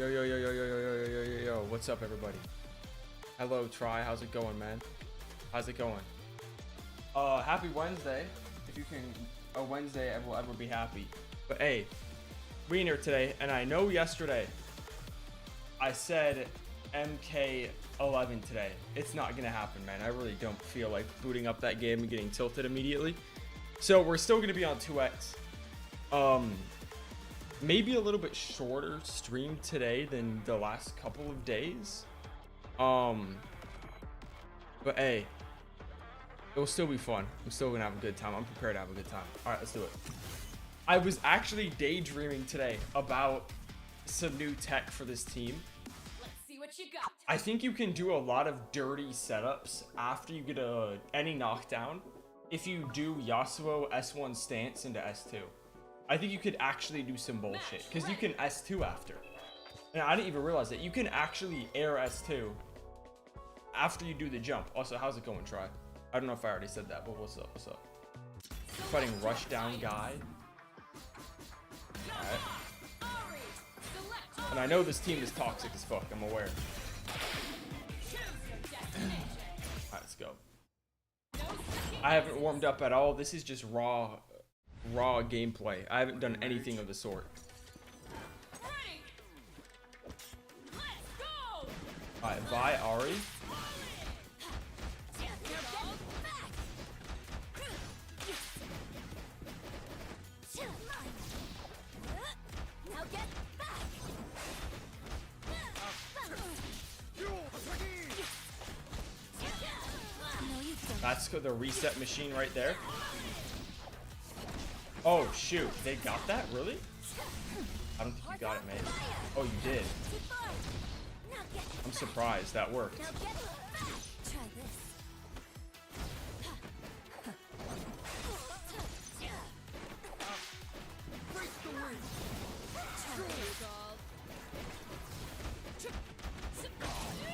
Yo, yo, yo, yo, yo, yo, yo, yo, yo, yo. What's up, everybody? Hello, Try. How's it going, man? How's it going? Happy Wednesday. If you can, a Wednesday, I will ever be happy. But hey, we're in here today, and I know yesterday I said MK11 today. It's not gonna happen, man. I really don't feel like booting up that game and getting tilted immediately. So we're still gonna be on 2x. Maybe a little bit shorter stream today than the last couple of days. But hey, it will still be fun. I'm still gonna have a good time. I'm prepared to have a good time. All right, let's do it. I was actually daydreaming today about some new tech for this team. Let's see what you got. I think you can do a lot of dirty setups after you get any knockdown if you do Yasuo S1 stance into S2. I think you could actually do some bullshit because you can S2 after. And I didn't even realize that you can actually air S2 after you do the jump. Also, how's it going, Try? I don't know if I already said that, but what's up? What's up? Fighting Rushdown Guy. Alright. And I know this team is toxic as fuck, I'm aware. Alright, let's go. I haven't warmed up at all. This is just raw gameplay. I haven't done anything of the sort. Alright, Vi, Ahri. That's the reset machine right there. Oh shoot, they got that? Really? I don't think you got it, mate. Oh, you did. I'm surprised that worked.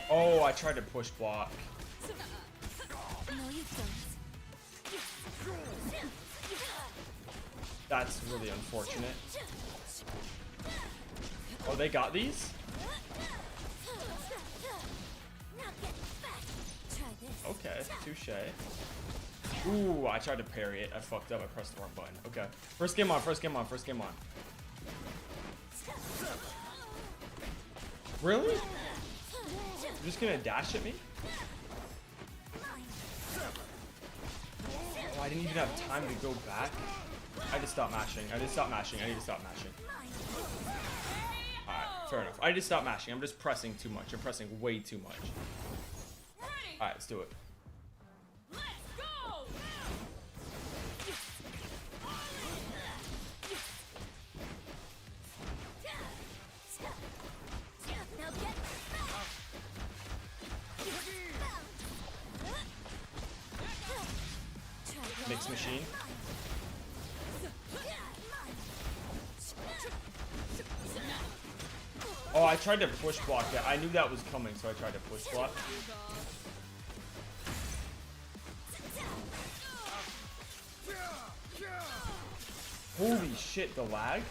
Oh, I tried to push block. That's really unfortunate. Oh, they got these? Okay, touche. Ooh, I tried to parry it. I fucked up. I pressed the wrong button. Okay. First game on, first game on, first game on. Really? You're just gonna dash at me? Oh, I didn't even have time to go back. I just stopped mashing. I need to stop mashing. Alright, fair enough. I just stopped mashing. I'm just pressing too much. I'm pressing way too much. Alright, let's do it. Mix machine. Oh, I tried to push block that. I knew that was coming, so I tried to push block. Holy shit, the lag?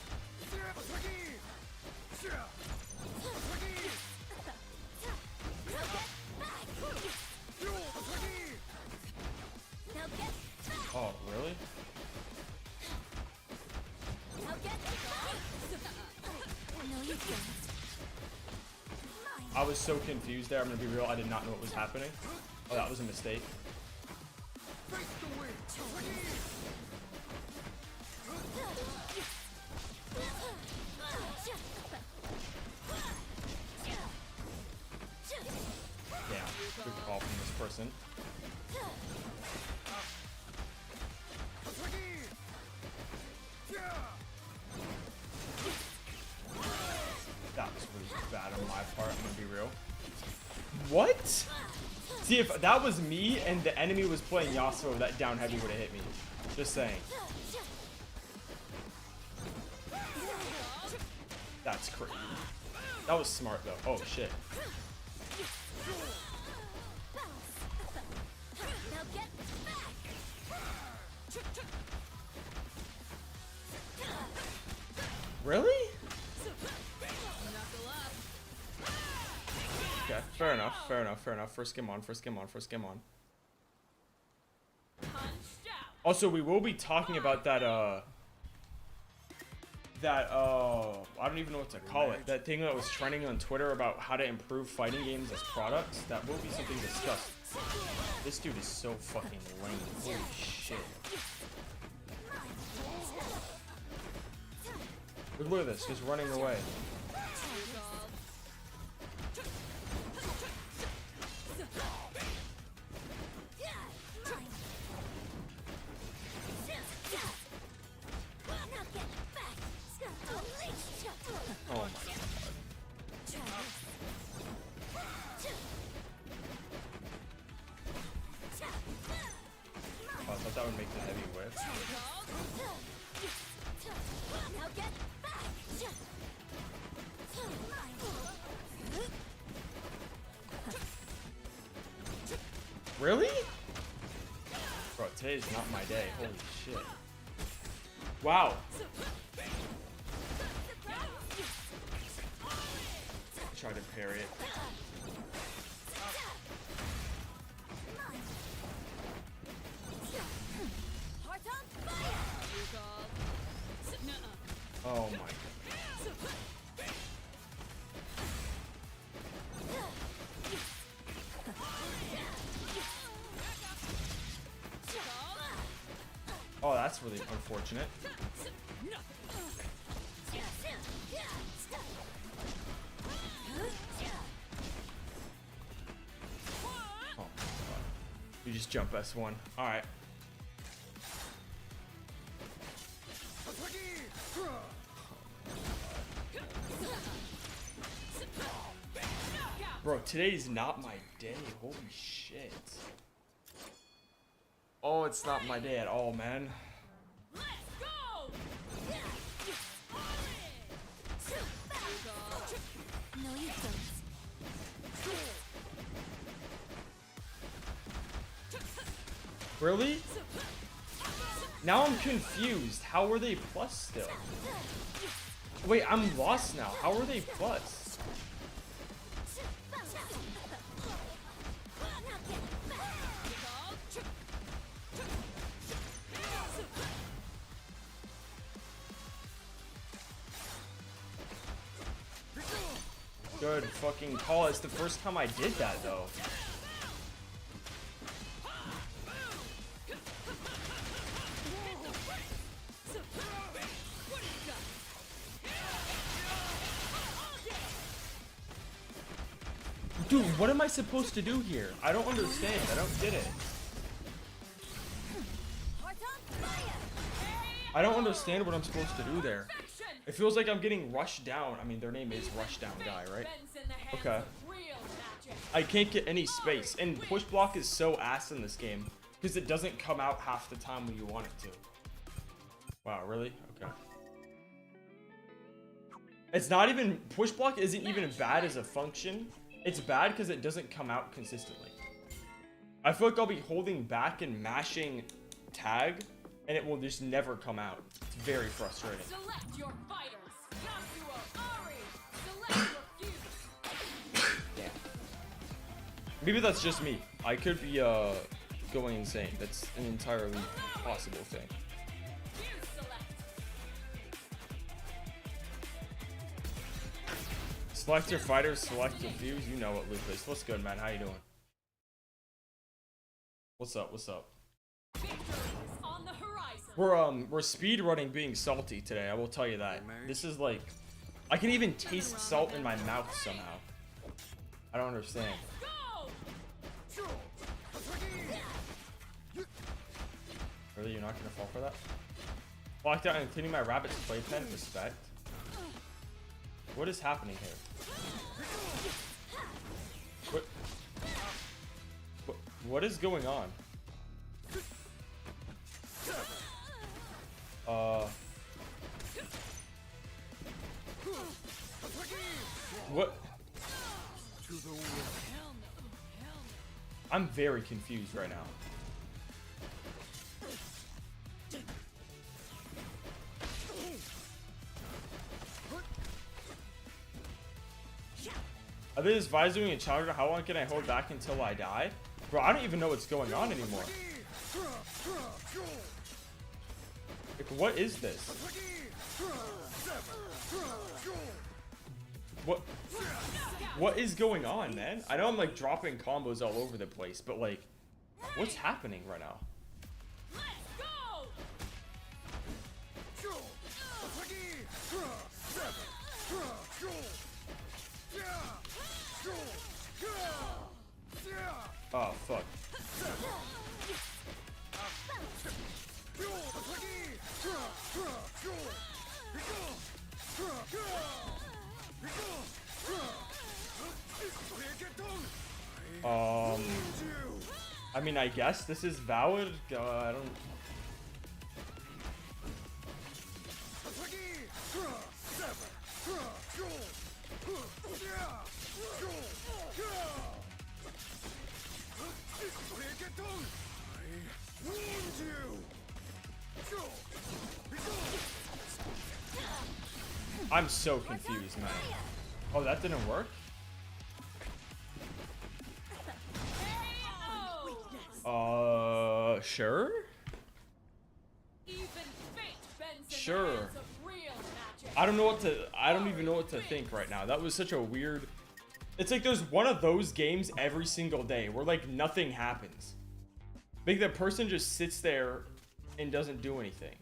Oh, really? I was so confused there, I'm gonna be real, I did not know what was happening. Oh, that was a mistake. Yeah, good call from this person. That was really bad on my part, I'm gonna be real. What? See, if that was me and the enemy was playing Yasuo, that down heavy would have hit me. Just saying. That's crazy. That was smart though. Oh shit. Really? Fair enough, fair enough, fair enough. First game on, first game on, first game on. Also, we will be talking about that, I don't even know what to call it. That thing that was trending on Twitter about how to improve fighting games as products. That will be something discussed. This dude is so fucking lame. Holy shit. Look at this, just running away. Oh my god. Oh, I thought that would make the heavy whip. Really? Bro, today's not my day. Holy shit. Wow. Try to parry it. Oh my god. Oh, that's really unfortunate. Oh, you just jump S1. Alright. Bro, today's not my day. Holy shit. Oh, it's not my day at all, man. Let's go! No, you don't. Really? Now I'm confused. How were they plus still? Wait, I'm lost now. How are they plus? Good fucking call. It's the first time I did that though. Dude, what am I supposed to do here? I don't understand. I don't get it. I don't understand what I'm supposed to do there. It feels like I'm getting rushed down. I mean, their name is Rush Down Guy, right? Okay. I can't get any space. And push block is so ass in this game because it doesn't come out half the time when you want it to. Wow, really? Okay. It's not even... Push block isn't even bad as a function. It's bad because it doesn't come out consistently. I feel like I'll be holding back and mashing tag, and it will just never come out. It's very frustrating. Select your fighters. Yasuo, Ahri. Select your fuse. Damn. Maybe that's just me. I could be going insane. That's an entirely possible thing. Fuse select. Select your fighters, select your fuse. You know what Luke is. What's good, man? How you doing? What's up? What's up? Victory is on the horizon. We're speed running being salty today. I will tell you that. This is like, I can even taste salt in my mouth somehow. I don't understand. Go! Really, you're not gonna fall for that? Locked out and cleaning my rabbit's playpen. Respect. What is happening here? What is going on? What? I'm very confused right now. I think this Vi's doing a challenger. How long can I hold back until I die? Bro, I don't even know what's going on anymore. Like, what is this? What is going on, man? I know I'm like dropping combos all over the place, but like, what's happening right now? Oh, fuck. I mean, I guess this is valid. I don't... I'm so confused, man. Oh, that didn't work? Sure? Sure. I don't even know what to think right now. That was such a weird... It's like there's one of those games every single day where like nothing happens. Like the person just sits there and doesn't do anything.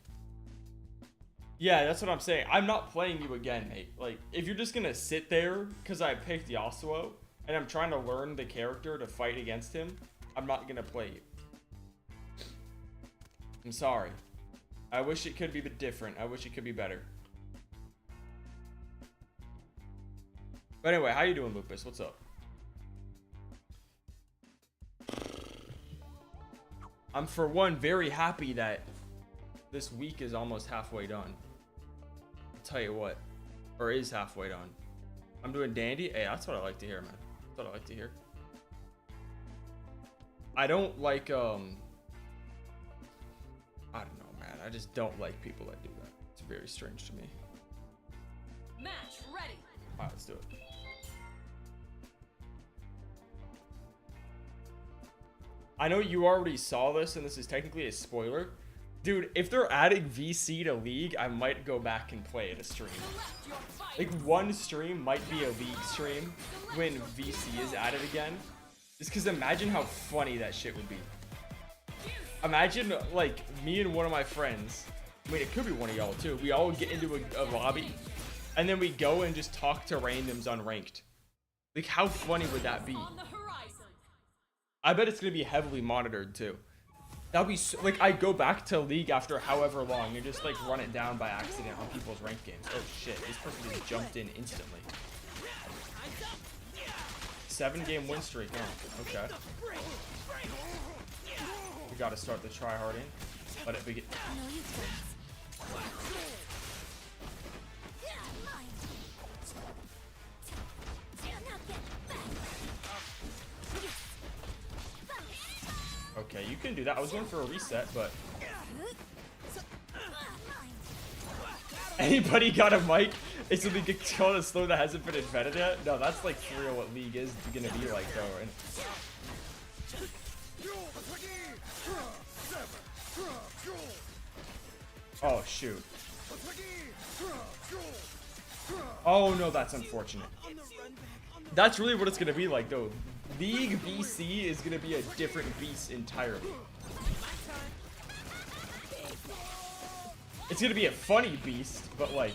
Yeah, that's what I'm saying. I'm not playing you again, mate. Like, if you're just gonna sit there because I picked Yasuo and I'm trying to learn the character to fight against him, I'm not gonna play you. I'm sorry. I wish it could be different. I wish it could be better. But anyway, how you doing, Lupus? What's up? I'm, for one, very happy that this week is almost halfway done. I'll tell you what. Or is halfway done. I'm doing dandy. Hey, that's what I like to hear, man. That's what I like to hear. I don't like, I don't know, man. I just don't like people that do that. It's very strange to me. Match ready. Alright, let's do it. I know you already saw this, and this is technically a spoiler. Dude, if they're adding VC to League, I might go back and play it a stream. Like, one stream might be a League stream when VC is added again. Just because imagine how funny that shit would be. Imagine, like, me and one of my friends, I mean, it could be one of y'all too, we all get into a lobby, and then we go and just talk to randoms unranked. Like, how funny would that be? I bet it's gonna be heavily monitored too. That'd be so, like, I go back to League after however long and just like run it down by accident on people's ranked games. Oh shit, this person just jumped in instantly. 7-game win streak, huh? Okay. We gotta start the try-harding. Let it begin. Okay, you can do that. I was going for a reset, but... Anybody got a mic? It's a League called a slow that hasn't been invented yet? No, that's like for real what League is gonna be like, though. And... Oh, shoot. Oh, no, that's unfortunate. That's really what it's gonna be like, though. League BC is gonna be a different beast entirely. It's gonna be a funny beast, but like...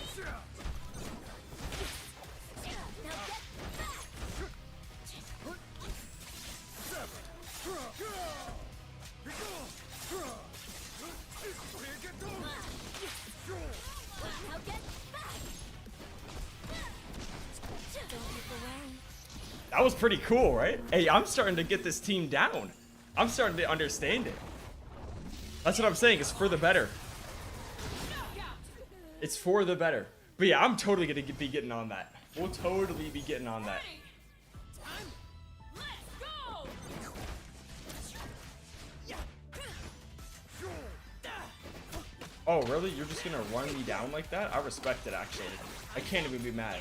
That was pretty cool, right? Hey, I'm starting to get this team down. I'm starting to understand it. That's what I'm saying. It's for the better. It's for the better. But yeah, I'm totally going to be getting on that. We'll totally be getting on that. Oh, really? You're just going to run me down like that? I respect it, actually. I can't even be mad.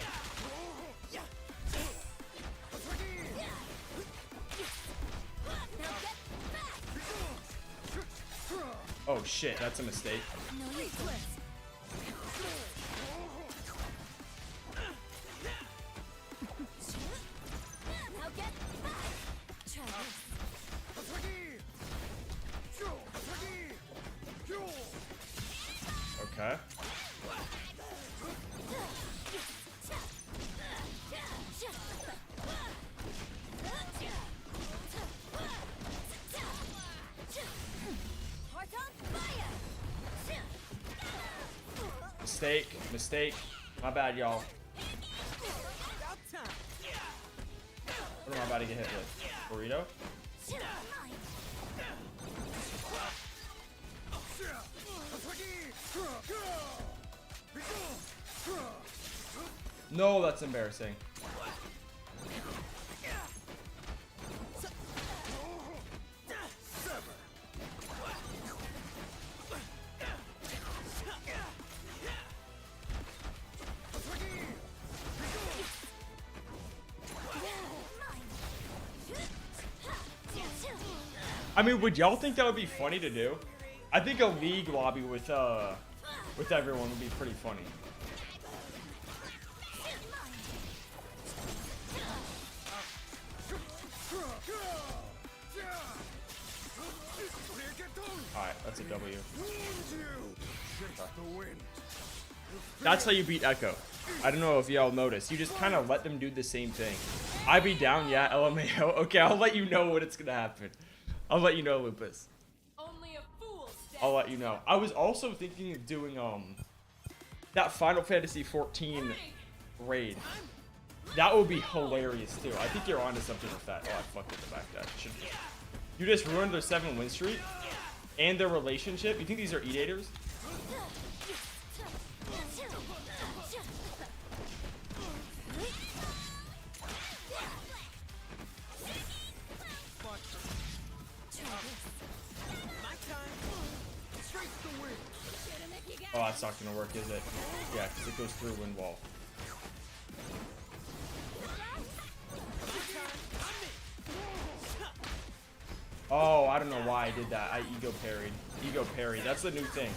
Oh shit, that's a mistake. No use twist. Now get back. Try this. Okay. Heart on fire. Mistake. My bad, y'all. What am I about to get hit with? Burrito? No, that's embarrassing. I mean, would y'all think that would be funny to do? I think a league lobby with everyone would be pretty funny. Alright, that's a W. That's how you beat Echo. I don't know if y'all noticed. You just kind of let them do the same thing. I be down, yeah, LMAO. Okay, I'll let you know when it's gonna happen. I'll let you know, Lupus. Only a fool stands. I'll let you know. I was also thinking of doing that Final Fantasy 14 raid. That would be hilarious too. I think you're onto something with that. Oh, I fucked with the back dash. Should be. You just ruined their 7-win streak and their relationship. You think these are eat-aters? Oh, that's not gonna work, is it? Yeah, because it goes through wind wall. Oh, I don't know why I did that. I ego parried. Ego parry. That's the new thing.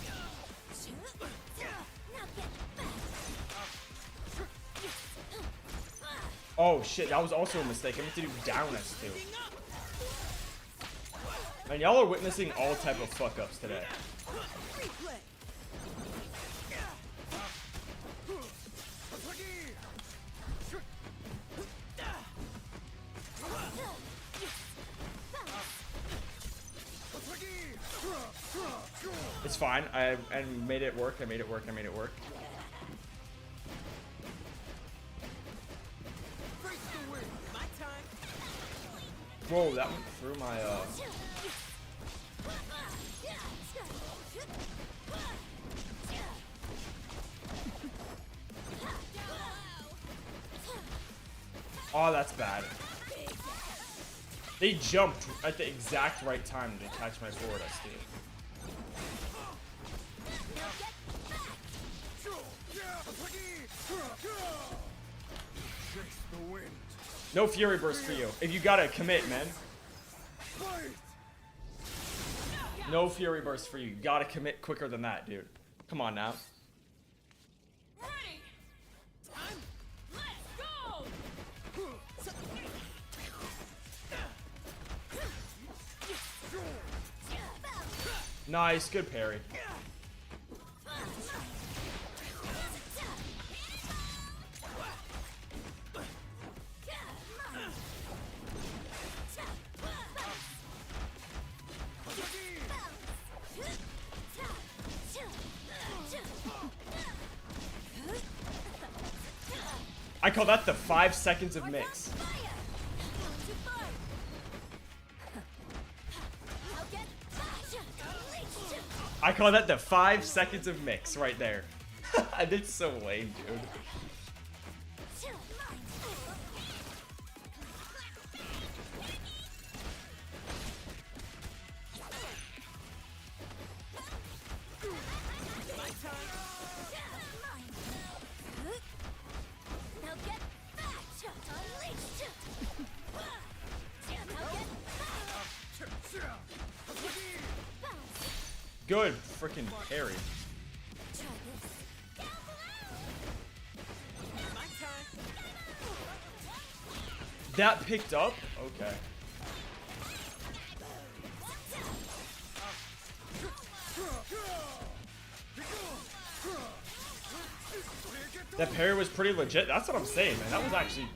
Oh shit, that was also a mistake. I meant to do down S2. Man, y'all are witnessing all type of fuck-ups today. It's fine. I made it work. I made it work. Whoa, that went through my Oh, that's bad. They jumped at the exact right time to catch my forward SD. No Fury Burst for you. If you gotta commit, man. No Fury Burst for you. You gotta commit quicker than that, dude. Come on now. Ready. Time. Let's go. Nice, good parry. I call that the 5 seconds of mix. I call that the 5 seconds of mix right there. That's so lame, dude. Good freaking parry. That picked up? Okay. That parry was pretty legit. That's what I'm saying, man. That was actually...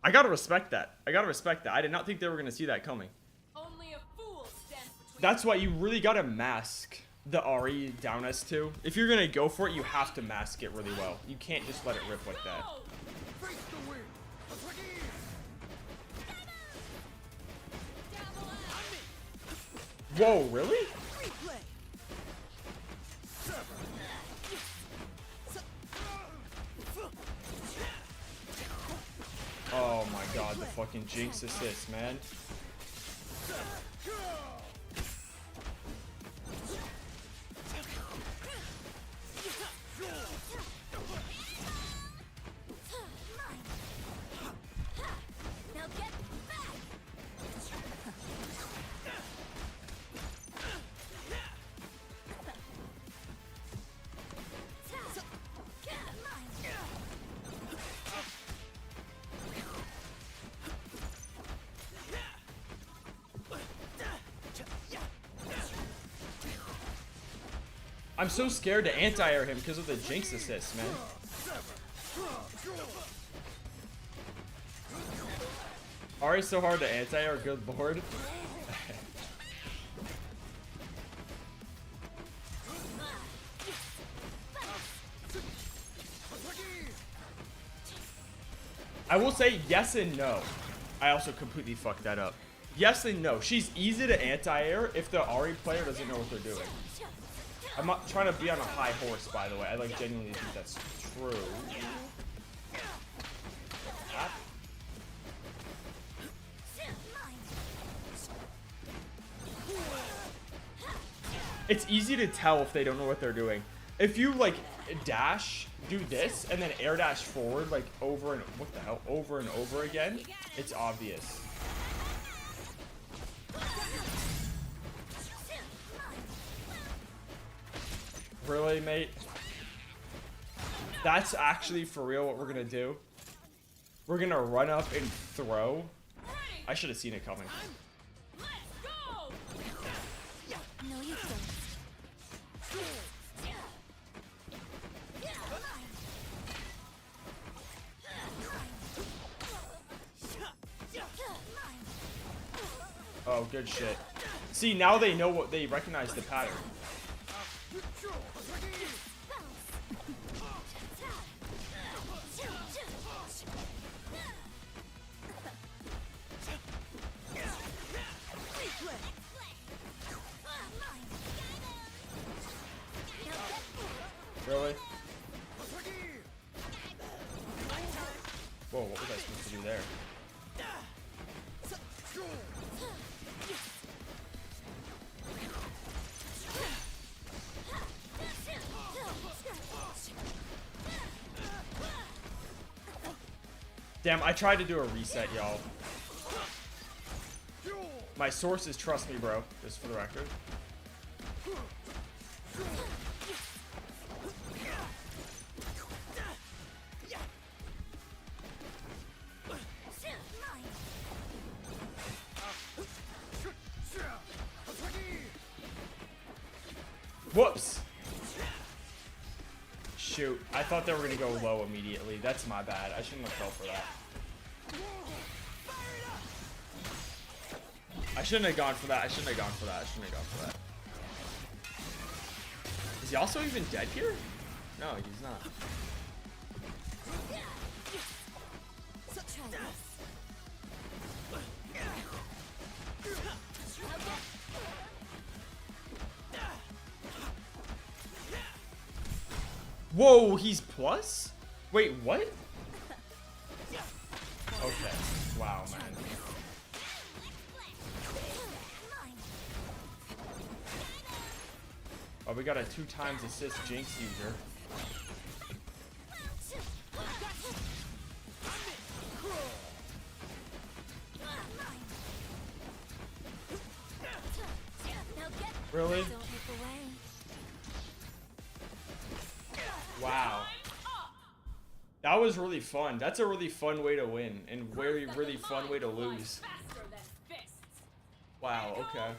I gotta respect that. I gotta respect that. I did not think they were gonna see that coming. Only a fool stands between. That's why you really gotta mask the Ahri down S2. If you're gonna go for it, you have to mask it really well. You can't just let it rip like that. Whoa, really? Oh my god, the fucking Jinx assist, man. I'm so scared to anti-air him because of the Jinx assist, man. Ahri's so hard to anti-air, good lord. I will say yes and no. I also completely fucked that up. Yes and no. She's easy to anti-air if the Ahri player doesn't know what they're doing. I'm not trying to be on a high horse, by the way. I like genuinely think that's true. It's easy to tell if they don't know what they're doing. If you like dash, do this, and then air dash forward like over and what the hell, over and over again, it's obvious. Really, mate? That's actually for real what we're gonna do. We're gonna run up and throw. I should have seen it coming. No, you don't. Oh, good shit. See, now they know what they recognize the pattern. Really? Whoa, what was I supposed to do there? Damn, I tried to do a reset, y'all. My sources trust me, bro. Just for the record. Whoops. Shoot, I thought they were gonna go low immediately. That's my bad. I shouldn't have fell for that. I shouldn't have gone for that. I shouldn't have gone for that. I shouldn't have gone for that. Is Yasuo even dead here? No, he's not. Whoa, he's plus? Wait, what? Okay. Wow, man. Oh, we got a 2x assist Jinx user. Really? That was really fun. That's a really fun way to win, and very, really fun way to lose. Wow, okay.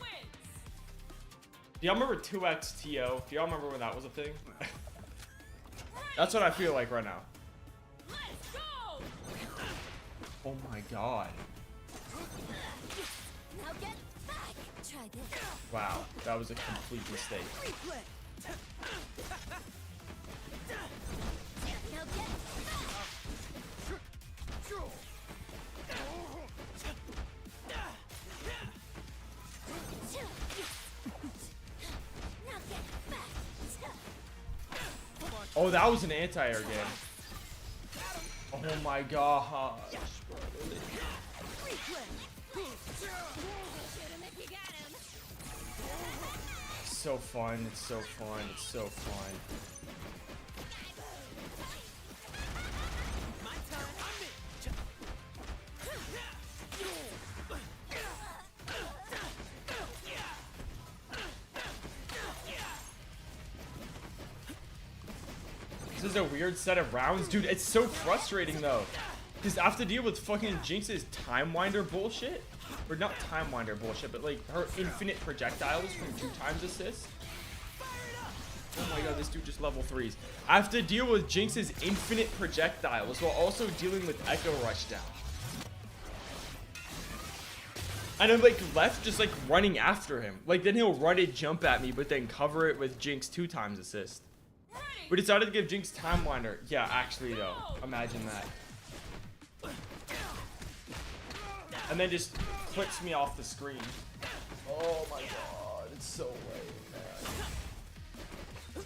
Do y'all remember 2xTO? Do y'all remember when that was a thing? That's what I feel like right now. Oh my god. Wow, that was a complete mistake. Oh, that was an anti-air game. Oh my god. It's so fun. It's so fun. It's so fun. This is a weird set of rounds. Dude, it's so frustrating though. Because I have to deal with fucking Jinx's Time Winder bullshit. Or not Time Winder bullshit, but like her infinite projectiles from 2x assist. Oh my god, this dude just level 3s. I have to deal with Jinx's infinite projectiles while also dealing with Echo Rush down. And I'm like left just like running after him. Like then he'll run and jump at me, but then cover it with Jinx 2x assist. We decided to give Jinx Time Winder. Yeah, actually though, imagine that. And then just clicks me off the screen. Oh my god, it's so lame, man.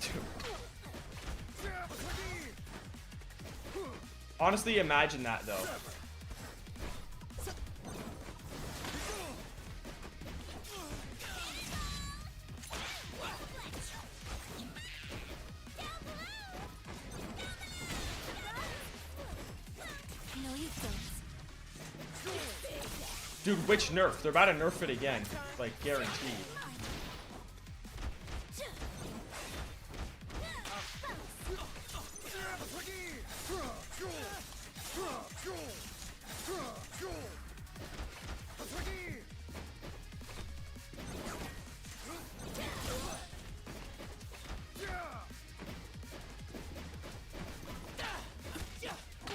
Dude. Honestly, imagine that though. Dude, which nerf? They're about to nerf it again. Like, guaranteed.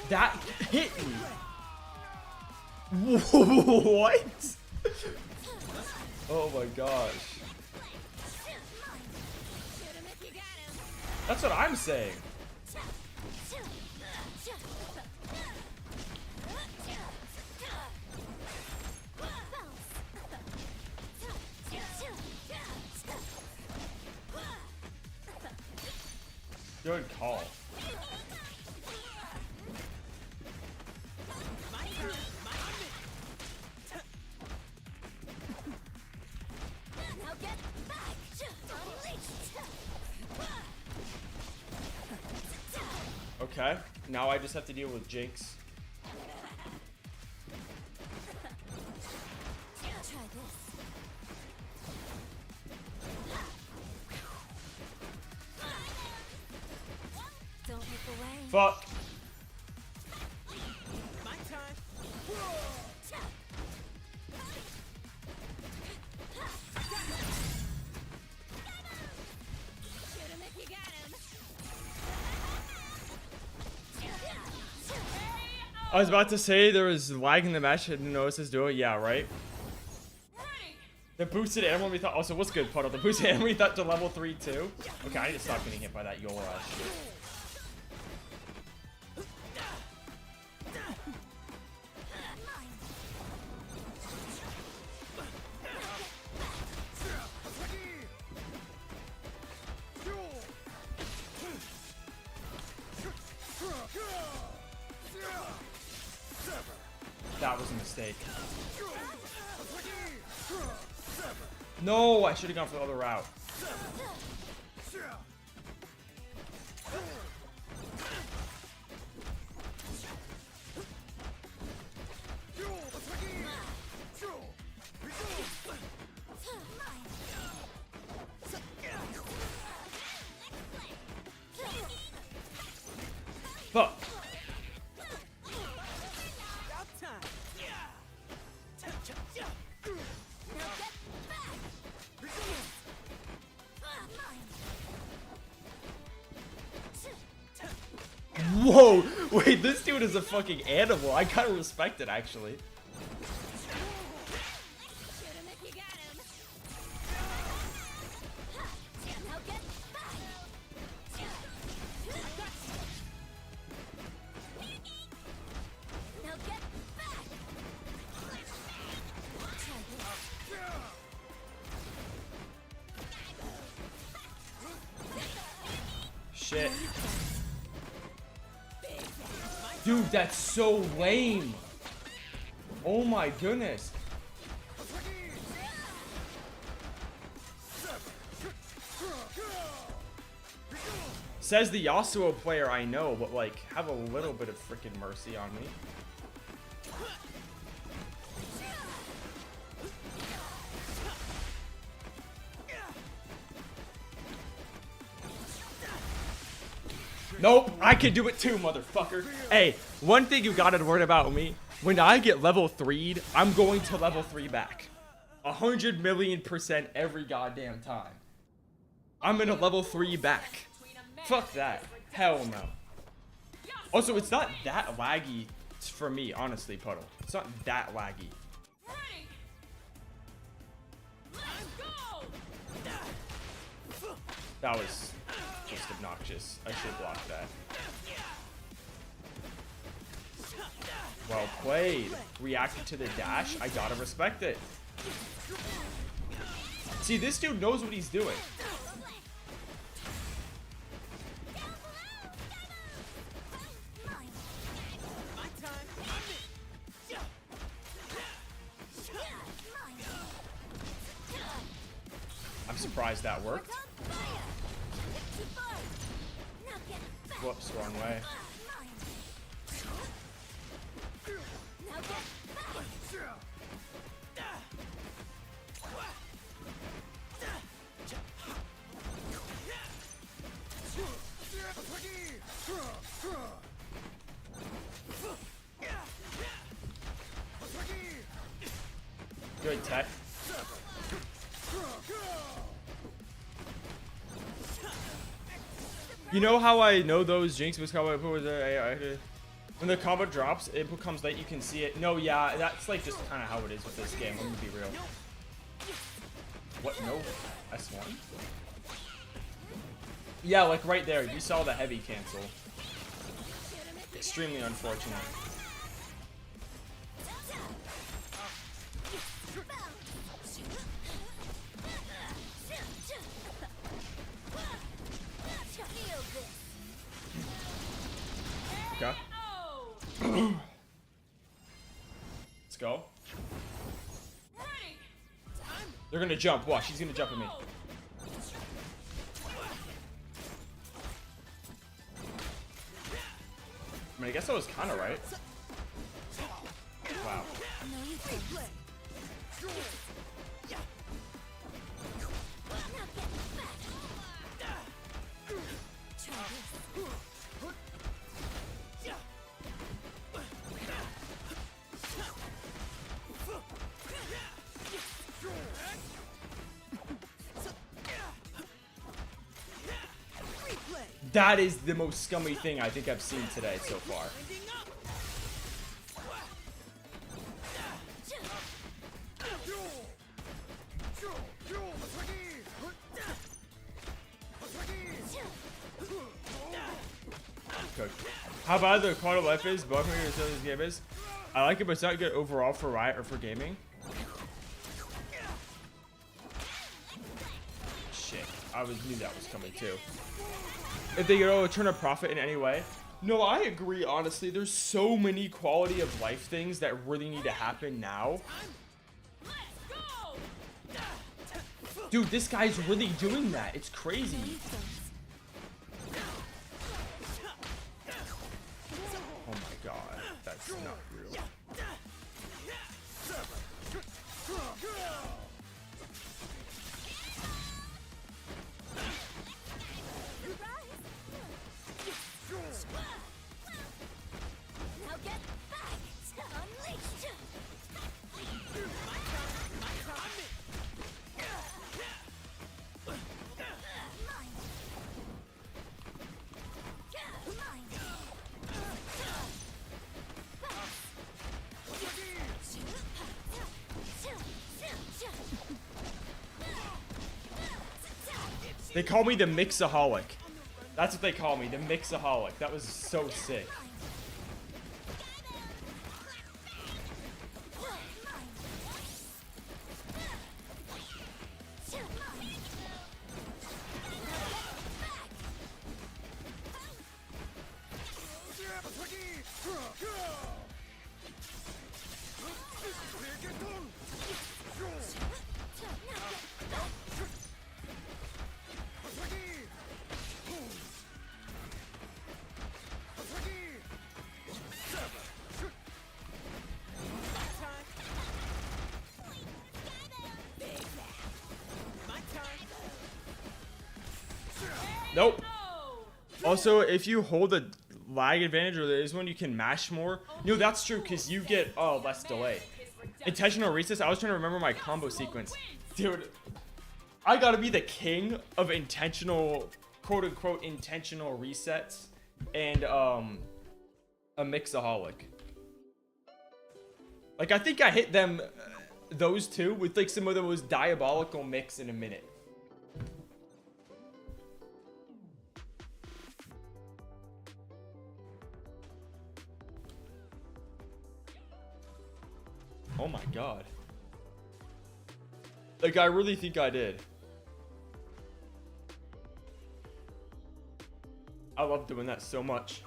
That hit me. What? Oh my gosh. That's what I'm saying. Good call. Okay, now I just have to deal with Jinx. Fuck. I was about to say there was lag in the match. I didn't notice this duo. Yeah, right? The boosted animal we thought. Also, what's good, Puddle? The boosted animal we thought to level 3 too. Okay, I need to stop getting hit by that Yola shit. That was a mistake. No, I should have gone for the other route. Fuck. Whoa! Wait, this dude is a fucking animal. I kind of respect it, actually. Shit. Dude, that's so lame. Oh my goodness. Says the Yasuo player I know, but like, have a little bit of freaking mercy on me. Nope, I can do it too, motherfucker. Hey, one thing you gotta worry about me, when I get level 3'd, I'm going to level 3 back. 100,000,000% every goddamn time. I'm gonna level 3 back. Fuck that. Hell no. Also, it's not that laggy for me, honestly, Puddle. It's not that laggy. That was just obnoxious. I should block that. Well played. Reacted to the dash. I gotta respect it. See, this dude knows what he's doing. I'm surprised that worked. Whoops, wrong way. Good tech. You know how I know those Jinx was combo when the combo drops, it becomes late, you can see it. No, yeah, that's like just kind of how it is with this game. I'm gonna be real. What? No, S1. Yeah, like right there, you saw the heavy cancel. Extremely unfortunate. Okay. Let's go. They're gonna jump. Watch, he's gonna jump at me. I mean, I guess I was kind of right. Wow. That is the most scummy thing I think I've seen today so far. Good. How bad the quality of life is, but this game is. I like it, but it's not good overall for Riot or for gaming. Shit, I knew that was coming too. If they turn a profit in any way. No, I agree, honestly. There's so many quality of life things that really need to happen now. Dude, this guy's really doing that. It's crazy. Oh my god, that's not real. They call me the Mixaholic. That's what they call me, the Mixaholic. That was so sick. Nope. Also, if you hold a lag advantage, or there is one, you can mash more. No, that's true, because you get less delay. Intentional resets. I was trying to remember my combo sequence. Dude, I gotta be the king of intentional, quote-unquote, intentional resets and a Mixaholic. Like, I think I hit them, those two, with like some of the most diabolical mix in a minute. Oh my god. Like, I really think I did. I love doing that so much.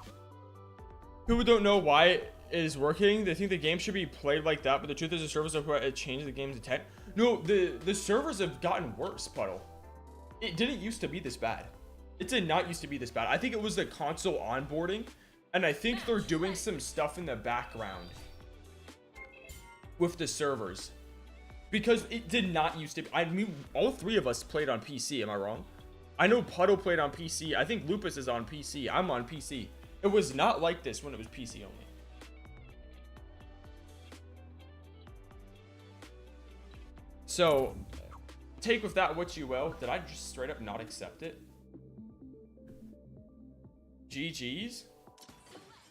People don't know why it is working. They think the game should be played like that, but the truth is the servers have changed the game's intent. No, the servers have gotten worse, Puddle. It didn't used to be this bad. It did not used to be this bad. I think it was the console onboarding, and I think they're doing some stuff in the background with the servers, because it did not used to be. I mean, all three of us played on PC. Am I wrong? I know Puddle played on PC. I think Lupus is on PC. I'm on PC. It was not like this when it was PC only. So take with that what you will. Did I just straight up not accept it? GG's.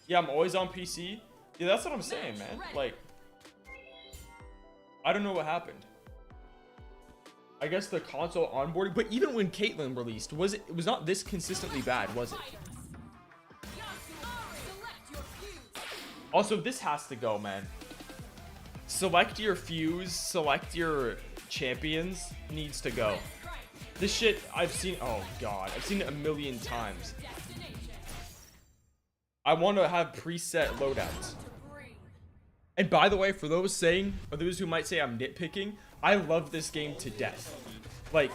Yeah, I'm always on PC. Yeah, that's what I'm saying, man. Like, I don't know what happened. I guess the console onboarding, but even when Caitlyn released, it was not this consistently bad, was it? Also, this has to go, man. Select your fuse, select your champions, needs to go. This shit, I've seen, oh god, I've seen it a million times. I want to have preset loadouts. And by the way, for those saying, or those who might say I'm nitpicking, I love this game to death. Like,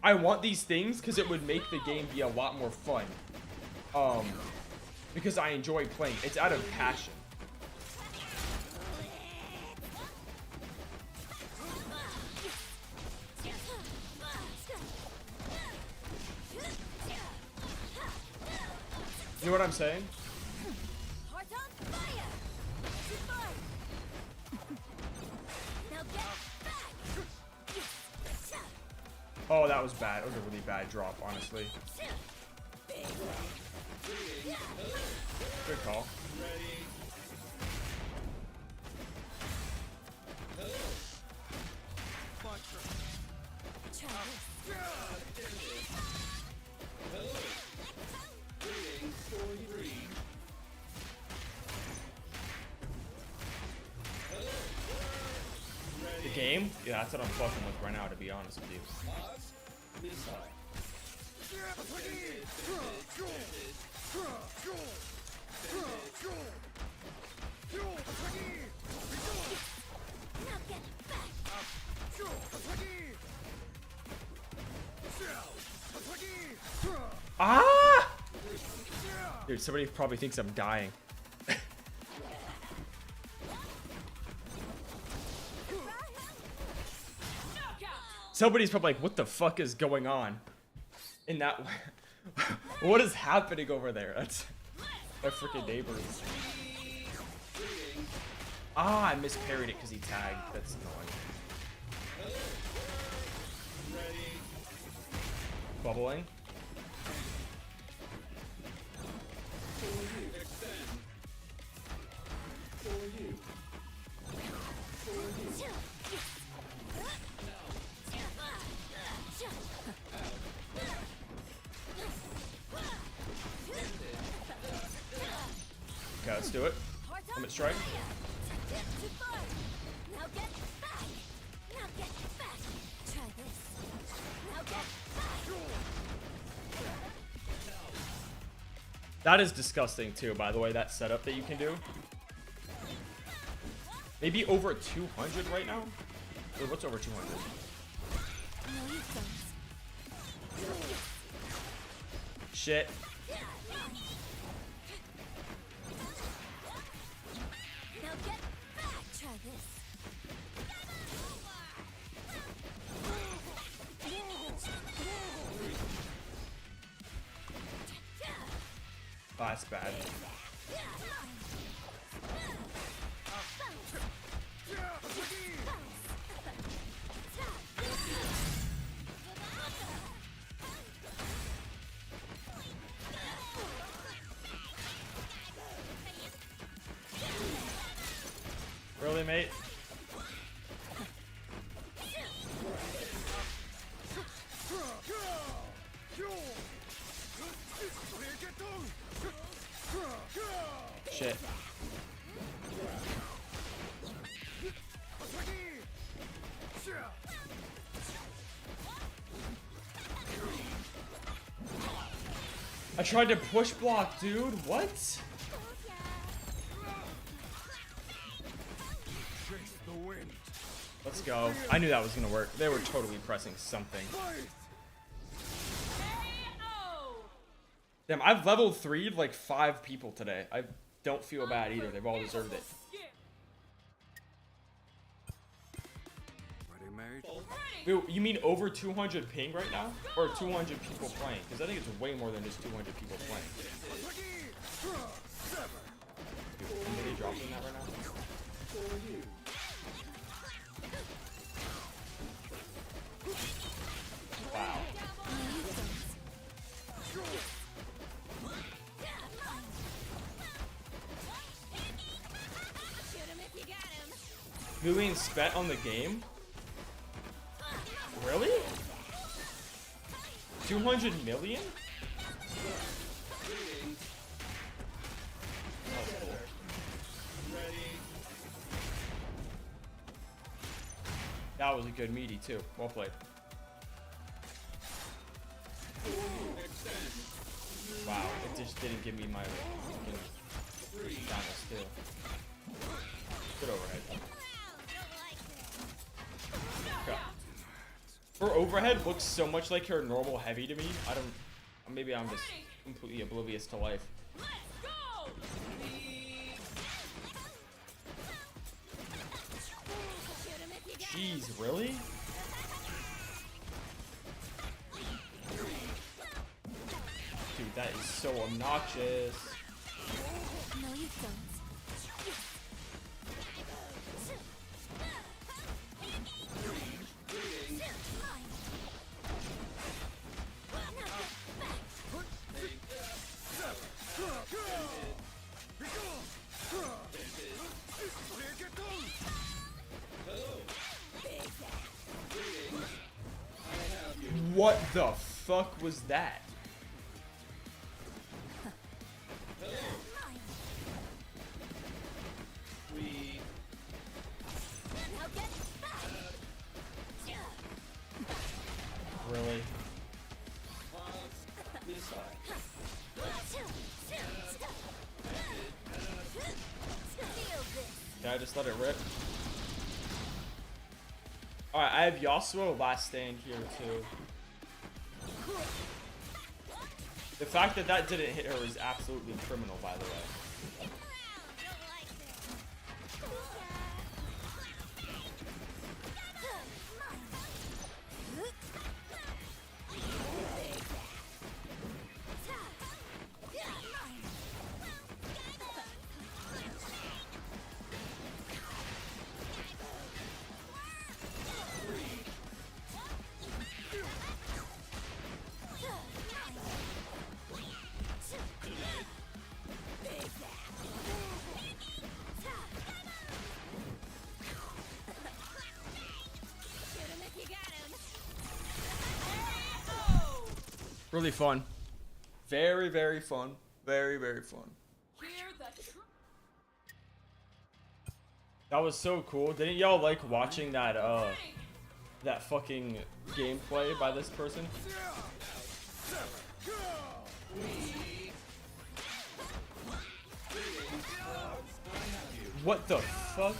I want these things because it would make the game be a lot more fun. Because I enjoy playing. It's out of passion. You know what I'm saying? Oh, that was bad. That was a really bad drop, honestly. Good call. The game? Yeah, that's what I'm fucking with right now, to be honest with you. Ah! Dude, somebody probably thinks I'm dying. Somebody's probably like, what the fuck is going on? In that way. What is happening over there? That's my freaking neighbors. Ah, I misparried it because he tagged. That's annoying. Bubbling. Okay, let's do it. Limit strike. Now get back. Now get back. Try this. Now get back. That is disgusting too, by the way, that setup that you can do. Maybe over 200 right now? Wait, what's over 200? No, you don't. Shit. Now get back. Try this. Oh, that's bad. Really, mate? Shit. I tried to push block, dude. What? Let's go. I knew that was gonna work. They were totally pressing something. Damn, I've leveled 3'd like 5 people today. I don't feel bad either. They've all deserved it. Dude, you mean over 200 ping right now? Or 200 people playing? Because I think it's way more than just 200 people playing. Dude, I'm really dropping that right now. Wow. Million spent on the game? Really? 200 million? That was a good meaty too. Well played. Wow, it just didn't give me my final steal. Good overhead. Okay. Her overhead looks so much like her normal heavy to me. I don't. Maybe I'm just completely oblivious to life. Jeez, really? Dude, that is so obnoxious. No, you don't. What the fuck was that? Really? Can I just let it rip? Alright, I have Yasuo last stand here too. The fact that that didn't hit her is absolutely criminal, by the way. Really fun. Very, very fun. Very, very fun. That was so cool. Didn't y'all like watching that that fucking gameplay by this person? What the fuck?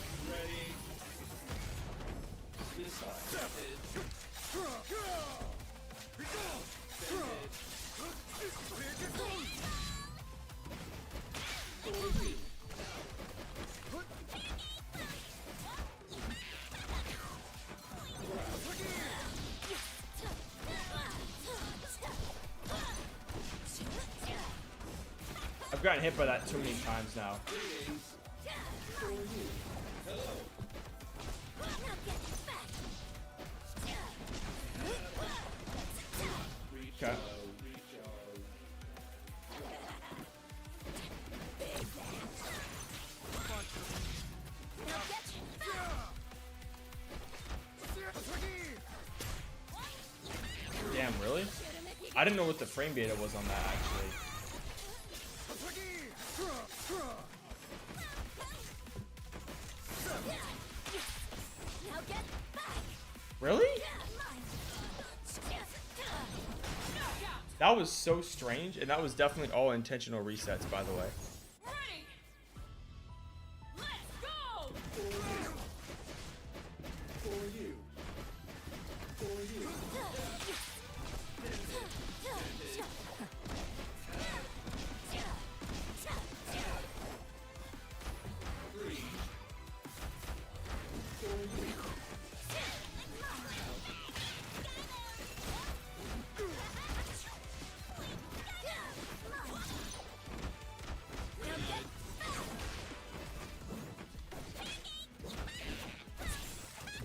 I've gotten hit by that too many times now. Okay. Damn, really? I didn't know what the frame beta was on that, actually. Really? That was so strange, and that was definitely all intentional resets, by the way. Ready. Let's go.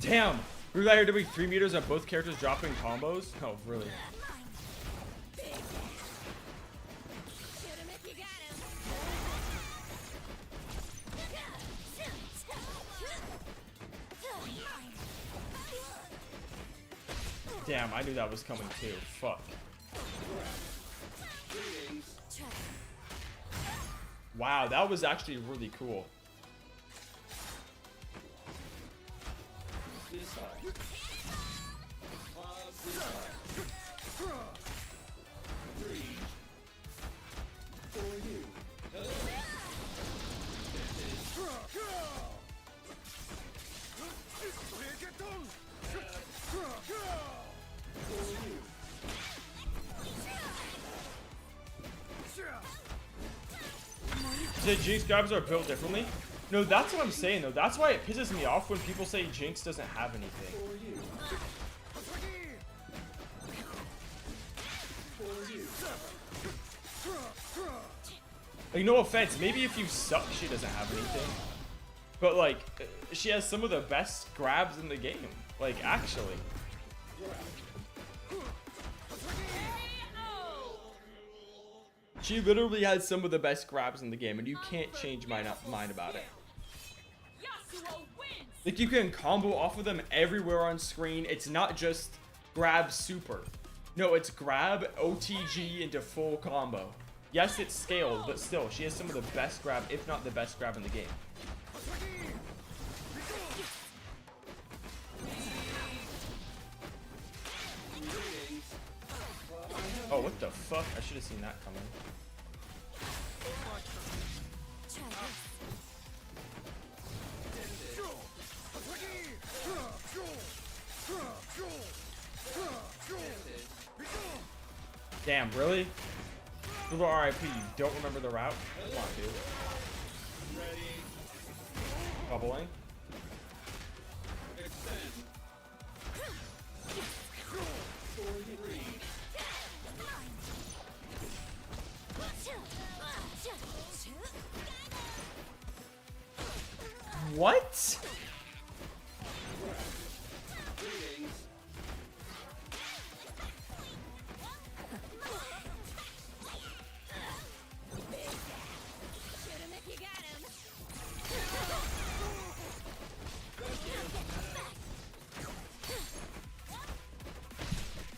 Damn! We got here doing 3 meters of both characters dropping combos? Oh, really? Damn, I knew that was coming too. Fuck. Wow, that was actually really cool. You say Jinx grabs are built differently? No, that's what I'm saying though. That's why it pisses me off when people say Jinx doesn't have anything. Like, no offense, maybe if you suck, she doesn't have anything. But like, she has some of the best grabs in the game. Like, actually. She literally has some of the best grabs in the game, and you can't change my mind about it. Yasuo wins. Like, you can combo off of them everywhere on screen. It's not just grab super. No, it's grab OTG into full combo. Yes, it's scaled, but still, she has some of the best grab, if not the best grab in the game. Oh, what the fuck? I should have seen that coming. Damn, really? Little RIP, you don't remember the route? Come on, dude. Bubbling. What?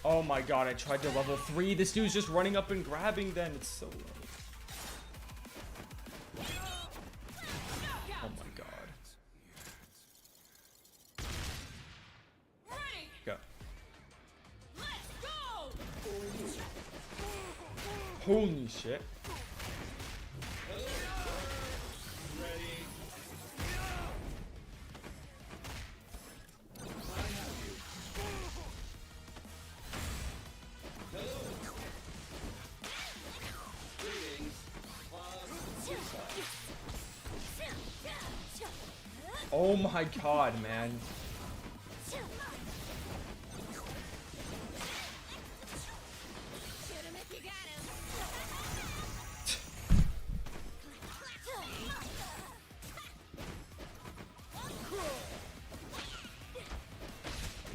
Oh my god, I tried to level 3. This dude's just running up and grabbing then. It's so low. Oh my god. Holy shit. Oh my god, man.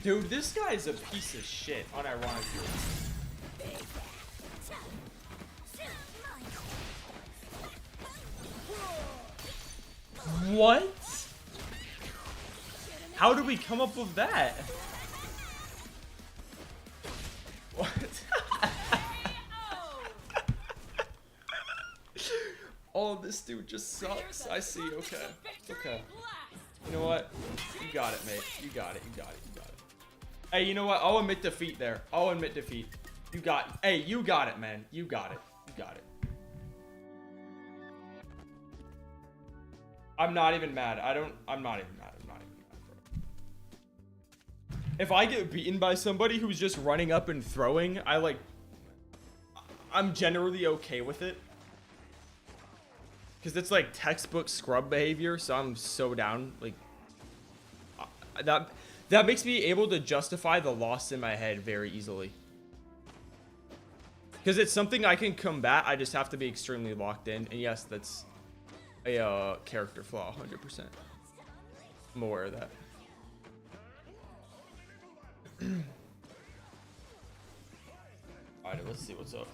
Dude, this guy's a piece of shit, unironically. What? How did we come up with that? What? Oh, this dude just sucks. I see, okay. It's okay. You know what? You got it, mate. You got it, you got it, you got it. Hey, you know what? I'll admit defeat there. I'll admit defeat. You got, hey, you got it, man. You got it. You got it. I'm not even mad. I'm not even mad. I'm not even mad, bro. If I get beaten by somebody who's just running up and throwing, I'm generally okay with it. Because it's like textbook scrub behavior, so I'm so down. Like, that makes me able to justify the loss in my head very easily. Because it's something I can combat, I just have to be extremely locked in. And yes, that's a character flaw, 100%. I'm aware of that. Alright, let's see what's up.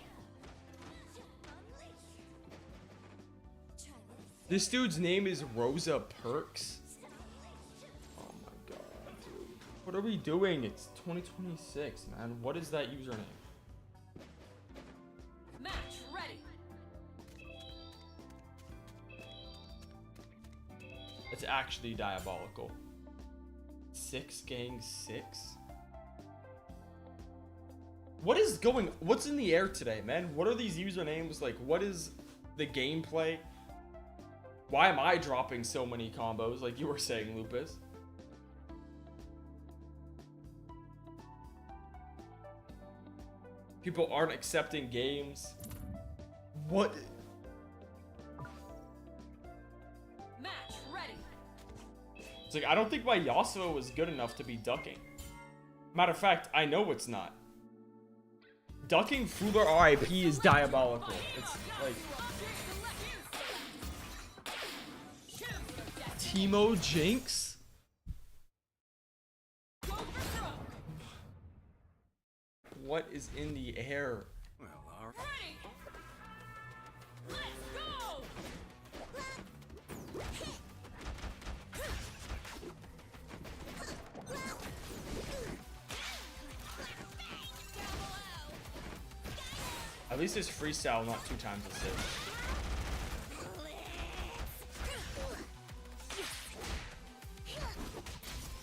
This dude's name is Rosa Perks. Oh my god, dude. What are we doing? It's 2026, man. What is that username? Match ready. It's actually diabolical. 6 gang 6? What is going... What's in the air today, man? What are these usernames? Like, what is the gameplay? Why am I dropping so many combos, like you were saying, Lupus? People aren't accepting games. What? Match ready. It's like, I don't think my Yasuo was good enough to be ducking. Matter of fact, I know it's not. Ducking Fuller RIP is diabolical. It's like... Teemo Jinx? What is in the air? Well, all right. Ready. Let's go. At least it's freestyle, not 2 times a 6.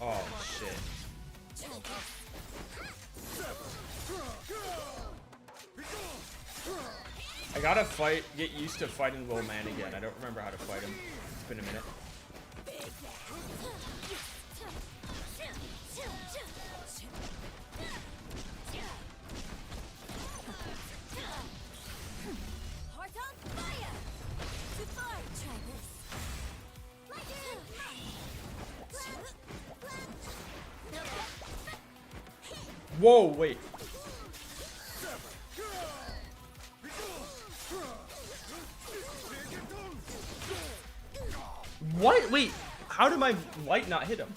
Oh shit. I gotta get used to fighting Lil Man again. I don't remember how to fight him. It's been a minute. Heart on fire. To fire, Travis. Whoa, wait. What? Wait, how did my light not hit him?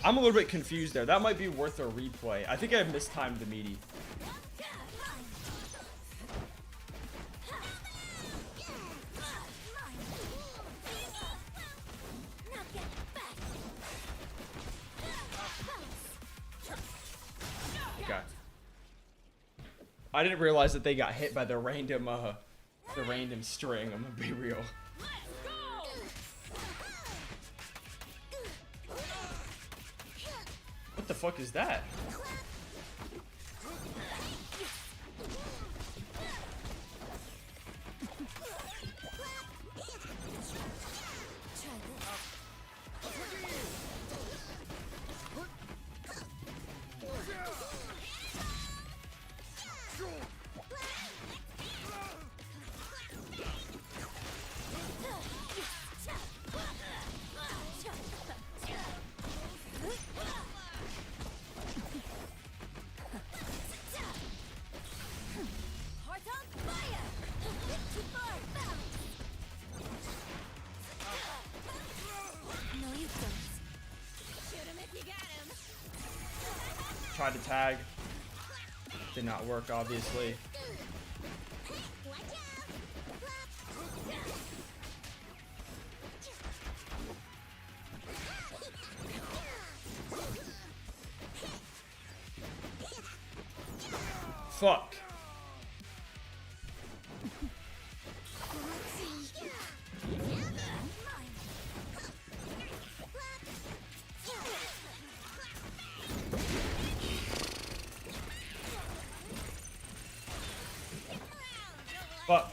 I'm a little bit confused there. That might be worth a replay. I think I mistimed the meaty. Okay. I didn't realize that they got hit by the random string. I'm gonna be real. What the fuck is that? tried to tag. Did not work, obviously. Fuck. Fuck.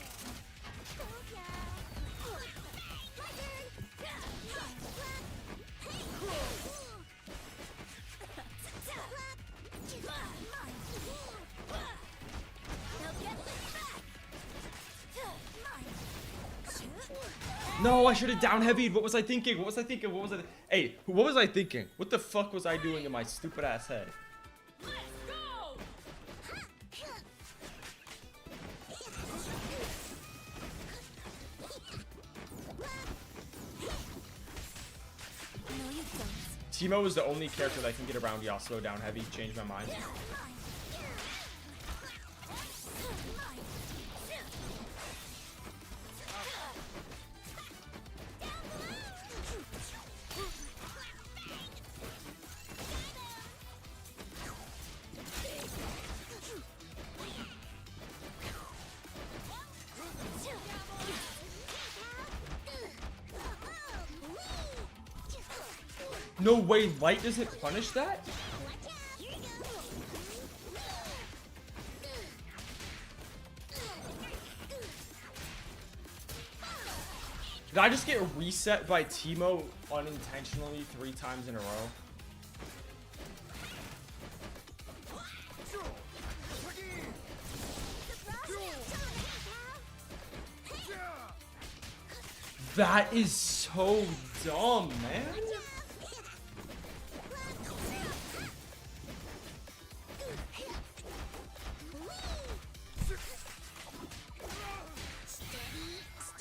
No, I should have down heavied. What was I thinking? What was I thinking? What was I? Hey, what was I thinking? What the fuck was I doing in my stupid ass head? Let's go! No, you don't. Teemo is the only character that can get around Yasuo down heavy. Changed my mind. No way, light doesn't punish that? Did I just get reset by Teemo unintentionally 3 times in a row? That is so dumb, man.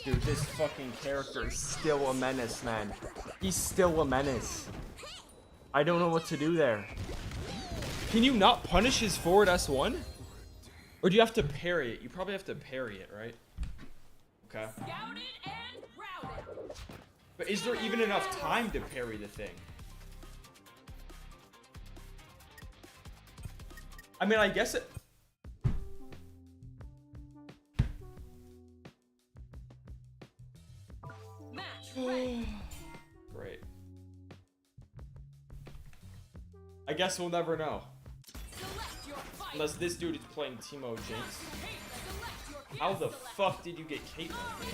Dude, this fucking character is still a menace, man. He's still a menace. I don't know what to do there. Can you not punish his forward S1? Or do you have to parry it? You probably have to parry it, right? Okay. Scouted and routed. But is there even enough time to parry the thing? I mean, I guess it... Match ready. Great. I guess we'll never know. Select your fight. Unless this dude is playing Teemo Jinx. Select your How the select. fuck did you get Caitlyn, man?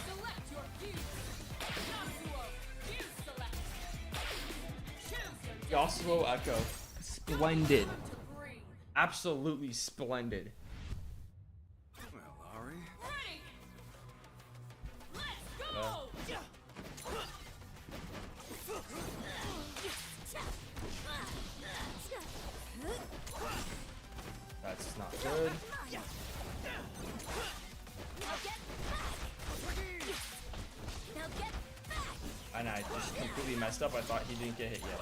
Select your fuse. Yasuo, fuse select. Choose your Yasuo Echo. Splendid. to green. Absolutely splendid. Well, Ahri, Ready. Let's go. That's not good. And I just completely messed up. I thought he didn't get hit yet.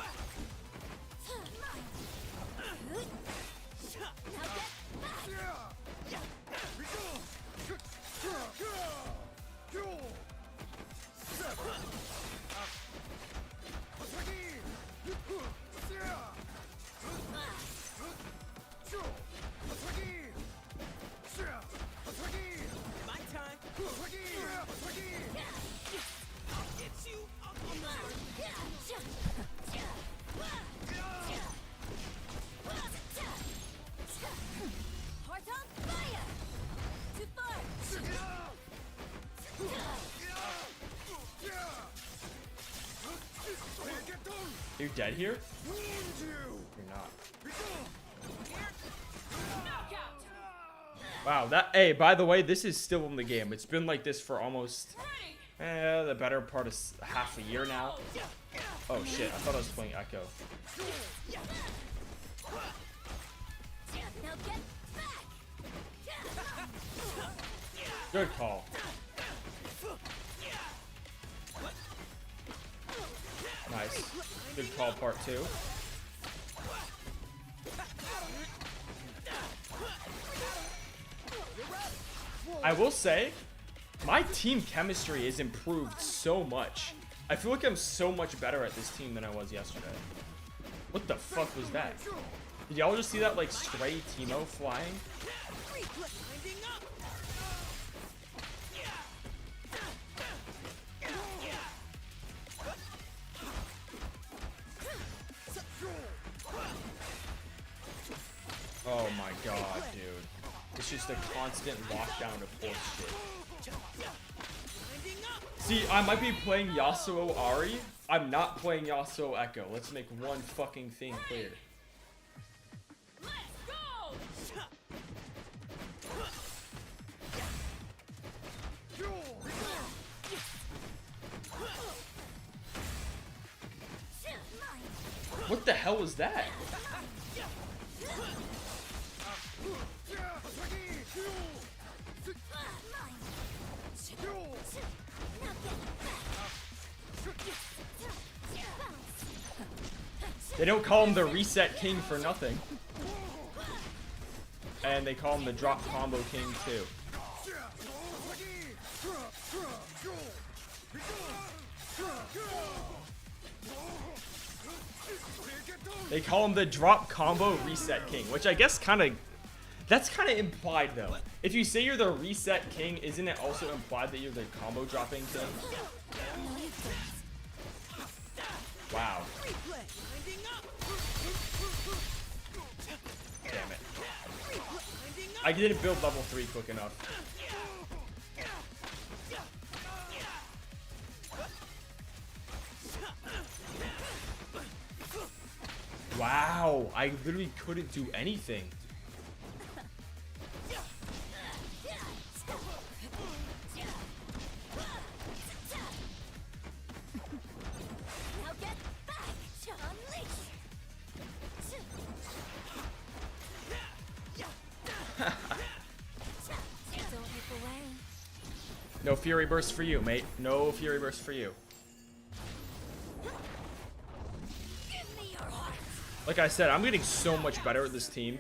my time. It's you. Heart on fire. Too far. You're dead here? Wound you. You're not. Knockout. Wow, that... Hey, by the way, this is still in the game. It's been like this for almost... Ready. the better part of half a year now. Oh shit, I thought I was playing Echo. Now get back. Good call. Nice. Good call, part 2. I will say, my team chemistry has improved so much. I feel like I'm so much better at this team than I was yesterday. What the fuck was that? Did y'all just see that like stray Timo flying? Oh my god, dude. It's just a constant lockdown of horse shit. See, I might be playing Yasuo Ahri. I'm not playing Yasuo Echo. Let's make one fucking thing clear. Let's go! What the hell was that? They don't call him the Reset King for nothing. And they call him the Drop Combo King too. They call him the Drop Combo Reset King, which I guess that's kind of implied though. If you say you're the Reset King, isn't it also implied that you're the combo dropping king? Wow. Damn it. I didn't build level 3 quick enough. Wow, I literally couldn't do anything. No Fury Burst for you, mate. No Fury Burst for you. Like I said, I'm getting so much better at this team.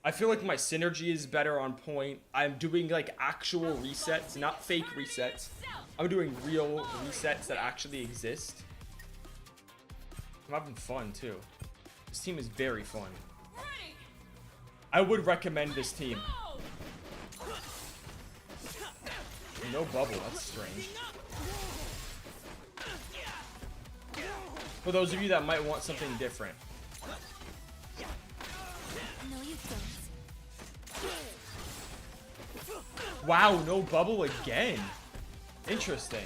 I feel like my synergy is better on point. I'm doing like actual resets, not fake resets. I'm doing real resets that actually exist. I'm having fun too. This team is very fun. I would recommend this team. No bubble, that's strange. For those of you that might want something different. Wow, no bubble again. Interesting.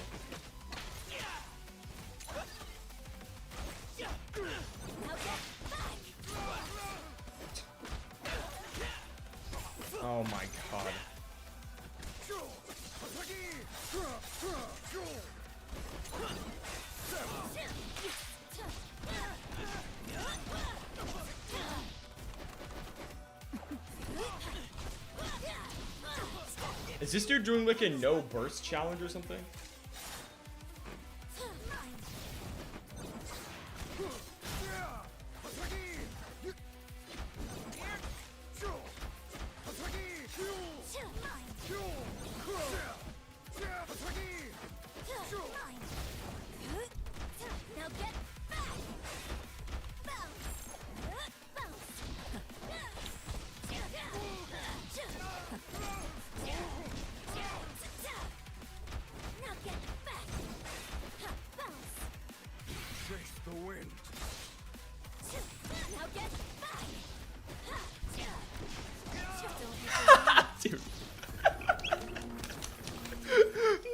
Oh my god. Is this dude doing like a no burst challenge or something? Dude.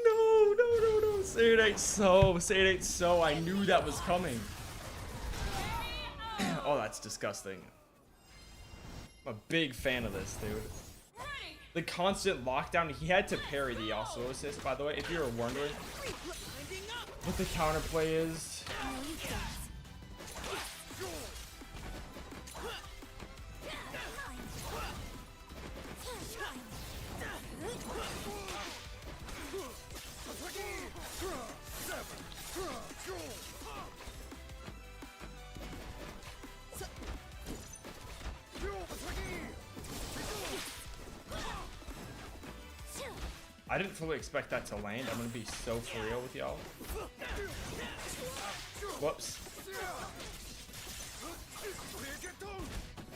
No. Say it ain't so. Say it ain't so. I knew that was coming. Oh, that's disgusting. I'm a big fan of this, dude. The constant lockdown. He had to parry the Yasuo assist, by the way, if you were wondering what the counterplay is. I didn't fully expect that to land. I'm gonna be so for real with y'all. Whoops.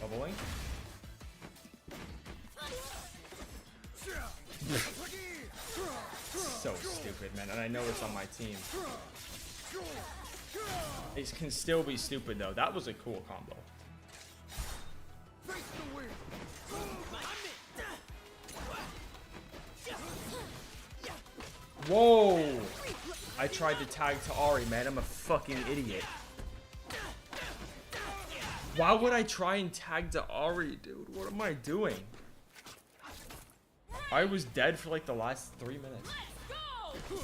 Bubbling. So stupid, man. And I know it's on my team. It can still be stupid, though. That was a cool combo. Whoa! I tried to tag to Ahri, man. I'm a fucking idiot. Why would I try and tag to Ahri, dude? What am I doing? I was dead for like the last 3 minutes. Let's go!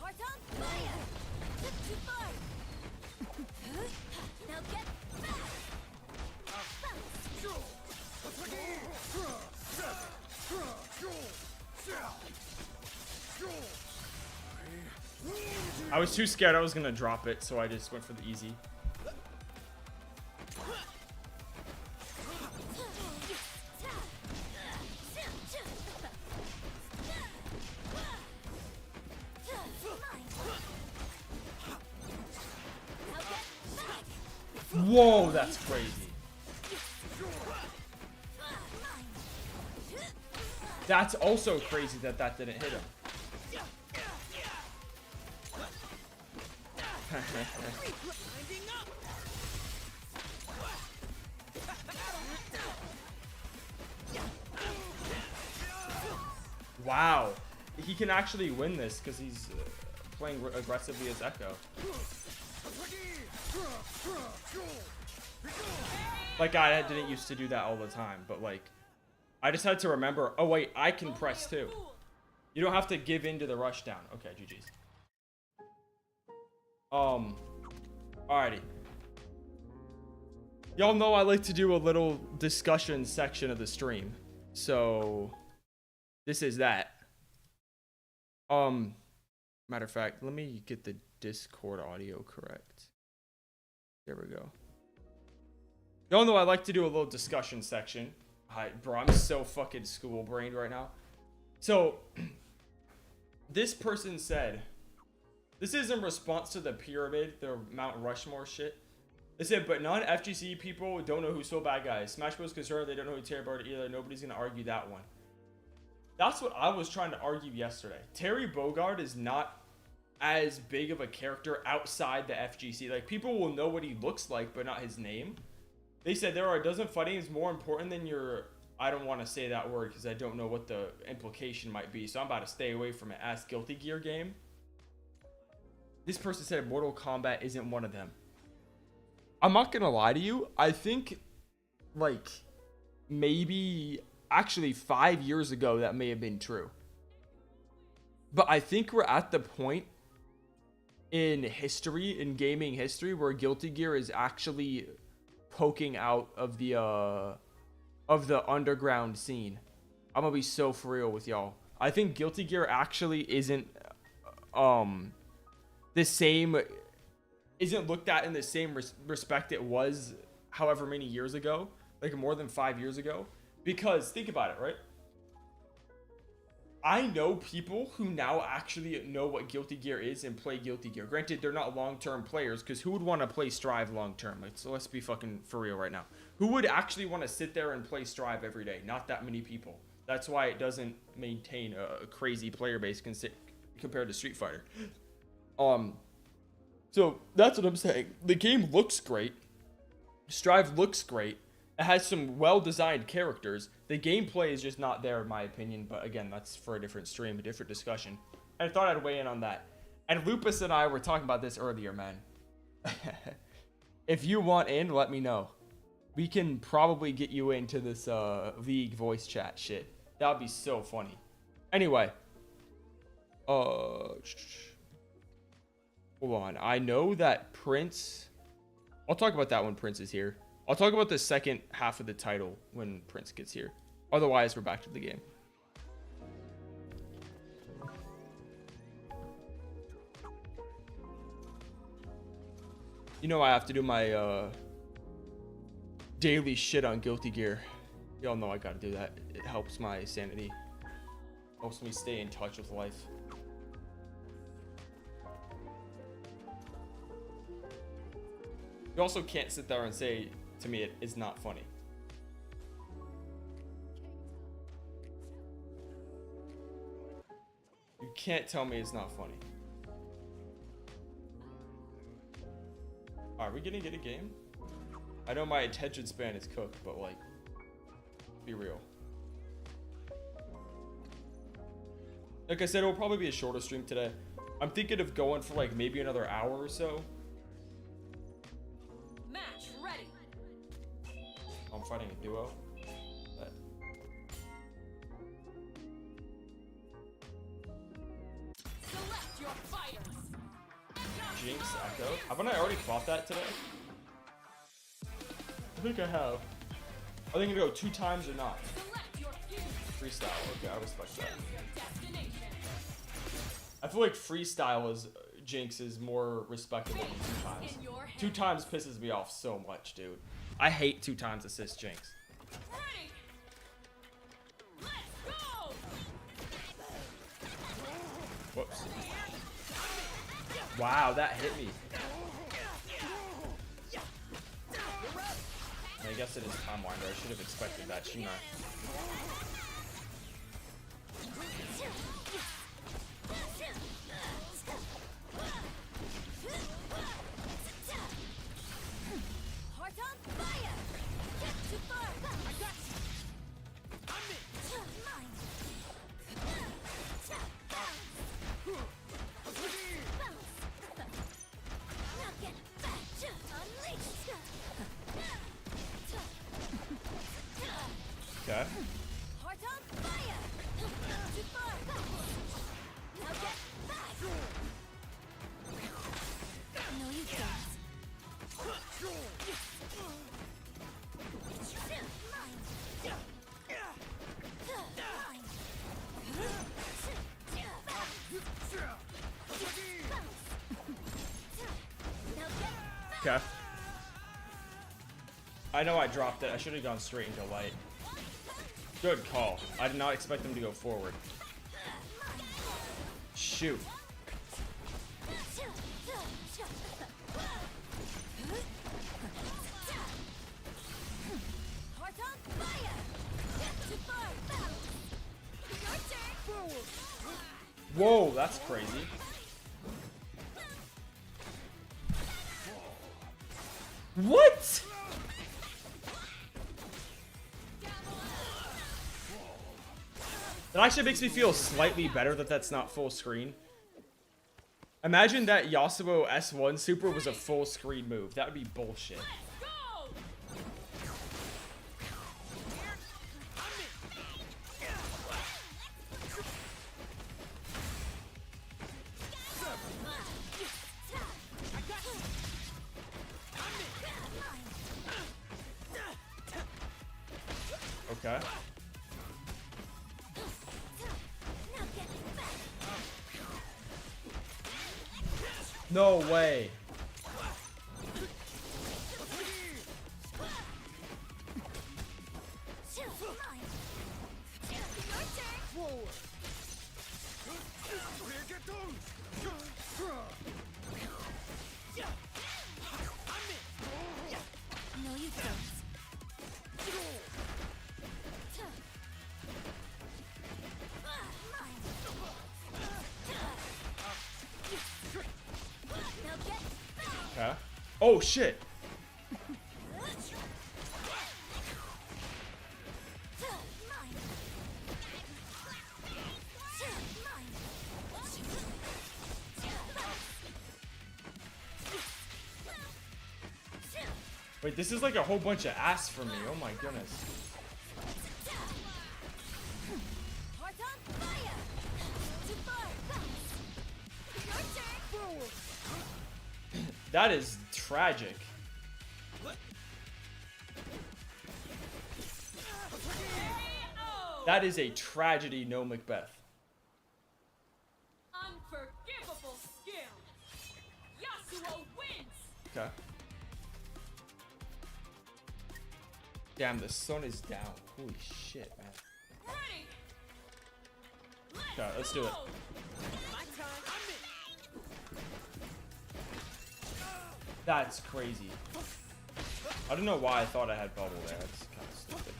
Heart on fire! Too far! Now get back! I was too scared I was gonna drop it, so I just went for the easy. Whoa, that's crazy. That's also crazy that that didn't hit him. Wow, he can actually win this because he's playing aggressively as Echo. Like, I didn't used to do that all the time, but like, I just had to remember, oh wait, I can press too. You don't have to give in to the rush down. Okay, GG's. Alrighty. Y'all know I like to do a little discussion section of the stream. So, this is that. Matter of fact, let me get the Discord audio correct. There we go. Y'all know I like to do a little discussion section. Hi, bro, I'm so fucking school-brained right now. So, this person said, this is in response to the pyramid, the Mount Rushmore shit. They said, but non-FGC people don't know who So Bad Guy is. Smash Bros. Concerned, they don't know who Terry Bogard either. Nobody's gonna argue that one. That's what I was trying to argue yesterday. Terry Bogard is not as big of a character outside the FGC. Like, people will know what he looks like, but not his name. They said there are a dozen fighting more important than your... I don't want to say that word because I don't know what the implication might be. So I'm about to stay away from it. Ask Guilty Gear game. This person said Mortal Kombat isn't one of them. I'm not going to lie to you. I think, like, maybe... Actually, 5 years ago, that may have been true. But I think we're at the point in history, in gaming history, where Guilty Gear is actually poking out of the underground scene. I'm gonna be so for real with y'all. I think Guilty Gear actually isn't the same, isn't looked at in the same respect it was however many years ago, like more than 5 years ago. Because think about it, right? I know people who now actually know what Guilty Gear is and play Guilty Gear. Granted, they're not long-term players, because who would want to play Strive long-term? Like, so let's be fucking for real right now. Who would actually want to sit there and play Strive every day? Not that many people. That's why it doesn't maintain a crazy player base compared to Street Fighter. So that's what I'm saying. The game looks great. Strive looks great. It has some well-designed characters. The gameplay is just not there, in my opinion. But again, that's for a different stream, a different discussion. And I thought I'd weigh in on that. And Lupus and I were talking about this earlier, man. If you want in, let me know. We can probably get you into this League voice chat shit. That would be so funny. Anyway. Hold on. I know that Prince... I'll talk about that when Prince is here. I'll talk about the second half of the title when Prince gets here. Otherwise, we're back to the game. You know I have to do my daily shit on Guilty Gear. Y'all know I gotta do that. It helps my sanity. Helps me stay in touch with life. You also can't sit there and say to me it's not funny. You can't tell me it's not funny. Are we gonna get a game? I know my attention span is cooked, but like, be real. Like I said, it'll probably be a shorter stream today. I'm thinking of going for like maybe another hour or so. Match ready. I'm fighting a duo. But Select your fighters. Jinx Echo. Haven't I already fought that today? I think I have. Are they gonna go 2 times or not? Select your fuse. Freestyle. Okay, I respect that. Choose your destination. I feel like freestyle is Jinx is more respectable than 2 times. In your 2 times pisses me off so much, dude. I hate 2 times assist Jinx. Ready. Let's go. Whoops. Wow, that hit me. I guess it is Time Winder. I should have expected that, shouldn't I? Heart on fire. Too far. I got you. I'm in. Mine. Now get back. Unleash. Okay. Heart on fire. Too far. Now get back. No, you don't. Okay. I know I dropped it. I should have gone straight into light. Good call. I did not expect them to go forward. Shoot. Heart on fire. Too far. Your turn. Whoa, that's crazy. What? That actually makes me feel slightly better that that's not full screen. Imagine that Yasuo S1 super was a full screen move. That would be bullshit. Go. Okay. No way. No, you don't. Okay. Oh shit. Wait, this is like a whole bunch of ass for me. Oh my goodness. Heart on fire. Too far. Your turn. That is tragic. That is a tragedy, no Macbeth. Unforgivable skill. Yasuo wins. Okay. Damn, the sun is down. Holy shit, man. Ready. Okay, let's do it. go. My time. I'm in. That's crazy. I don't know why I thought I had bubble there. That's kind of stupid.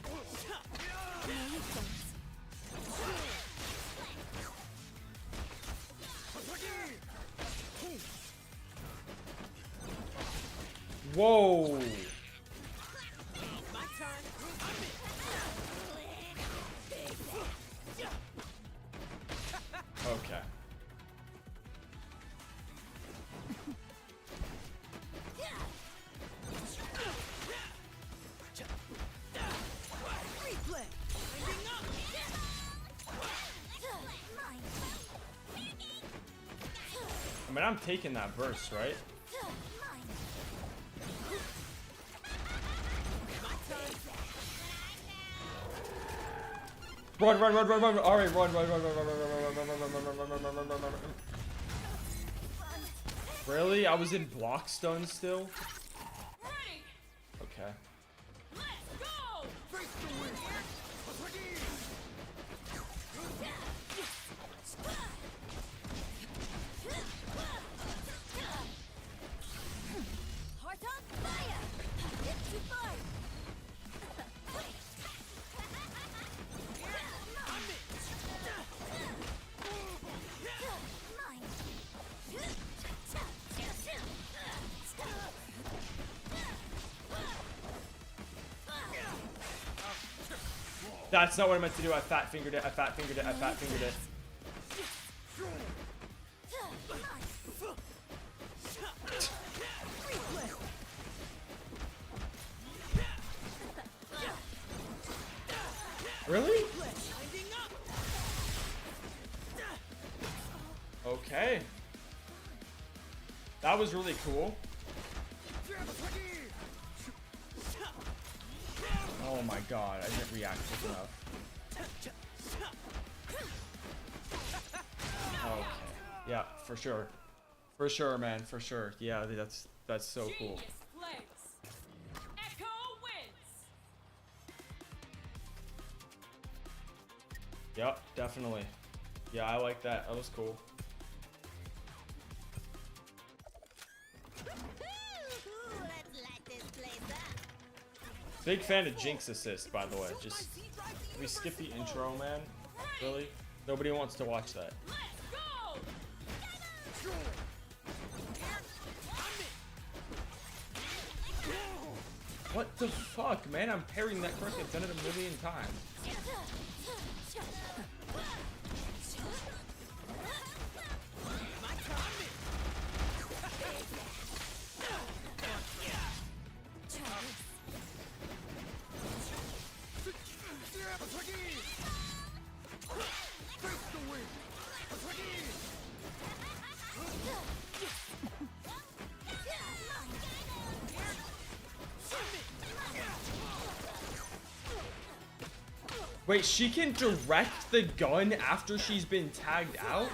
Whoa! My time. I'm in. Okay. Replay. Ending up. I mean, I'm taking that burst, right? Run, run, run, run, run, Ahri, run, run, run, run, run, run, run, run, run, run, run, run, run, run, run, run, run, run. Really? I was in block stun still? Ready. Okay. Let's go. Face the wind. Heart on fire. It's too far. That's not what I meant to do. I fat fingered it. I fat fingered it. I fat fingered it. Really? Ending up. Okay. That was really cool. Oh my god, I didn't react quick enough. Okay. Yeah, for sure. For sure, man, for sure. Yeah, that's so cool. Genius plays. Echo wins. Yep, definitely. Yeah, I like that. That was cool. Big fan of Jinx assist, by the way. Just can we skip the intro, man? Really? Nobody wants to watch that. Let's go. What the fuck, man? I'm parrying that correctly. I've done it a million times. Wait, she can direct the gun after she's been tagged out?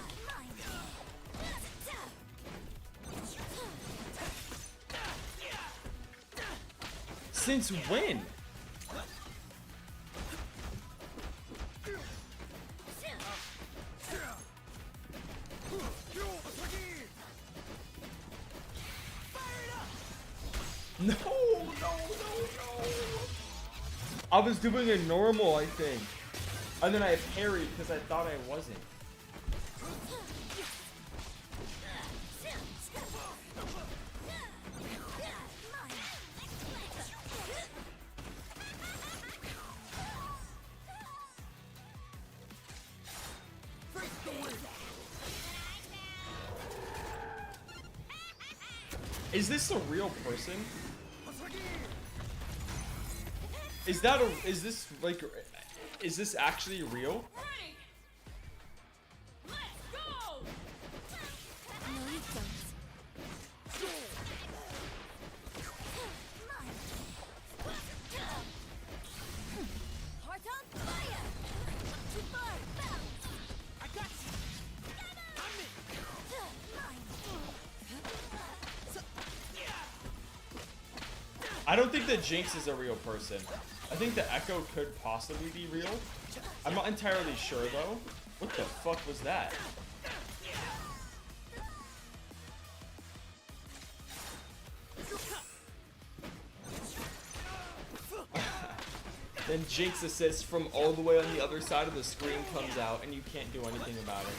Since when? No, no, no, no. I was doing a normal, I think. And then I parried because I thought I wasn't. Is this a real person? Is this like, is this actually real? Ready. Let's go. Heart on fire. I don't think that Jinx is a real person. I think the Echo could possibly be real. I'm not entirely sure though. What the fuck was that? Then Jinx assist from all the way on the other side of the screen comes out and you can't do anything about it.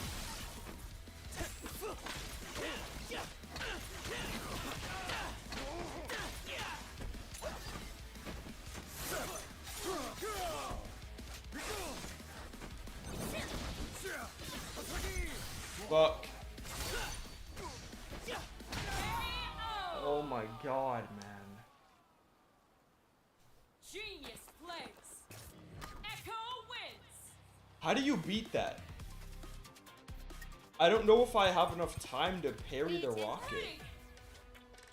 Fuck. Oh my god, man. Genius plays. Echo wins. How do you beat that? I don't know if I have enough time to parry the rocket.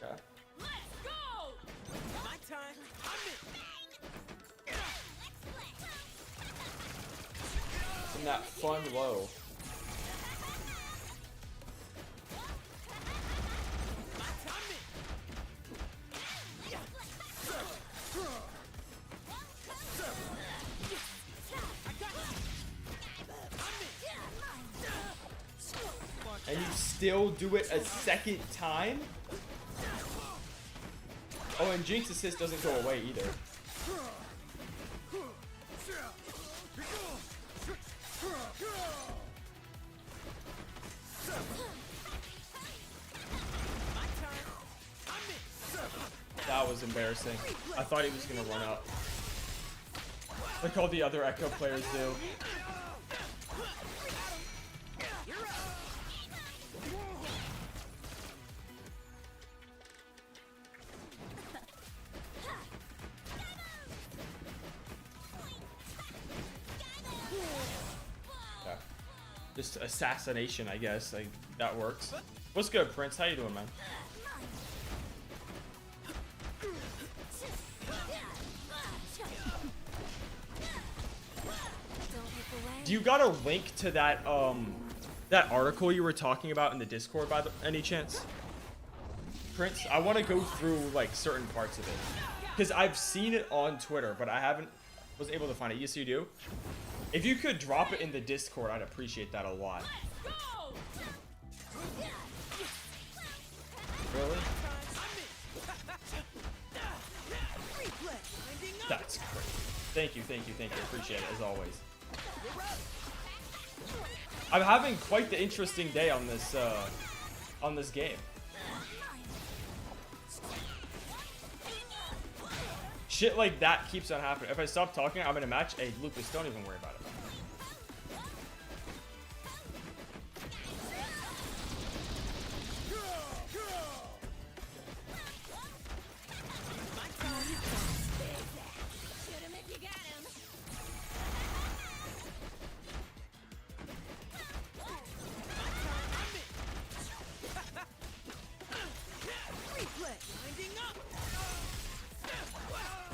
Okay. Let's go. My time. I'm And that fun low. And you still do it a second time? Oh, and Jinx assist doesn't go away either. That was embarrassing. I thought he was gonna run up. Like all the other Echo players do. Yeah. Just assassination, I guess. Like that works. What's good, Prince? How you doing, man? Do you got a link to that that article you were talking about in the Discord by any chance? Prince, I want to go through like certain parts of it because I've seen it on Twitter, but I was able to find it. Yes, you do. If you could drop it in the Discord, I'd appreciate that a lot. Really? That's great. Thank you, thank you, thank you. Appreciate it as always. I'm having quite the interesting day on this game. Shit like that keeps on happening. If I stop talking, I'm in a match. Hey, Lucas, don't even worry about it.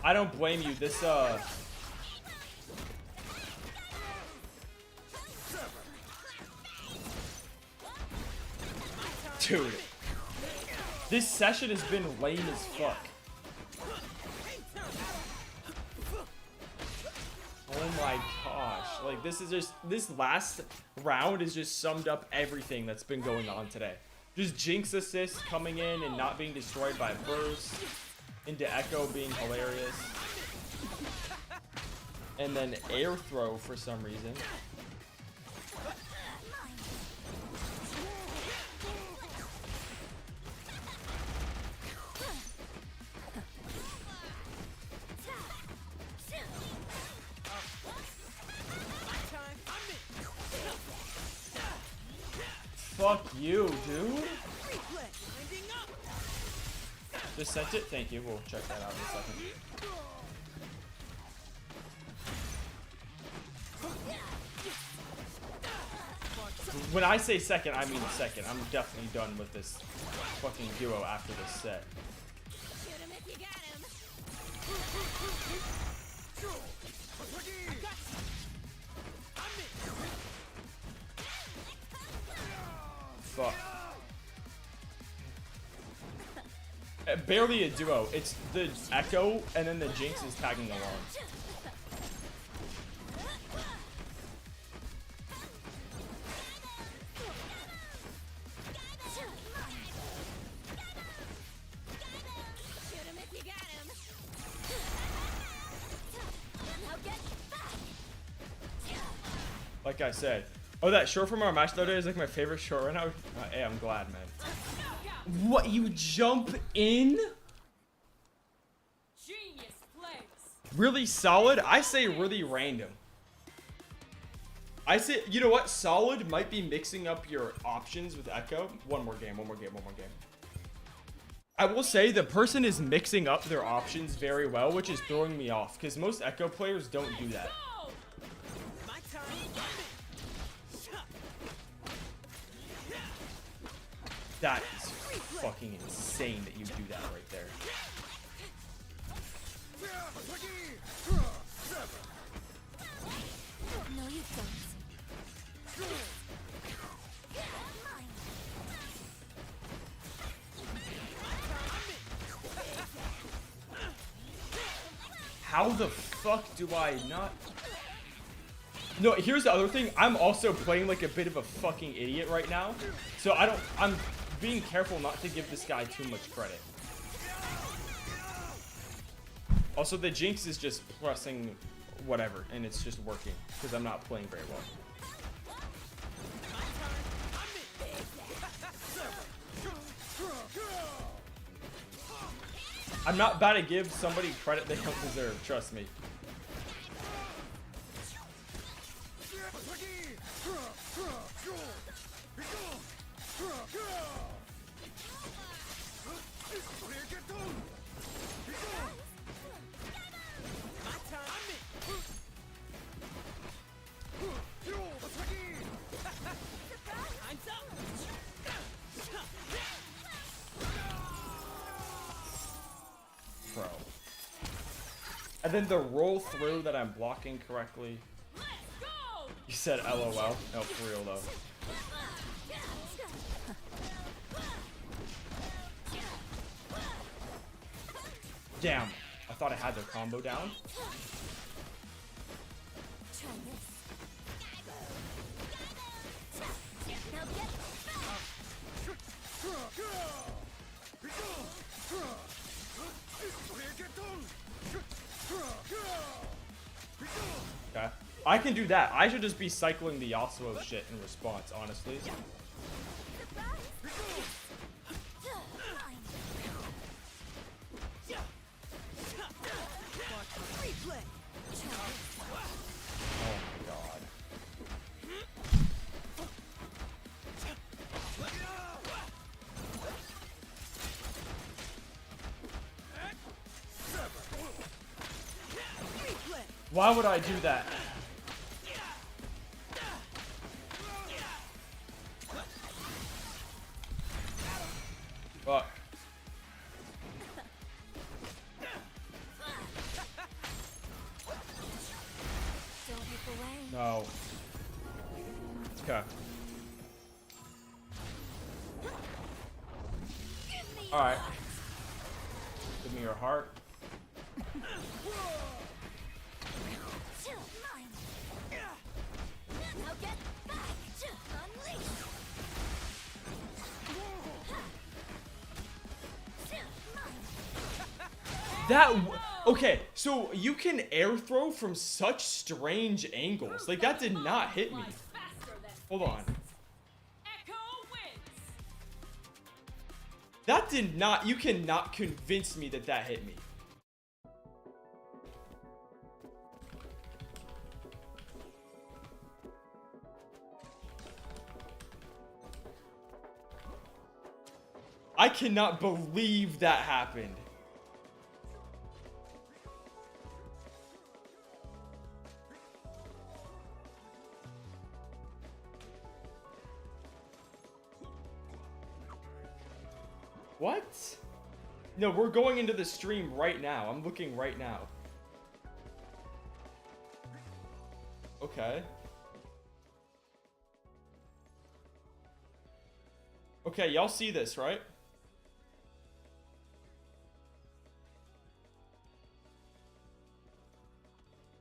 I don't blame you. This dude, this session has been lame as fuck. Oh my gosh. Like this last round has just summed up everything that's been going on today. Just Jinx assists coming in and not being destroyed by burst. Into Echo being hilarious. And then air throw for some reason. Fuck you, dude. Just sent it? Thank you. We'll check that out in a second. When I say second, I mean second. I'm definitely done with this fucking duo after this set. Shoot him if you got him. Fuck. barely a duo. It's the Echo and then the Jinx is tagging along. Shoot him if you got him. Now get back. Like I said. Oh, that short from our match the other day is like my favorite short right now. Hey, I'm glad, man. What? You jump in? Genius plays. Really solid? I say really random. I say, you know what? Solid might be mixing up your options with Echo. One more game. I will say the person is mixing up their options very well, which is throwing me off because most Echo players don't do that. Go! My turn. That is fucking insane that you do that right there. No, you don't. How the fuck do I not? No, here's the other thing. I'm also playing like a bit of a fucking idiot right now. So I'm being careful not to give this guy too much credit. Also, the Jinx is just pressing whatever, and it's just working because I'm not playing very well. I'm not about to give somebody credit they don't deserve, trust me. Bro. And then the roll through that I'm blocking correctly. Let's go! You said LOL. No, for real though. Damn. I thought I had their combo down. Try this. Now get back. Okay. I can do that. I should just be cycling the Yasuo shit in response, honestly. Replay. Oh my god. Replay. Why would I do that? Fuck. Don't look away. No. Okay. Alright. Give me your heart. Mine. Now get back. Unleash. Okay, so you can air throw from such strange angles. Like, that did not hit me. Hold on. Echo wins. That did not, you cannot convince me that that hit me. I cannot believe that happened. What? No, we're going into the stream right now. I'm looking right now. Okay. Okay, y'all see this, right?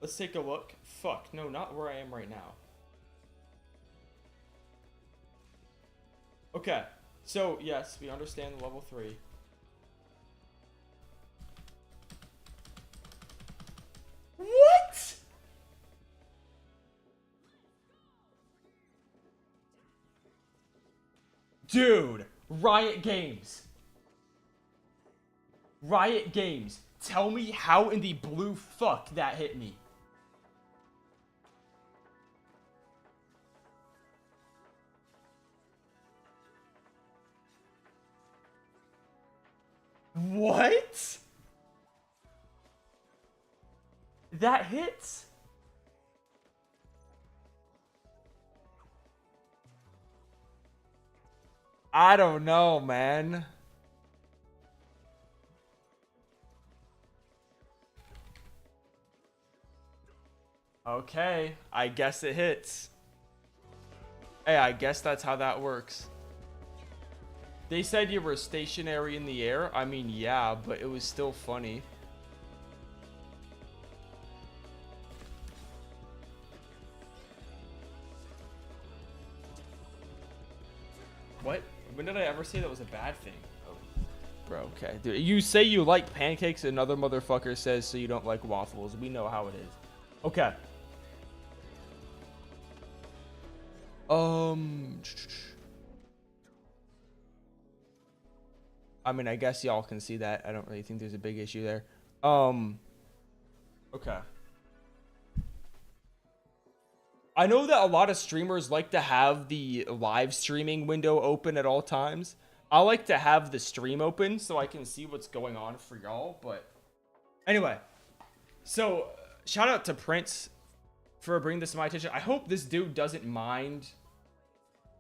Let's take a look. Fuck, no, not where I am right now. Okay, so yes, we understand level 3. What? Dude, Riot Games. Riot Games. Tell me how in the blue fuck that hit me. What? That hits? I don't know, man. Okay, I guess it hits. Hey, I guess that's how that works. They said you were stationary in the air. I mean, yeah, but it was still funny. What? When did I ever say that was a bad thing? Oh, bro, okay. Dude, you say you like pancakes, another motherfucker says so you don't like waffles. We know how it is. Okay. I mean, I guess y'all can see that. I don't really think there's a big issue there. Okay. I know that a lot of streamers like to have the live streaming window open at all times. I like to have the stream open so I can see what's going on for y'all. But anyway, so shout out to Prince for bringing this to my attention. I hope this dude doesn't mind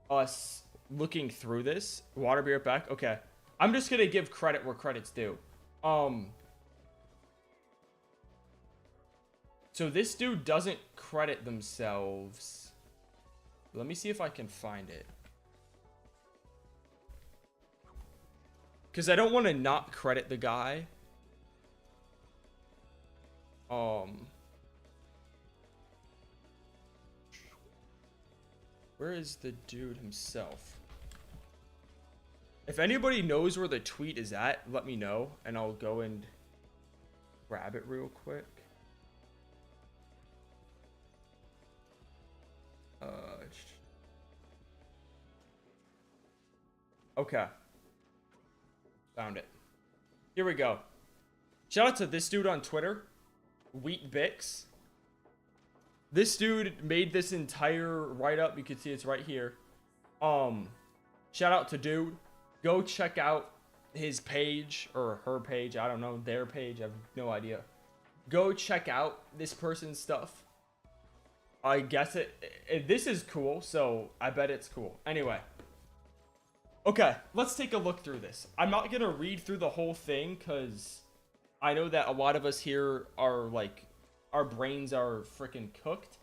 us looking through this. Water, be right back. Okay. I'm just going to give credit where credit's due. So this dude doesn't credit themselves. Let me see if I can find it. Because I don't want to not credit the guy. Where is the dude himself? If anybody knows where the tweet is at, let me know, and I'll go and grab it real quick. Okay. Found it. Here we go. Shout out to this dude on Twitter, Wheat Bix. This dude made this entire write-up. You can see it's right here. Shout out to dude. Go check out his page or her page. I don't know, their page. I have no idea. Go check out this person's stuff. I guess this is cool, so I bet it's cool. Anyway. Okay, let's take a look through this. I'm not going to read through the whole thing because I know that a lot of us here are like, our brains are freaking cooked.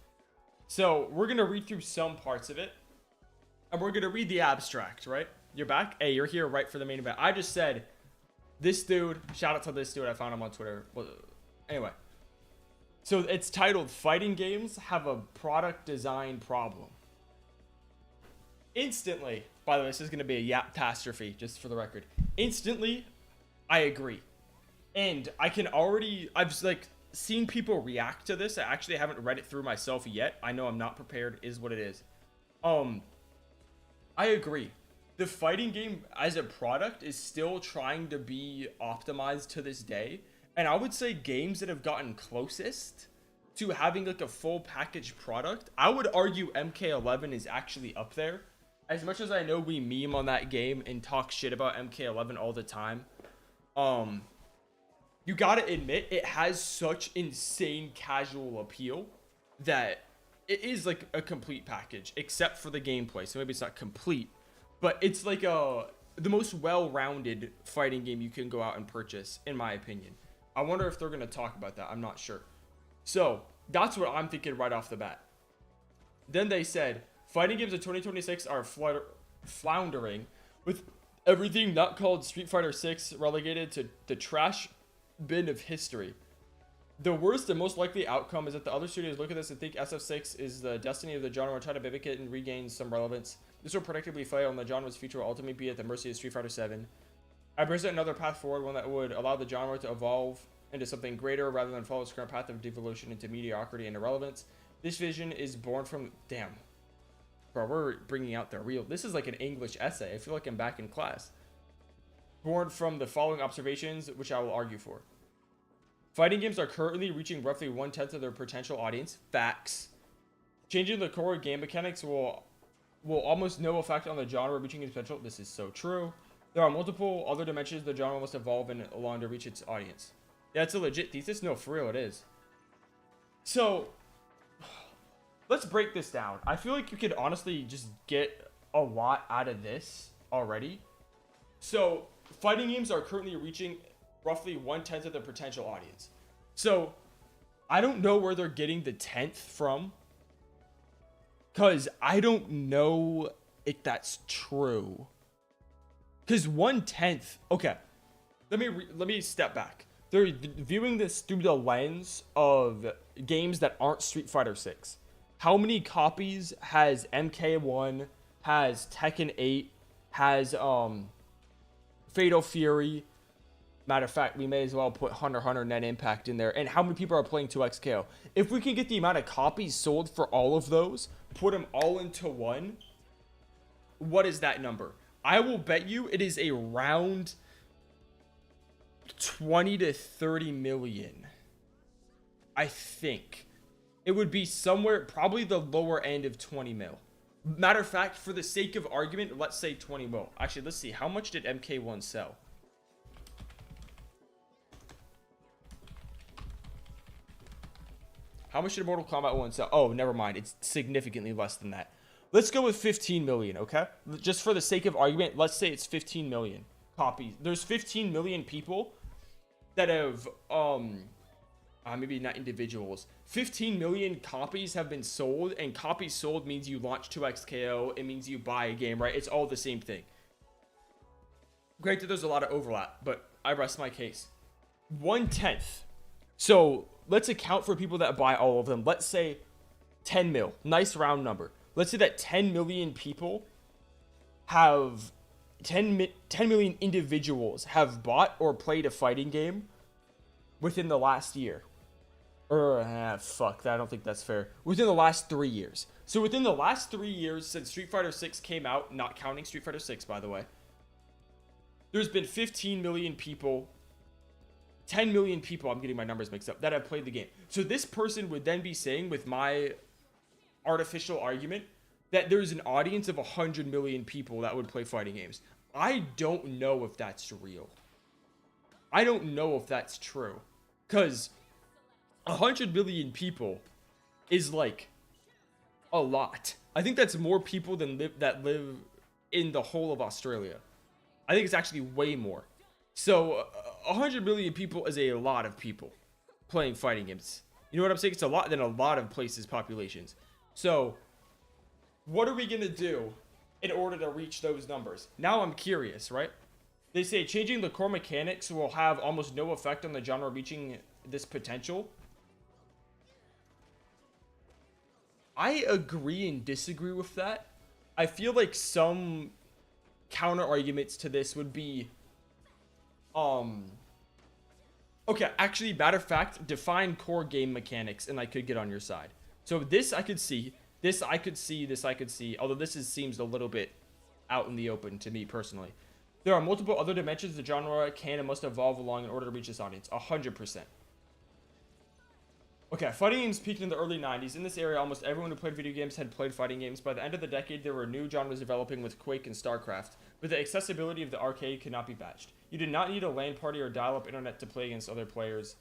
So we're going to read through some parts of it. And we're going to read the abstract, right? You're back? Hey, you're here right for the main event. I just said, this dude, shout out to this dude. I found him on Twitter. Well, anyway. So it's titled, Fighting Games Have a Product Design Problem. Instantly, by the way, this is going to be a yap-tastrophe, just for the record. Instantly, I agree. And I can already, I've like seen people react to this. I actually haven't read it through myself yet. I know I'm not prepared, is what it is. I agree. The fighting game as a product is still trying to be optimized to this day. And I would say games that have gotten closest to having like a full package product, I would argue MK11 is actually up there. As much as I know we meme on that game and talk shit about MK11 all the time, you gotta admit it has such insane casual appeal that it is like a complete package, except for the gameplay. So maybe it's not complete, but it's like the most well-rounded fighting game you can go out and purchase, in my opinion. I wonder if they're gonna talk about that. I'm not sure. So that's what I'm thinking right off the bat. Then they said, fighting games of 2026 are floundering, with everything not called Street Fighter 6 relegated to the trash bin of history. The worst and most likely outcome is that the other studios look at this and think SF6 is the destiny of the genre and try to mimic it and regain some relevance. This will predictably fail, and the genre's future will ultimately be at the mercy of Street Fighter 7. I present another path forward, one that would allow the genre to evolve into something greater rather than follow its current path of devolution into mediocrity and irrelevance. This vision is born from... Damn. Bro, we're bringing out the real... This is like an English essay. I feel like I'm back in class. Born from the following observations, which I will argue for. Fighting games are currently reaching roughly 1/10 of their potential audience. Facts. Changing the core game mechanics will almost no effect on the genre reaching its potential. This is so true. There are multiple other dimensions the genre must evolve in along to reach its audience. Yeah, it's a legit thesis. No, for real, it is. So, let's break this down. I feel like you could honestly just get a lot out of this already. So, fighting games are currently reaching roughly 1/10 of their potential audience. So, I don't know where they're getting the 10th from, because I don't know if that's true. Because 1/10, okay, let me step back. They're viewing this through the lens of games that aren't Street Fighter 6. How many copies has MK1, has Tekken 8, has Fatal Fury? Matter of fact, we may as well put Hunter x Hunter Net Impact in there. And how many people are playing 2XKO? If we can get the amount of copies sold for all of those, put them all into one, what is that number? I will bet you it is around 20 to 30 million. I think it would be somewhere, probably the lower end of 20 mil. Matter of fact, for the sake of argument, let's say 20 mil. Actually, let's see. How much did MK1 sell? How much did Mortal Kombat 1 sell? Oh, never mind. It's significantly less than that. Let's go with 15 million, okay? Just for the sake of argument, let's say it's 15 million copies. There's 15 million people that have, maybe not individuals. 15 million copies have been sold, and copies sold means you launch 2XKO. It means you buy a game, right? It's all the same thing. Granted, there's a lot of overlap, but I rest my case. 1/10. So let's account for people that buy all of them. Let's say 10 mil. Nice round number. Let's say that 10 million people have 10 million individuals have bought or played a fighting game within the last year. Fuck that. I don't think that's fair. Within the last 3 years. So within the last 3 years since Street Fighter 6 came out, not counting Street Fighter 6, by the way, there's been 15 million people, 10 million people, I'm getting my numbers mixed up, that have played the game. So this person would then be saying, with my artificial argument, that there's an audience of 100 million people that would play fighting games. I don't know if that's real. I don't know if that's true. Because 100 million people is like a lot. I think that's more people than that live in the whole of Australia. I think it's actually way more. So 100 million people is a lot of people playing fighting games. You know what I'm saying? It's a lot than a lot of places' populations. So what are we going to do in order to reach those numbers? Now I'm curious, right? They say changing the core mechanics will have almost no effect on the genre reaching this potential. I agree and disagree with that. I feel like some counter arguments to this would be, okay, actually, matter of fact, define core game mechanics and I could get on your side. So this I could see, this I could see, this I could see, although this seems a little bit out in the open to me personally. There are multiple other dimensions the genre can and must evolve along in order to reach this audience. 100%. Okay, fighting games peaked in the early 90s. In this area, almost everyone who played video games had played fighting games. By the end of the decade, there were new genres developing with Quake and StarCraft, but the accessibility of the arcade could not be matched. You did not need a LAN party or dial-up internet to play against other players.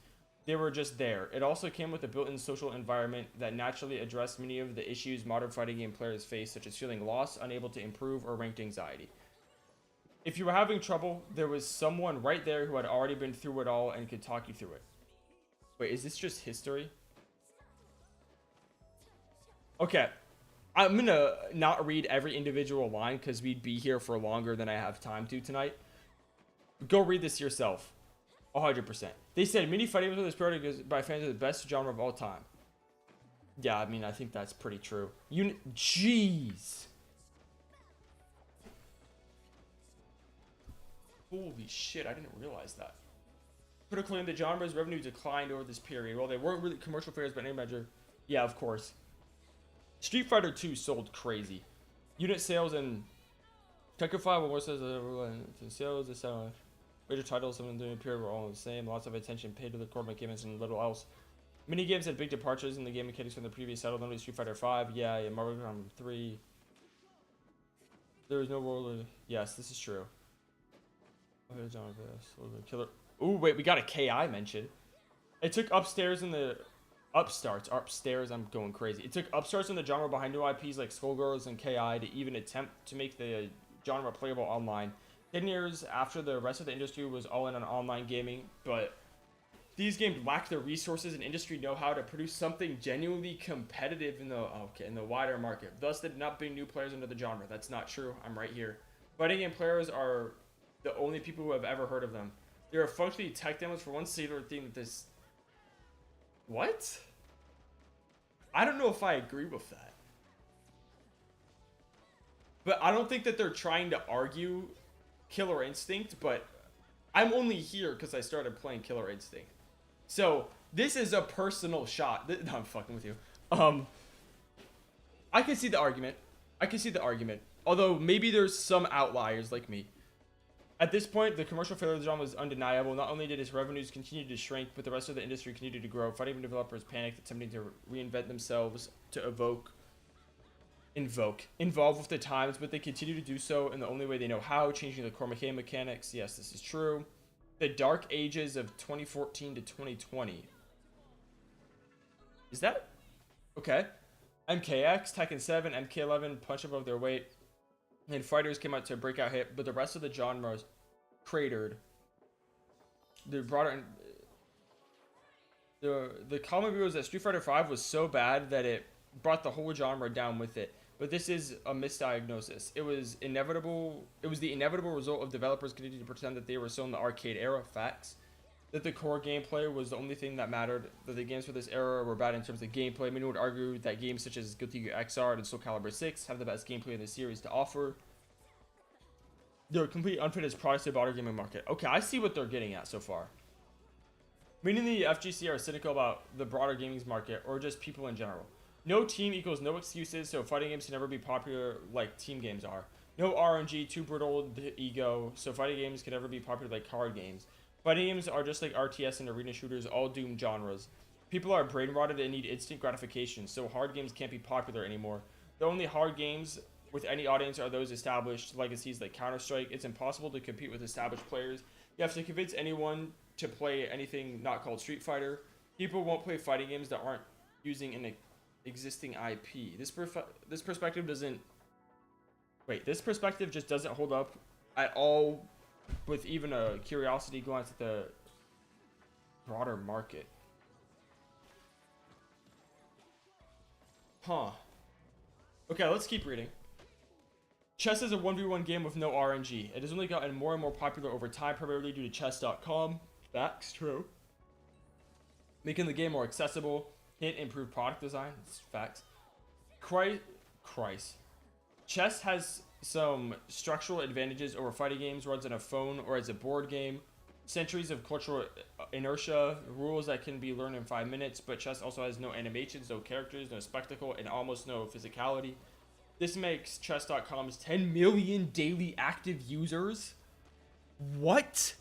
They were just there. It also came with a built-in social environment that naturally addressed many of the issues modern fighting game players face, such as feeling lost, unable to improve, or ranked anxiety. If you were having trouble, there was someone right there who had already been through it all and could talk you through it. Wait, is this just history? Okay, I'm gonna not read every individual line because we'd be here for longer than I have time to tonight. Go read this yourself. 100%. They said mini fighting games with this period by fans of the best genre of all time. Yeah, I mean, I think that's pretty true. Jeez. Holy shit, I didn't realize that. Critically, in the genre's revenue declined over this period. Well, they weren't really commercial failures by any measure. Yeah, of course. Street Fighter 2 sold crazy. Unit sales and Tekken 5 were more sales. The major titles of the period were all the same. Lots of attention paid to the core mechanics and little else. Mini games had big departures in the game mechanics from the previous title, notably Street Fighter 5. Yeah, Marvel Capcom 3. There is no world. Yes, this is true. Killer. Ooh, wait, we got a KI mention. It took upstairs in the upstarts. I'm going crazy. It took upstarts in the genre behind new IPs like Skullgirls and KI to even attempt to make the genre playable online. 10 years after the rest of the industry was all in on online gaming, but these games lacked the resources and industry know-how to produce something genuinely competitive in the wider market. Thus, they did not bring new players into the genre. That's not true. I'm right here. Fighting game players are the only people who have ever heard of them. They are functionally tech demos for one singular thing that this... What? I don't know if I agree with that. But I don't think that they're trying to argue Killer Instinct, but I'm only here because I started playing Killer Instinct. So, this is a personal shot. No, I'm fucking with you. I can see the argument. Although, maybe there's some outliers like me. At this point, the commercial failure of the genre was undeniable. Not only did its revenues continue to shrink, but the rest of the industry continued to grow. Fighting game developers panicked, attempting to reinvent themselves to involve with the times, but they continue to do so in the only way they know how, changing the core mechanics. Yes, this is true. The dark ages of 2014 to 2020. Is that okay? MKX, Tekken 7, MK11 punch above their weight, and fighters came out to a breakout hit, but the rest of the genres cratered. The common view was that Street Fighter 5 was so bad that it brought the whole genre down with it. But this is a misdiagnosis. It was inevitable. It was the inevitable result of developers continuing to pretend that they were still in the arcade era. Facts. That the core gameplay was the only thing that mattered. That the games for this era were bad in terms of gameplay. Many would argue that games such as Guilty Gear XR and Soul Calibur 6 have the best gameplay in the series to offer. They're completely unfit as products to the broader gaming market. Okay, I see what they're getting at so far. Meaning the FGC are cynical about the broader gaming market or just people in general. No team equals no excuses, so fighting games can never be popular like team games are. No RNG, too brittle the ego, so fighting games can never be popular like card games. Fighting games are just like RTS and arena shooters, all doomed genres. People are brain rotted and need instant gratification, so hard games can't be popular anymore. The only hard games with any audience are those established legacies like Counter-Strike. It's impossible to compete with established players. You have to convince anyone to play anything not called Street Fighter. People won't play fighting games that aren't using an existing IP. This perspective doesn't... Wait, this perspective just doesn't hold up at all with even a curiosity glance at the broader market. Huh. Okay, let's keep reading. Chess is a 1v1 game with no RNG. It has only gotten more and more popular over time, primarily due to chess.com. Facts, true. Making the game more accessible. Hint, improved product design. That's facts. Christ. Chess has some structural advantages over fighting games, runs on a phone or as a board game. Centuries of cultural inertia, rules that can be learned in 5 minutes, but chess also has no animations, no characters, no spectacle, and almost no physicality. This makes chess.com's 10 million daily active users. What?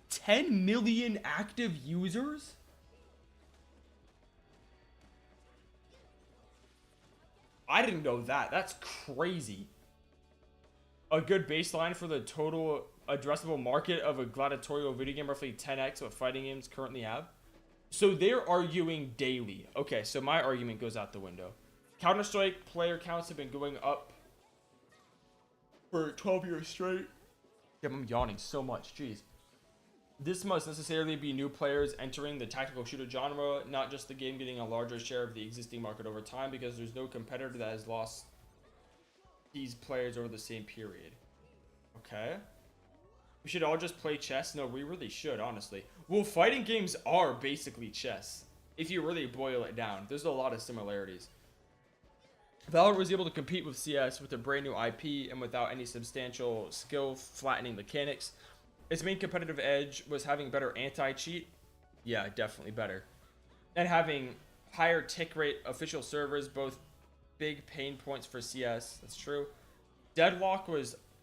10 million active users? I didn't know that. That's crazy. A good baseline for the total addressable market of a gladiatorial video game, roughly 10x what fighting games currently have. So they're arguing daily. Okay, so my argument goes out the window. Counter-Strike player counts have been going up for 12 years straight. Damn, I'm yawning so much. Jeez. This must necessarily be new players entering the tactical shooter genre, not just the game getting a larger share of the existing market over time, because there's no competitor that has lost these players over the same period. Okay. We should all just play chess? No, we really should, honestly. Well, fighting games are basically chess. If you really boil it down, there's a lot of similarities. Valorant was able to compete with CS with a brand new IP and without any substantial skill flattening mechanics. Its main competitive edge was having better anti-cheat. Yeah, definitely better. And having higher tick rate official servers, both big pain points for CS. That's true. Deadlock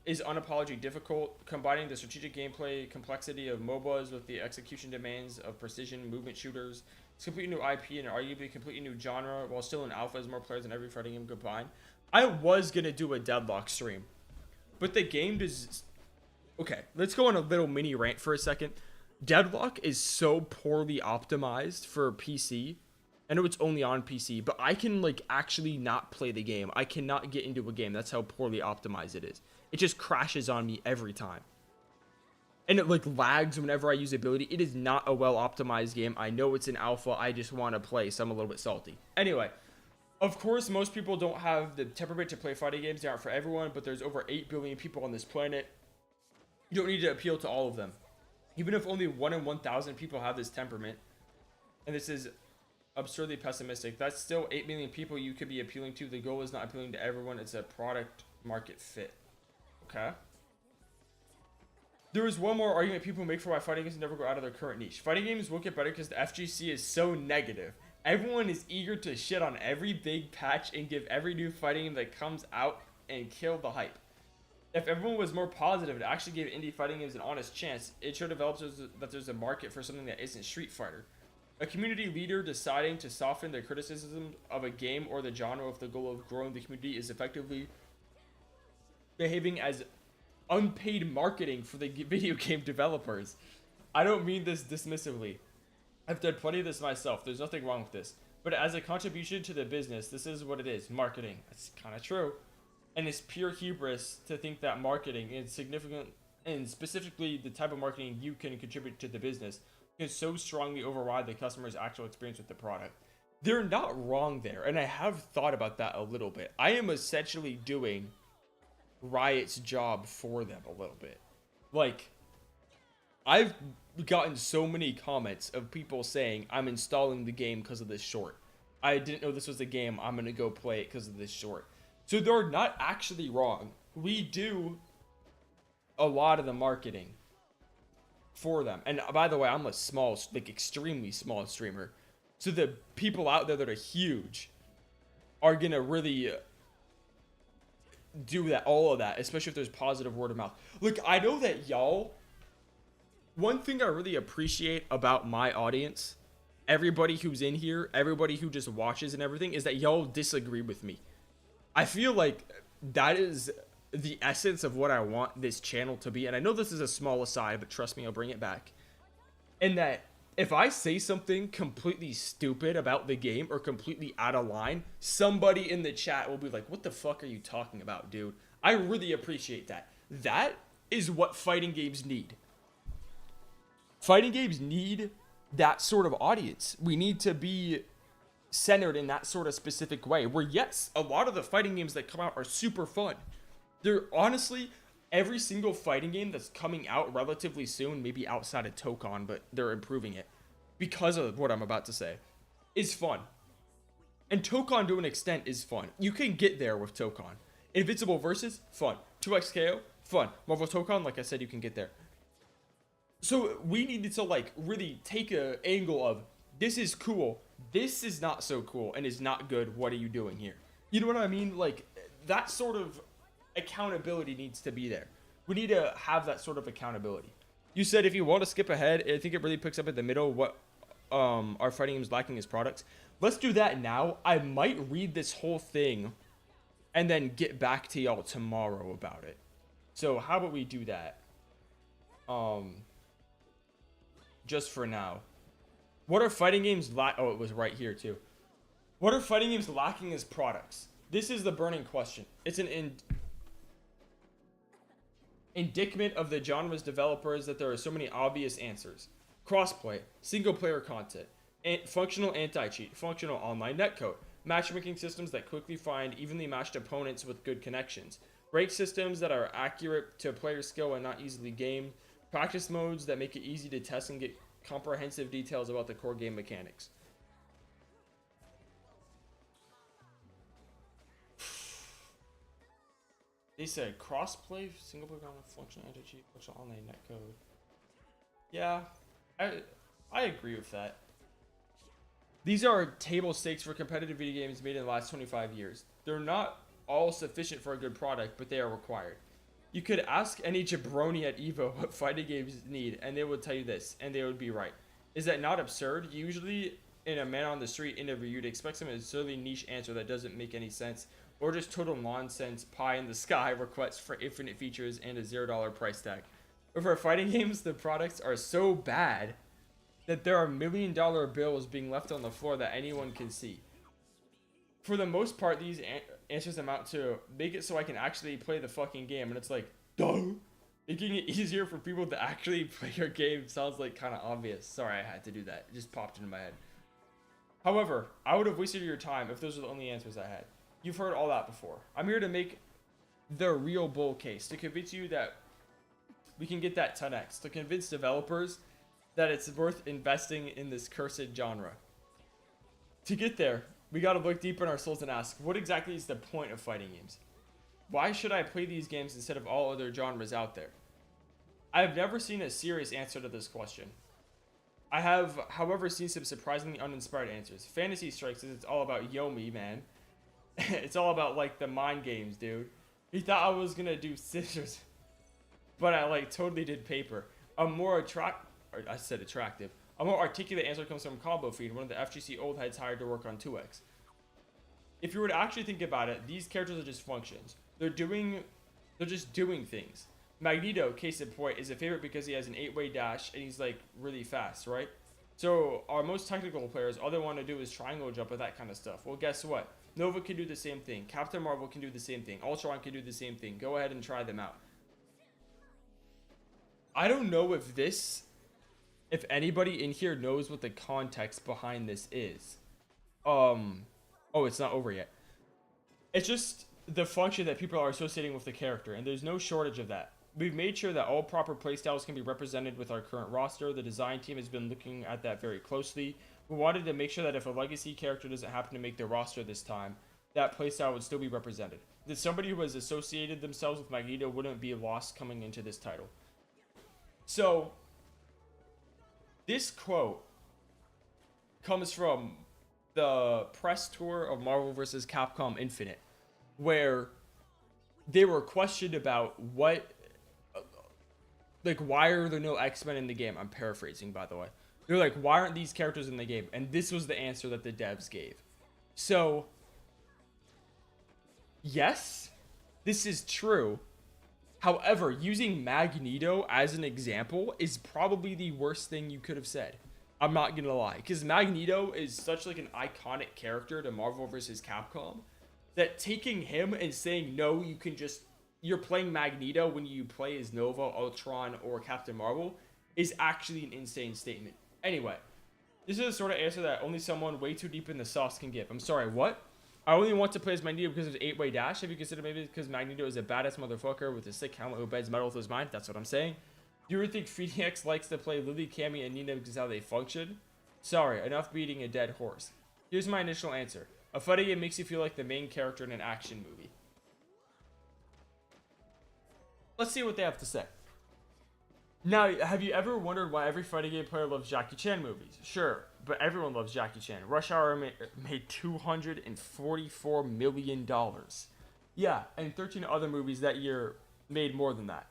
is unapologetically difficult, combining the strategic gameplay complexity of MOBAs with the execution demands of precision movement shooters. It's a completely new IP and arguably a completely new genre, while still in alpha as more players than every fighting game combined. I was gonna do a Deadlock stream, but the game does. Okay, let's go on a little mini rant for a second. Deadlock is so poorly optimized for PC. I know it's only on PC, but I can like actually not play the game. I cannot get into a game. That's how poorly optimized it is. It just crashes on me every time. And it like lags whenever I use ability. It is not a well optimized game. I know it's an alpha. I just want to play, so I'm a little bit salty. Anyway, of course, most people don't have the temperament to play fighting games. They aren't for everyone, but there's over 8 billion people on this planet. You don't need to appeal to all of them. Even if only 1 in 1,000 people have this temperament, and this is absurdly pessimistic, that's still 8 million people you could be appealing to. The goal is not appealing to everyone. It's a product market fit. Okay. There is one more argument people make for why fighting games never go out of their current niche. Fighting games will get better because the FGC is so negative. Everyone is eager to shit on every big patch and give every new fighting game that comes out and kill the hype. If everyone was more positive and actually gave indie fighting games an honest chance, it sure develops that there's a market for something that isn't Street Fighter. A community leader deciding to soften their criticism of a game or the genre with the goal of growing the community is effectively behaving as unpaid marketing for the video game developers. I don't mean this dismissively. I've done plenty of this myself. There's nothing wrong with this. But as a contribution to the business, this is what it is. Marketing. That's kind of true. And it's pure hubris to think that marketing is significant, and specifically the type of marketing you can contribute to the business, can so strongly override the customer's actual experience with the product. They're not wrong there, and I have thought about that a little bit. I am essentially doing Riot's job for them a little bit. Like, I've gotten so many comments of people saying, I'm installing the game because of this short. I didn't know this was a game. I'm going to go play it because of this short. So they're not actually wrong. We do a lot of the marketing for them. And by the way, I'm a small, like extremely small streamer. So the people out there that are huge are going to really do that, all of that, especially if there's positive word of mouth. Look, I know that y'all, one thing I really appreciate about my audience, everybody who's in here, everybody who just watches and everything, is that y'all disagree with me. I feel like that is the essence of what I want this channel to be. And I know this is a small aside, but trust me, I'll bring it back. And that if I say something completely stupid about the game or completely out of line, somebody in the chat will be like, what the fuck are you talking about, dude? I really appreciate that. That is what fighting games need. Fighting games need that sort of audience. We need to be centered in that sort of specific way, where yes, a lot of the fighting games that come out are super fun. They're honestly, every single fighting game that's coming out relatively soon, maybe outside of Tokon, but they're improving it because of what I'm about to say, is fun. And Tokon to an extent is fun. You can get there with Tokon. Invincible Versus, fun. 2XKO, fun. Marvel Tokon, like I said, you can get there. So we needed to like really take an angle of, this is cool, this is not so cool, and is not good, what are you doing here? You know what I mean? Like, that sort of accountability needs to be there. We need to have that sort of accountability. You said if you want to skip ahead, I think it really picks up at the middle what our fighting games lacking is products. Let's do that now. I might read this whole thing and then get back to y'all tomorrow about it. So how about we do that? Just for now. What are fighting games oh, it was right here too. What are fighting games lacking as products? This is the burning question. It's an indictment of the genre's developers that there are so many obvious answers. Crossplay, single player content, functional anti-cheat, functional online netcode, matchmaking systems that quickly find evenly matched opponents with good connections, rank systems that are accurate to player skill and not easily gamed, Practice modes that make it easy to test and get comprehensive details about the core game mechanics. They said crossplay, single player function, anti-cheat, function online netcode. Yeah, I agree with that. These are table stakes for competitive video games made in the last 25 years. They're not all sufficient for a good product, but they are required. You could ask any jabroni at Evo what fighting games need, and they would tell you this, and they would be right. Is that not absurd? Usually, in a man on the street interview, you'd expect some absurdly niche answer that doesn't make any sense, or just total nonsense, pie in the sky requests for infinite features and a $0 price tag. But for fighting games, the products are so bad that there are $1 million bills being left on the floor that anyone can see. For the most part, these answers amount to make it so I can actually play the fucking game, and it's like, duh. Making it easier for people to actually play your game sounds like kind of obvious. Sorry, I had to do that. It just popped into my head. However, I would have wasted your time if those were the only answers I had. You've heard all that before. I'm here to make the real bull case, to convince you that we can get that 10x, to convince developers that it's worth investing in this cursed genre. To get there, we gotta look deep in our souls and ask, what exactly is the point of fighting games? Why should I play these games instead of all other genres out there? I have never seen a serious answer to this question. I have, however, seen some surprisingly uninspired answers. Fantasy Strike says it's all about Yomi, man. It's all about, like, the mind games, dude. He thought I was gonna do scissors, but I, like, totally did paper. A more attractive. A more articulate answer comes from Combo Feed, one of the FGC old heads hired to work on 2X. If you were to actually think about it, these characters are just functions. They're just doing things. Magneto, case in point, is a favorite because he has an 8-way dash and he's like really fast, right? So our most technical players, all they want to do is triangle jump and that kind of stuff. Well, guess what? Nova can do the same thing. Captain Marvel can do the same thing. Ultron can do the same thing. Go ahead and try them out. I don't know if anybody in here knows what the context behind this is. Oh, it's not over yet. It's just the function that people are associating with the character, and there's no shortage of that. We've made sure that all proper playstyles can be represented with our current roster. The design team has been looking at that very closely. We wanted to make sure that if a legacy character doesn't happen to make the roster this time, that playstyle would still be represented. That somebody who has associated themselves with Magneto wouldn't be lost coming into this title. So, this quote comes from the press tour of Marvel vs. Capcom Infinite, where they were questioned about why are there no X-Men in the game? I'm paraphrasing, by the way. They're like, why aren't these characters in the game? And this was the answer that the devs gave. So, yes, this is true. However, using Magneto as an example is probably the worst thing you could have said. I'm not gonna lie, because Magneto is such like an iconic character to Marvel vs. Capcom that taking him and saying no, you're playing Magneto when you play as Nova, Ultron, or Captain Marvel is actually an insane statement. Anyway, this is the sort of answer that only someone way too deep in the sauce can give. I'm sorry, what? I only want to play as Magneto because of his 8-way dash. Have you considered maybe because Magneto is a badass motherfucker with a sick helmet who bends metal with his mind? That's what I'm saying. Do you really think Phoenix likes to play Lily, Cammy, and Nina because of how they function? Sorry, enough beating a dead horse. Here's my initial answer. A fighting game makes you feel like the main character in an action movie. Let's see what they have to say. Now, have you ever wondered why every fighting game player loves Jackie Chan movies? Sure, but everyone loves Jackie Chan. Rush Hour made $244 million. Yeah, and 13 other movies that year made more than that.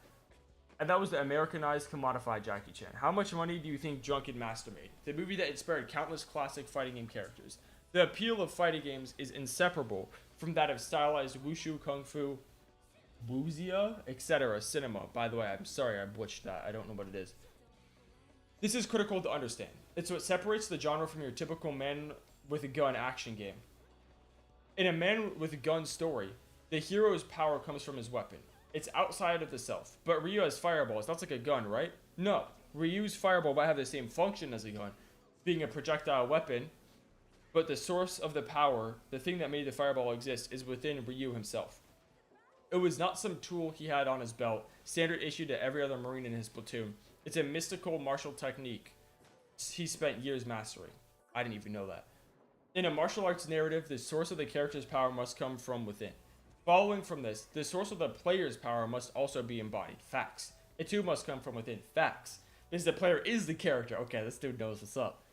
And that was the Americanized, commodified Jackie Chan. How much money do you think Drunken Master made? The movie that inspired countless classic fighting game characters. The appeal of fighting games is inseparable from that of stylized wushu, kung fu, wuxia, etc. cinema. By the way, I'm sorry I butchered that. I don't know what it is. This is critical to understand. It's what separates the genre from your typical man with a gun action game. In a man with a gun story, the hero's power comes from his weapon. It's outside of the self. But Ryu has fireballs. That's like a gun, right? No. Ryu's fireball might have the same function as a gun, being a projectile weapon, but the source of the power, the thing that made the fireball exist, is within Ryu himself. It was not some tool he had on his belt, standard issue to every other Marine in his platoon. It's a mystical martial technique he spent years mastering. I didn't even know that. In a martial arts narrative, the source of the character's power must come from within. Following from this, the source of the player's power must also be embodied. Facts. It too must come from within. Facts. Because the player is the character. Okay, this dude knows what's up.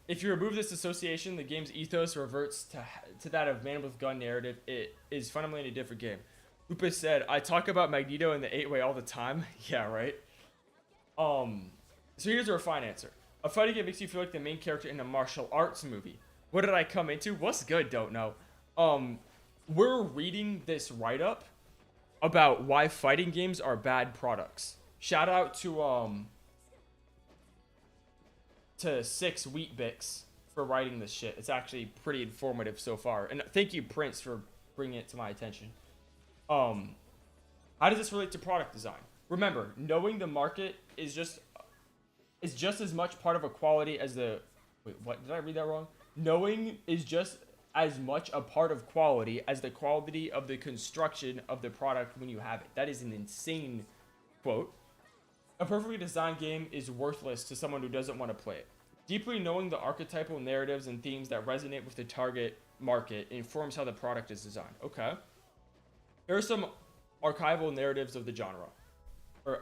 If you remove this association, the game's ethos reverts to that of man with gun narrative. It is fundamentally a different game. Lupus said, I talk about Magneto in the 8-way all the time. Yeah, right? So here's a refined answer. A fighting game makes you feel like the main character in a martial arts movie. What did I come into? What's good? Don't know. We're reading this write-up about why fighting games are bad products. Shout out to 6 Wheat Bix for writing this shit. It's actually pretty informative so far. And thank you, Prince, for bringing it to my attention. How does this relate to product design? Remember, knowing the market is just as much part of a quality as the... Wait, what? Did I read that wrong? Knowing is just as much a part of quality as the quality of the construction of the product when you have it. That is an insane quote. A perfectly designed game is worthless to someone who doesn't want to play it. Deeply knowing the archetypal narratives and themes that resonate with the target market informs how the product is designed. Okay. Here are some archival narratives of the genre. Or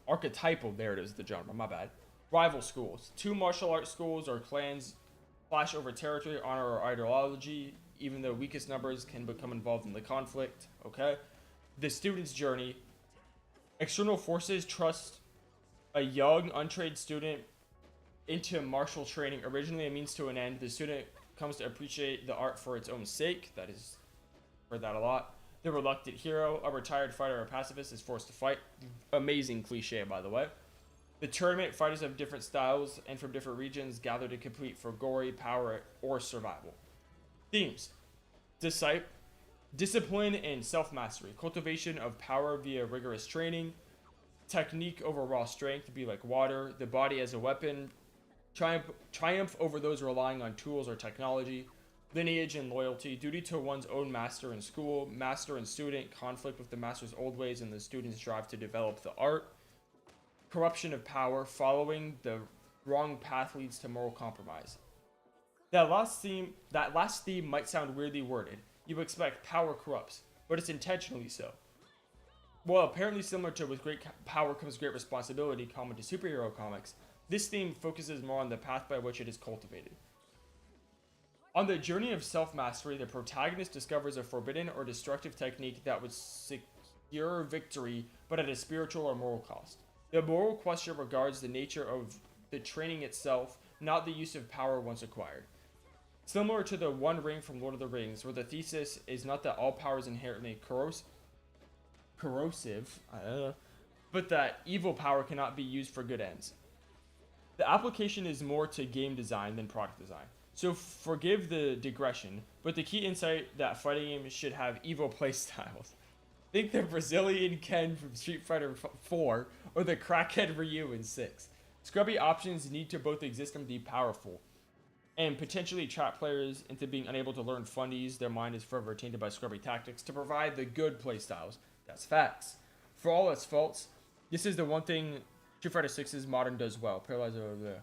archetypal narratives of the genre, my bad. Rival schools. 2 martial arts schools or clans clash over territory, honor, or ideology. Even the weakest numbers can become involved in the conflict. Okay. The student's journey. External forces trust a young, untrained student into martial training. Originally a means to an end, the student comes to appreciate the art for its own sake. That is, heard that a lot. The reluctant hero, a retired fighter or pacifist, is forced to fight. Amazing cliche, by the way. The tournament, fighters of different styles and from different regions gather to compete for glory, power, or survival. Themes: discipline and self-mastery, cultivation of power via rigorous training, technique over raw strength, be like water, the body as a weapon, triumph over those relying on tools or technology, lineage and loyalty, duty to one's own master in school, master and student, conflict with the master's old ways and the student's drive to develop the art, corruption of power, following the wrong path leads to moral compromise. That last theme might sound weirdly worded. You expect power corrupts, but it's intentionally so. Well, apparently similar to with great power comes great responsibility, common to superhero comics, this theme focuses more on the path by which it is cultivated. On the journey of self-mastery, the protagonist discovers a forbidden or destructive technique that would secure victory, but at a spiritual or moral cost. The moral question regards the nature of the training itself, not the use of power once acquired. Similar to the One Ring from Lord of the Rings, where the thesis is not that all power is inherently corrosive, but that evil power cannot be used for good ends. The application is more to game design than product design. So forgive the digression, but the key insight that fighting games should have evil playstyles. Think the Brazilian Ken from Street Fighter 4 or the crackhead Ryu in 6. Scrubby options need to both exist and be powerful, and potentially trap players into being unable to learn fundies. Their mind is forever tainted by scrubby tactics to provide the good playstyles. That's facts. For all its faults, this is the one thing Street Fighter 6's modern does well. Paralyzer over there.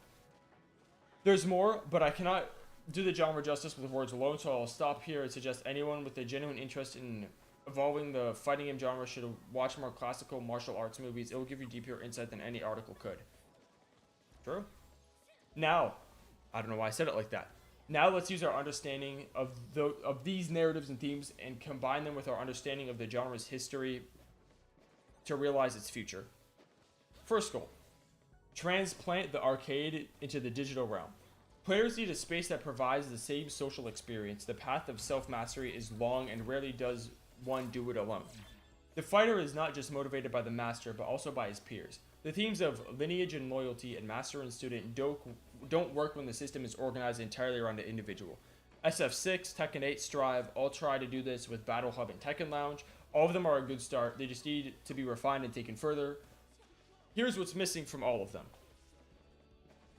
There's more, but I cannot do the genre justice with words alone, so I'll stop here and suggest anyone with a genuine interest in evolving the fighting game genre should watch more classical martial arts movies. It will give you deeper insight than any article could. True. Now, I don't know why I said it like that. Now let's use our understanding of these narratives and themes and combine them with our understanding of the genre's history to realize its future. First goal: transplant the arcade into the digital realm. Players need a space that provides the same social experience. The path of self-mastery is long and rarely does one do it alone. The fighter is not just motivated by the master, but also by his peers. The themes of lineage and loyalty and master and student don't work when the system is organized entirely around the individual. SF6, Tekken 8, Strive all try to do this with Battle Hub and Tekken Lounge. All of them are a good start. They just need to be refined and taken further. Here's what's missing from all of them.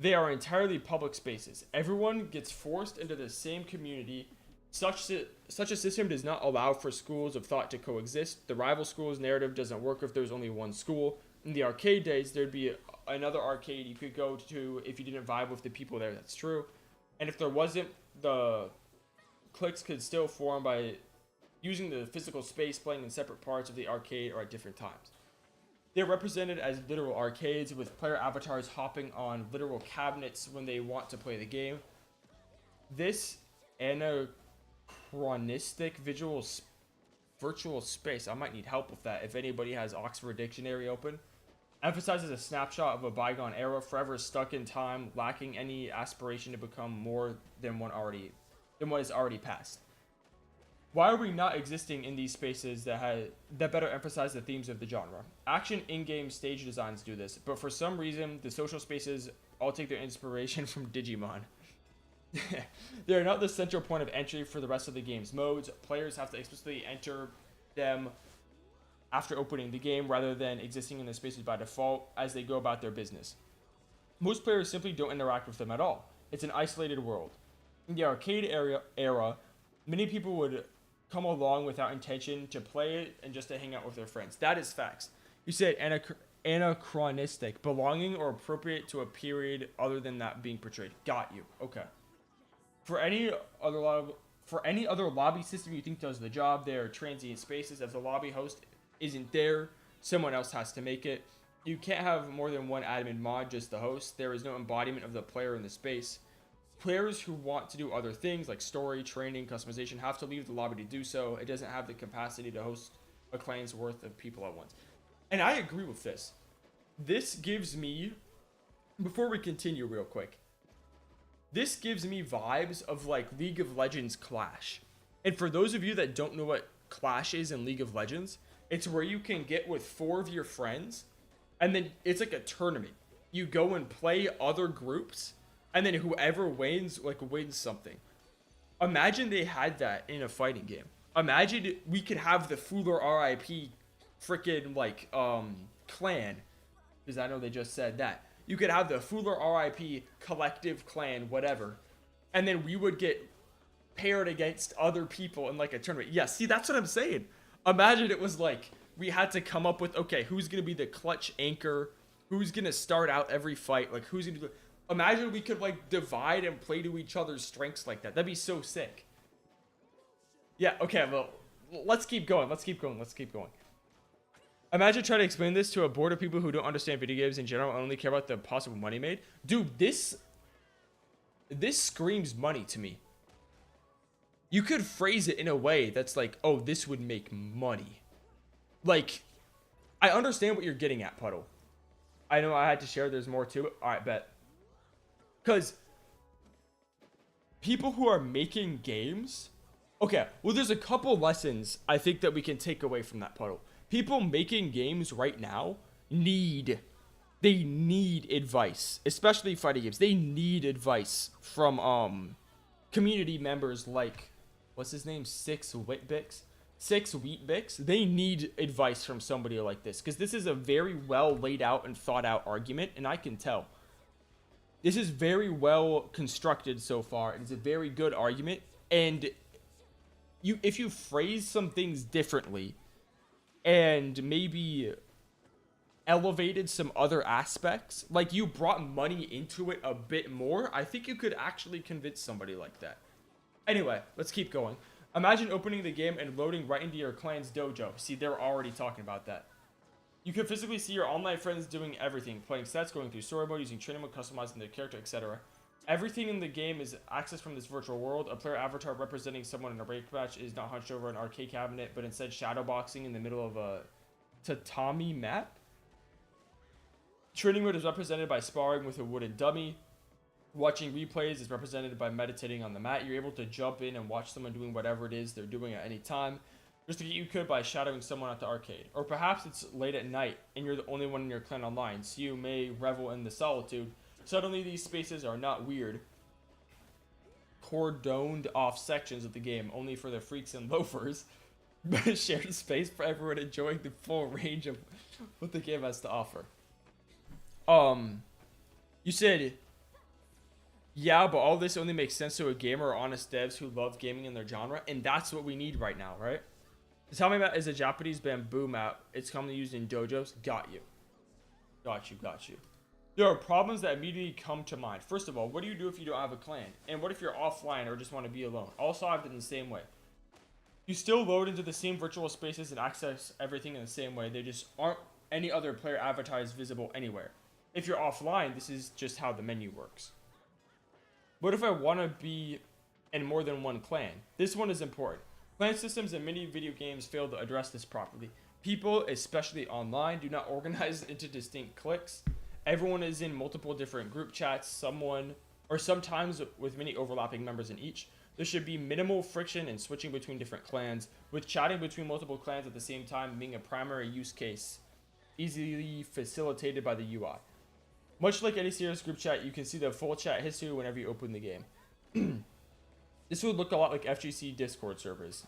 They are entirely public spaces. Everyone gets forced into the same community. Such a system does not allow for schools of thought to coexist. The rival school's narrative doesn't work if there's only one school. in the arcade days, there'd be another arcade you could go to if you didn't vibe with the people there. That's true. And if there wasn't, the cliques could still form by using the physical space, playing in separate parts of the arcade or at different times. They're represented as literal arcades with player avatars hopping on literal cabinets when they want to play the game. This anachronistic virtual space, I might need help with that if anybody has Oxford Dictionary open, emphasizes a snapshot of a bygone era, forever stuck in time, lacking any aspiration to become more than what is already past. Why are we not existing in these spaces that better emphasize the themes of the genre? Action in-game stage designs do this, but for some reason, the social spaces all take their inspiration from Digimon. They are not the central point of entry for the rest of the game's modes. Players have to explicitly enter them after opening the game rather than existing in the spaces by default as they go about their business. Most players simply don't interact with them at all. It's an isolated world. In the arcade era, many people would come along without intention to play it and just to hang out with their friends. That is facts. You said anachronistic, belonging or appropriate to a period other than that being portrayed. Got you. Okay. For any other lobby system you think does the job, they are transient spaces. If the lobby host isn't there, someone else has to make it. You can't have more than one admin mod, just the host. There is no embodiment of the player in the space. Players who want to do other things like story, training, customization have to leave the lobby to do so. It doesn't have the capacity to host a clan's worth of people at once. And I agree with this. This gives me, before we continue real quick, this gives me vibes of like League of Legends Clash. And for those of you that don't know what Clash is in League of Legends, it's where you can get with 4 of your friends and then it's like a tournament. You go and play other groups and then whoever wins, wins something. Imagine they had that in a fighting game. Imagine we could have the Fuller RIP freaking clan, because I know they just said that. You could have the Fuller RIP collective clan, whatever, and then we would get paired against other people in like a tournament. Yeah, see, that's what I'm saying. Imagine it was like we had to come up with, okay, who's gonna be the clutch anchor, who's gonna start out every fight, like who's gonna do. Imagine we could like divide and play to each other's strengths like that. That'd be so sick. Yeah, okay, well, let's keep going. Imagine trying to explain this to a board of people who don't understand video games in general and only care about the possible money made. Dude, this screams money to me. You could phrase it in a way that's like, oh, this would make money. Like, I understand what you're getting at, Puddle. I know I had to share, there's more to it. Alright, bet. Because people who are making games... Okay, well, there's a couple lessons I think that we can take away from that, Puddle. People making games right now need advice, especially fighting games. They need advice from community members like, what's his name, Six Wheatbix. They need advice from somebody like this, because this is a very well laid out and thought out argument, and I can tell. This is very well constructed so far. It is a very good argument, and if you phrase some things differently and maybe elevated some other aspects, like you brought money into it a bit more, I think you could actually convince somebody like that. Anyway, let's keep going. Imagine opening the game and loading right into your clan's dojo. See, they're already talking about that. You can physically see your online friends doing everything, playing sets, going through story mode, using training mode, customizing their character, etc. Everything in the game is accessed from this virtual world. A player avatar representing someone in a break match is not hunched over an arcade cabinet, but instead shadowboxing in the middle of a tatami mat. Training mode is represented by sparring with a wooden dummy. Watching replays is represented by meditating on the mat. You're able to jump in and watch someone doing whatever it is they're doing at any time, just to get you could by shadowing someone at the arcade. Or perhaps it's late at night and you're the only one in your clan online, so you may revel in the solitude. Suddenly these spaces are not weird, cordoned off sections of the game only for the freaks and loafers, but a shared space for everyone enjoying the full range of what the game has to offer. You said, yeah, but all this only makes sense to a gamer or honest devs who love gaming in their genre, and that's what we need right now, right? The Tatami mat is a Japanese bamboo mat. It's commonly used in dojos. Got you. Got you, got you. There are problems that immediately come to mind. First of all, what do you do if you don't have a clan? And what if you're offline or just want to be alone? All solved in the same way. You still load into the same virtual spaces and access everything in the same way. They just aren't any other player advertised visible anywhere. If you're offline, this is just how the menu works. What if I want to be in more than one clan? This one is important. Clan systems in many video games fail to address this properly. People, especially online, do not organize into distinct cliques. Everyone is in multiple different group chats, sometimes with many overlapping members in each. There should be minimal friction in switching between different clans, with chatting between multiple clans at the same time being a primary use case, easily facilitated by the UI. Much like any serious group chat, you can see the full chat history whenever you open the game. This would look a lot like FGC Discord servers.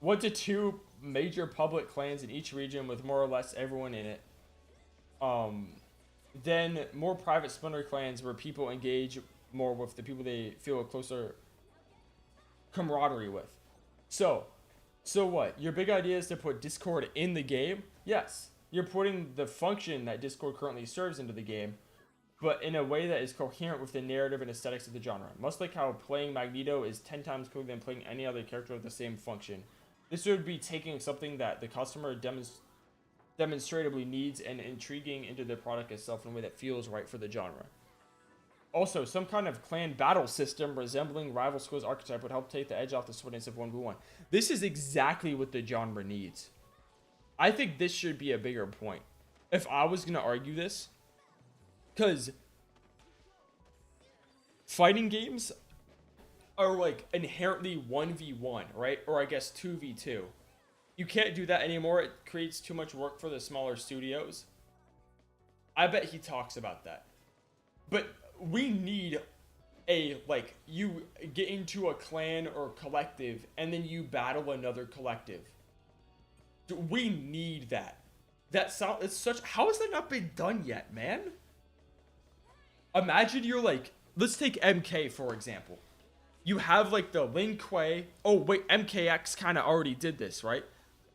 1 to 2 major public clans in each region with more or less everyone in it. Then more private splinter clans where people engage more with the people they feel a closer camaraderie with. So what? Your big idea is to put Discord in the game? Yes. You're putting the function that Discord currently serves into the game, but in a way that is coherent with the narrative and aesthetics of the genre. Much like how playing Magneto is 10 times cooler than playing any other character with the same function. This would be taking something that the customer demonstrably needs and intriguing into the product itself in a way that feels right for the genre. Also, some kind of clan battle system resembling Rival Schools archetype would help take the edge off the sweetness of 1v1. This is exactly what the genre needs. I think this should be a bigger point. If I was going to argue this, because fighting games are like inherently 1v1, right? Or I guess 2v2. You can't do that anymore. It creates too much work for the smaller studios. I bet he talks about that. But we need you get into a clan or collective and then you battle another collective. We need that. How has that not been done yet, man? Imagine you're let's take MK for example. You have the Lin Kuei. Oh wait, MKX kind of already did this, right?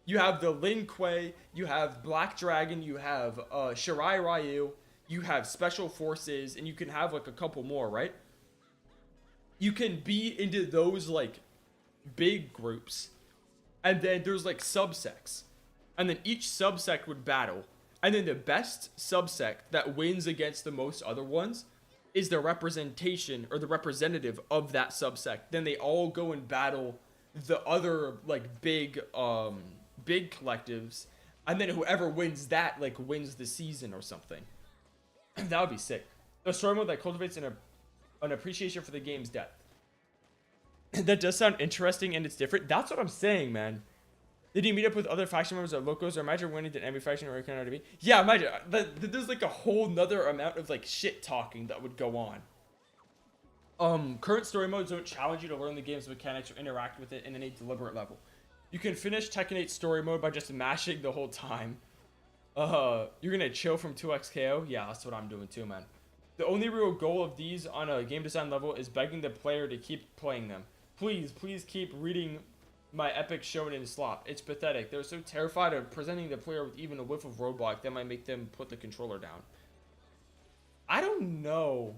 You have the Lin Kuei, you have Black Dragon, you have Shirai Ryu, you have Special Forces, and you can have a couple more, right? You can be into those big groups, and then there's subsects, and then each subsect would battle, and then the best subsect that wins against the most other ones is the representation or the representative of that subsect. Then they all go and battle the other big collectives, and then whoever wins that wins the season or something. That would be sick. A story mode that cultivates an appreciation for the game's depth. That does sound interesting and it's different. That's what I'm saying, man. Did you meet up with other faction members or locals, or imagine winning an enemy faction or kind of? Yeah, imagine there's a whole nother amount of shit talking that would go on. Current story modes don't challenge you to learn the game's mechanics or interact with it in any deliberate level. You can finish Tekken 8 story mode by just mashing the whole time. You're gonna chill from 2x KO? Yeah, that's what I'm doing too, man. The only real goal of these on a game design level is begging the player to keep playing them. Please keep reading my epic shonen slop. It's pathetic. They're so terrified of presenting the player with even a whiff of roadblock that might make them put the controller down. I don't know.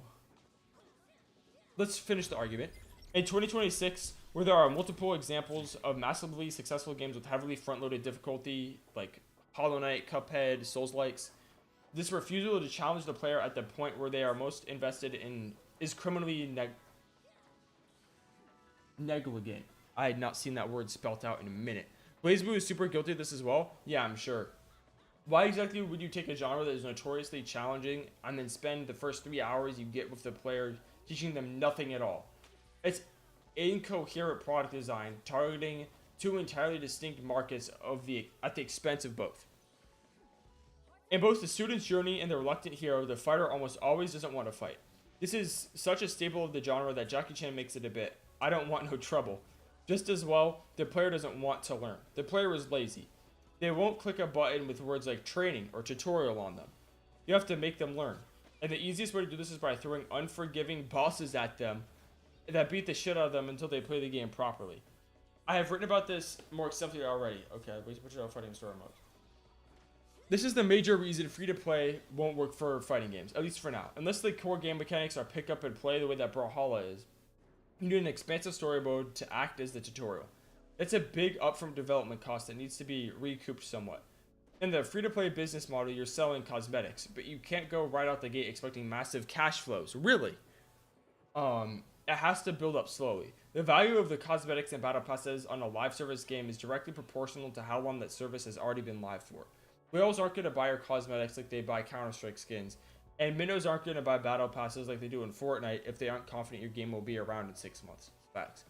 Let's finish the argument. In 2026, where there are multiple examples of massively successful games with heavily front-loaded difficulty, like Hollow Knight, Cuphead, Souls-likes, this refusal to challenge the player at the point where they are most invested in is criminally negligent. I had not seen that word spelt out in a minute. BlazBlue is super guilty of this as well? Yeah, I'm sure. Why exactly would you take a genre that is notoriously challenging and then spend the first 3 hours you get with the player teaching them nothing at all? It's incoherent product design targeting two entirely distinct markets at the expense of both. In both the student's journey and the reluctant hero, the fighter almost always doesn't want to fight. This is such a staple of the genre that Jackie Chan makes it a bit. I don't want no trouble. Just as well, the player doesn't want to learn. The player is lazy. They won't click a button with words like training or tutorial on them. You have to make them learn. And the easiest way to do this is by throwing unforgiving bosses at them that beat the shit out of them until they play the game properly. I have written about this more extensively already. Okay, which are fighting story mode. This is the major reason free-to-play won't work for fighting games, at least for now. Unless the core game mechanics are pick up and play the way that Brawlhalla is, you need an expansive story mode to act as the tutorial. It's a big upfront development cost that needs to be recouped somewhat. In the free-to-play business model, you're selling cosmetics, but you can't go right out the gate expecting massive cash flows. Really? It has to build up slowly. The value of the cosmetics and battle passes on a live service game is directly proportional to how long that service has already been live for. Whales aren't going to buy your cosmetics like they buy Counter-Strike skins, and minnows aren't going to buy battle passes like they do in Fortnite if they aren't confident your game will be around in 6 months. Facts.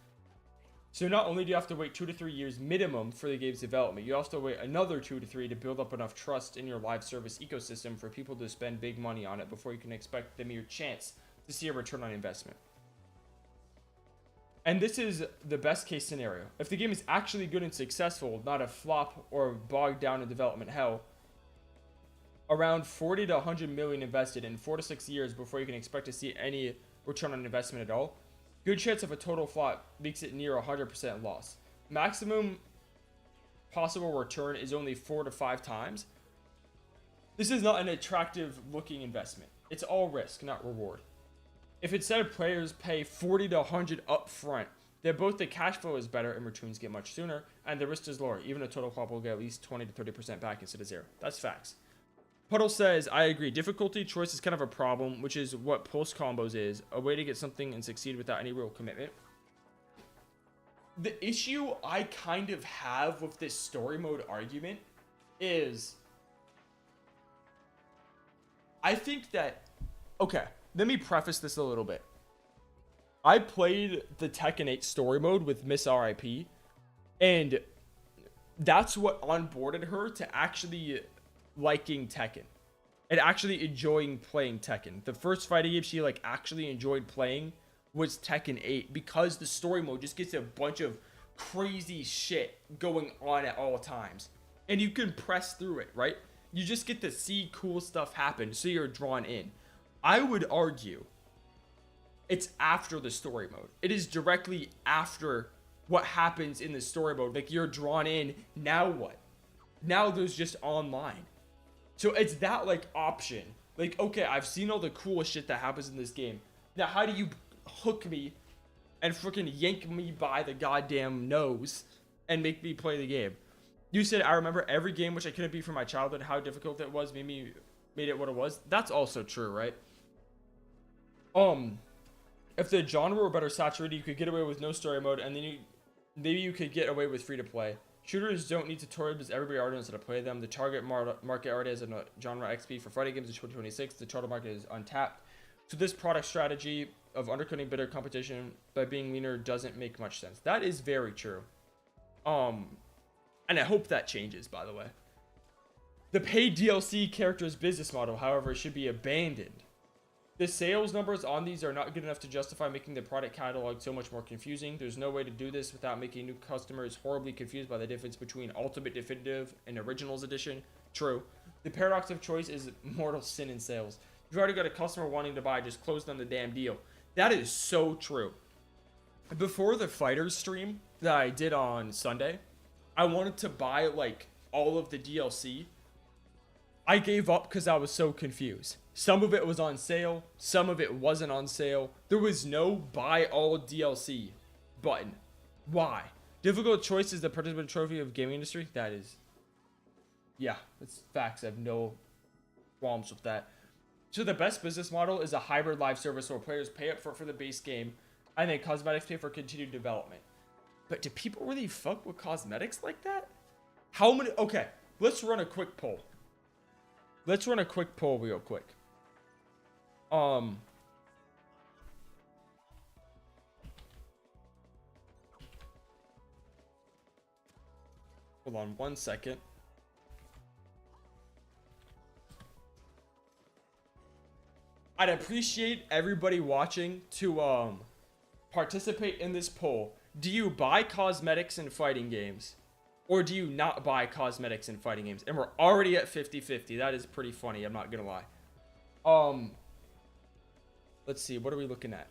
So not only do you have to wait 2 to 3 years minimum for the game's development, you also wait another 2 to 3 to build up enough trust in your live service ecosystem for people to spend big money on it before you can expect the mere chance to see a return on investment. And this is the best case scenario. If the game is actually good and successful, not a flop or bogged down in development hell, around 40 to 100 million invested in 4 to 6 years before you can expect to see any return on investment at all. Good chance of a total flop makes it near 100% loss. Maximum possible return is only 4 to 5 times. This is not an attractive looking investment. It's all risk, not reward. If instead players pay 40 to 100 up front, then both the cash flow is better and returns get much sooner, and the risk is lower. Even a total flop will get at least 20 to 30% back instead of 0. That's facts. Puddle says, I agree. Difficulty choice is kind of a problem, which is what pulse combos is, a way to get something and succeed without any real commitment. The issue I kind of have with this story mode argument is, I think that, okay, let me preface this a little bit. I played the Tekken 8 story mode with Miss RIP, and that's what onboarded her to actually liking Tekken and actually enjoying playing Tekken. The first fighting game she like actually enjoyed playing was Tekken 8 because the story mode just gets a bunch of crazy shit going on at all times, and you can press through it, right? You just get to see cool stuff happen, so you're drawn in. I would argue it's after the story mode. It is directly after what happens in the story mode. Like, you're drawn in. Now what? Now there's just online. So it's that like option. Like, okay, I've seen all the cool shit that happens in this game. Now how do you hook me and freaking yank me by the goddamn nose and make me play the game? You said, I remember every game which I couldn't beat from my childhood, how difficult it was, made it what it was. That's also true, right? If the genre were better saturated, you could get away with no story mode, and then maybe you could get away with free to play. Shooters don't need tutorials because everybody already knows how to play them. The target market already has a genre XP for fighting games in 2026. The total market is untapped. So this product strategy of undercutting bitter competition by being leaner doesn't make much sense. That is very true. And I hope that changes, by the way. The paid DLC character's business model, however, should be abandoned. The sales numbers on these are not good enough to justify making the product catalog so much more confusing. There's no way to do this without making new customers horribly confused by the difference between Ultimate Definitive and Originals Edition. True. The paradox of choice is mortal sin in sales. You've already got a customer wanting to buy, just close down the damn deal. That is so true. Before the Fighters stream that I did on Sunday, I wanted to buy like all of the DLC. I gave up because I was so confused. Some of it was on sale, some of it wasn't on sale. There was no buy all DLC button. Why? Difficult choice is the participant trophy of gaming industry. That is, yeah, that's facts. I have no qualms with that. So the best business model is a hybrid live service where players pay up for the base game, and then cosmetics pay for continued development. But do people really fuck with cosmetics like that? How many? Okay, let's run a quick poll. Let's run a quick poll real quick. Hold on 1 second. I'd appreciate everybody watching to participate in this poll. Do you buy cosmetics in fighting games? Or do you not buy cosmetics in fighting games? And we're already at 50-50. That is pretty funny, I'm not gonna lie. Let's see, what are we looking at?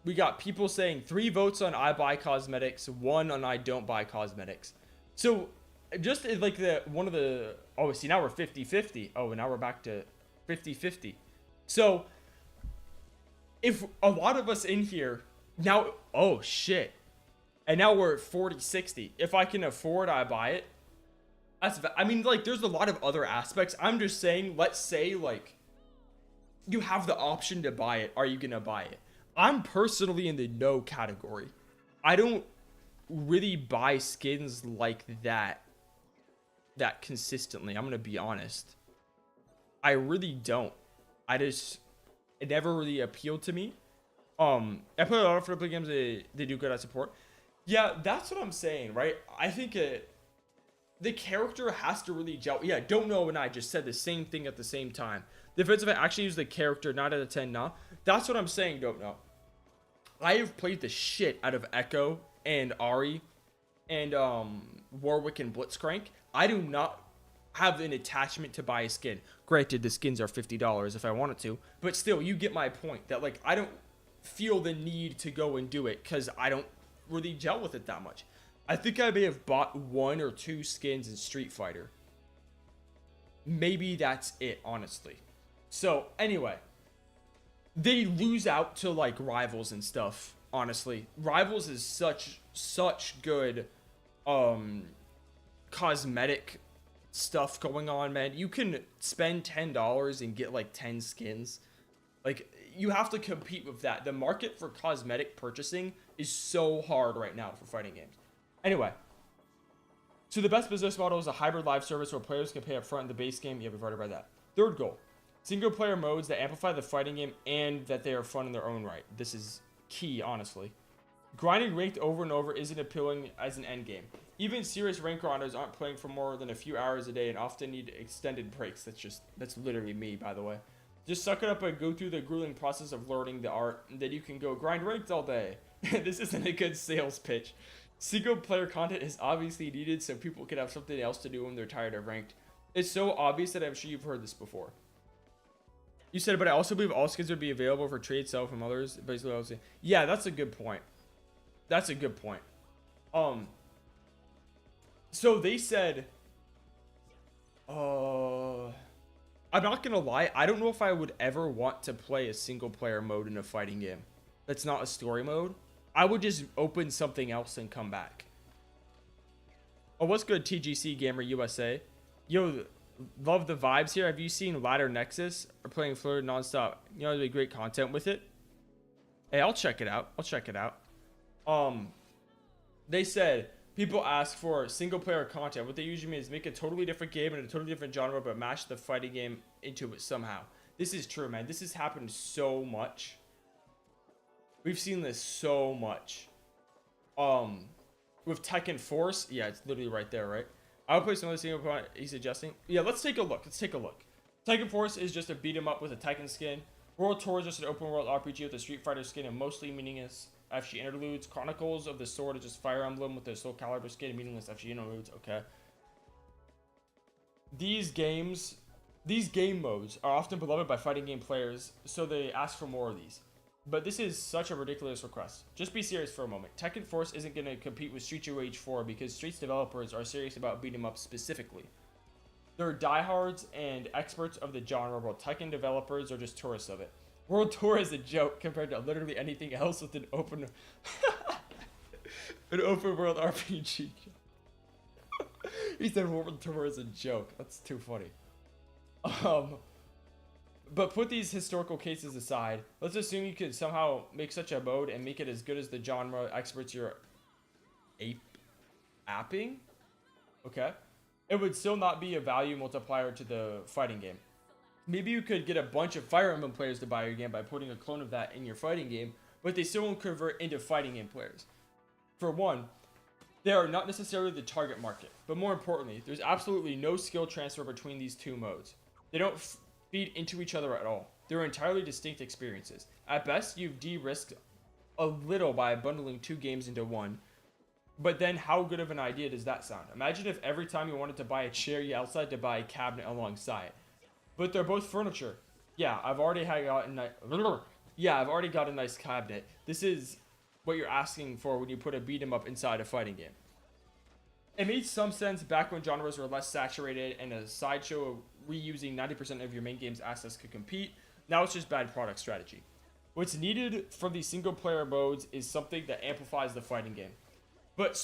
We got people saying 3 votes on I buy cosmetics, 1 on I don't buy cosmetics. So just like the one of the, oh, see, now we're 50-50. Oh, and now we're back to 50-50. So if a lot of us in here now, oh shit, and now we're at 40-60. If I can afford, I buy it. I mean, like, there's a lot of other aspects. I'm just saying, let's say, like, you have the option to buy it. Are you gonna buy it? I'm personally in the no category. I don't really buy skins like that consistently. I'm gonna be honest. I really don't. It never really appealed to me. I play a lot of free to play games. They do good at support. Yeah, that's what I'm saying, right? I think the character has to really gel. Yeah, don't know and I just said the same thing at the same time. The difference if I actually use the character 9 out of 10 now. That's what I'm saying, don't know. I have played the shit out of Echo and Ahri and Warwick and Blitzcrank. I do not have an attachment to buy a skin. Granted, the skins are $50 if I wanted to, but still, you get my point that, like, I don't feel the need to go and do it because I don't really gel with it that much. I think I may have bought 1 or 2 skins in Street Fighter. Maybe that's it, honestly. So, anyway, they lose out to, like, Rivals and stuff, honestly. Rivals is such good cosmetic stuff going on, man. You can spend $10 and get, like, 10 skins. Like, you have to compete with that. The market for cosmetic purchasing is so hard right now for fighting games. Anyway, so the best business model is a hybrid live service where players can pay up front in the base game. Yeah, we've already read that. Third goal, single player modes that amplify the fighting game and that they are fun in their own right. This is key, honestly. Grinding ranked over and over isn't appealing as an end game. Even serious rank grinders aren't playing for more than a few hours a day and often need extended breaks. That's literally me, by the way. Just suck it up and go through the grueling process of learning the art, and then you can go grind ranked all day. This isn't a good sales pitch. Single player content is obviously needed so people can have something else to do when they're tired of ranked. It's so obvious that I'm sure you've heard this before. You said, but I also believe all skins would be available for trade sale from others. Basically, I was saying, yeah, that's a good point. That's a good point. So they said, I'm not gonna lie, I don't know if I would ever want to play a single player mode in a fighting game that's not a story mode. I would just open something else and come back. Oh, what's good, TGC Gamer USA? Yo, love the vibes here. Have you seen Ladder Nexus or playing Flirt nonstop? You know, there'd be great content with it. Hey, I'll check it out. They said people ask for single player content. What they usually mean is make a totally different game and a totally different genre, but match the fighting game into it somehow. This is true, man. This has happened so much. We've seen this so much. With Tekken Force, yeah, it's literally right there, right? I'll play some other single player. He's suggesting. Yeah, let's take a look. Tekken Force is just a beat 'em up with a Tekken skin. World Tour is just an open world RPG with a Street Fighter skin and mostly meaningless FG interludes. Chronicles of the Sword is just Fire Emblem with a Soul Calibur skin and meaningless FG interludes. Okay. These game modes are often beloved by fighting game players, so they ask for more of these. But this is such a ridiculous request. Just be serious for a moment. Tekken Force isn't going to compete with Street Rage 4 because Street's developers are serious about beating 'em up specifically. They're diehards and experts of the genre, while Tekken developers are just tourists of it. World Tour is a joke compared to literally anything else with an open world RPG. He said World Tour is a joke. That's too funny. But put these historical cases aside, let's assume you could somehow make such a mode and make it as good as the genre experts you're apping. Okay. It would still not be a value multiplier to the fighting game. Maybe you could get a bunch of Fire Emblem players to buy your game by putting a clone of that in your fighting game, but they still won't convert into fighting game players. For one, they are not necessarily the target market, but more importantly, there's absolutely no skill transfer between these two modes. They don't feed into each other at all. They're entirely distinct experiences. At best, you've de-risked a little by bundling two games into one, but then how good of an idea does that sound? Imagine if every time you wanted to buy a chair, you outside to buy a cabinet alongside. But they're both furniture. Yeah, I've already got a nice cabinet. This is what you're asking for when you put a beat 'em up inside a fighting game. It made some sense back when genres were less saturated and a sideshow of reusing 90% of your main game's assets could compete. Now it's just bad product strategy. What's needed from these single player modes is something that amplifies the fighting game. But with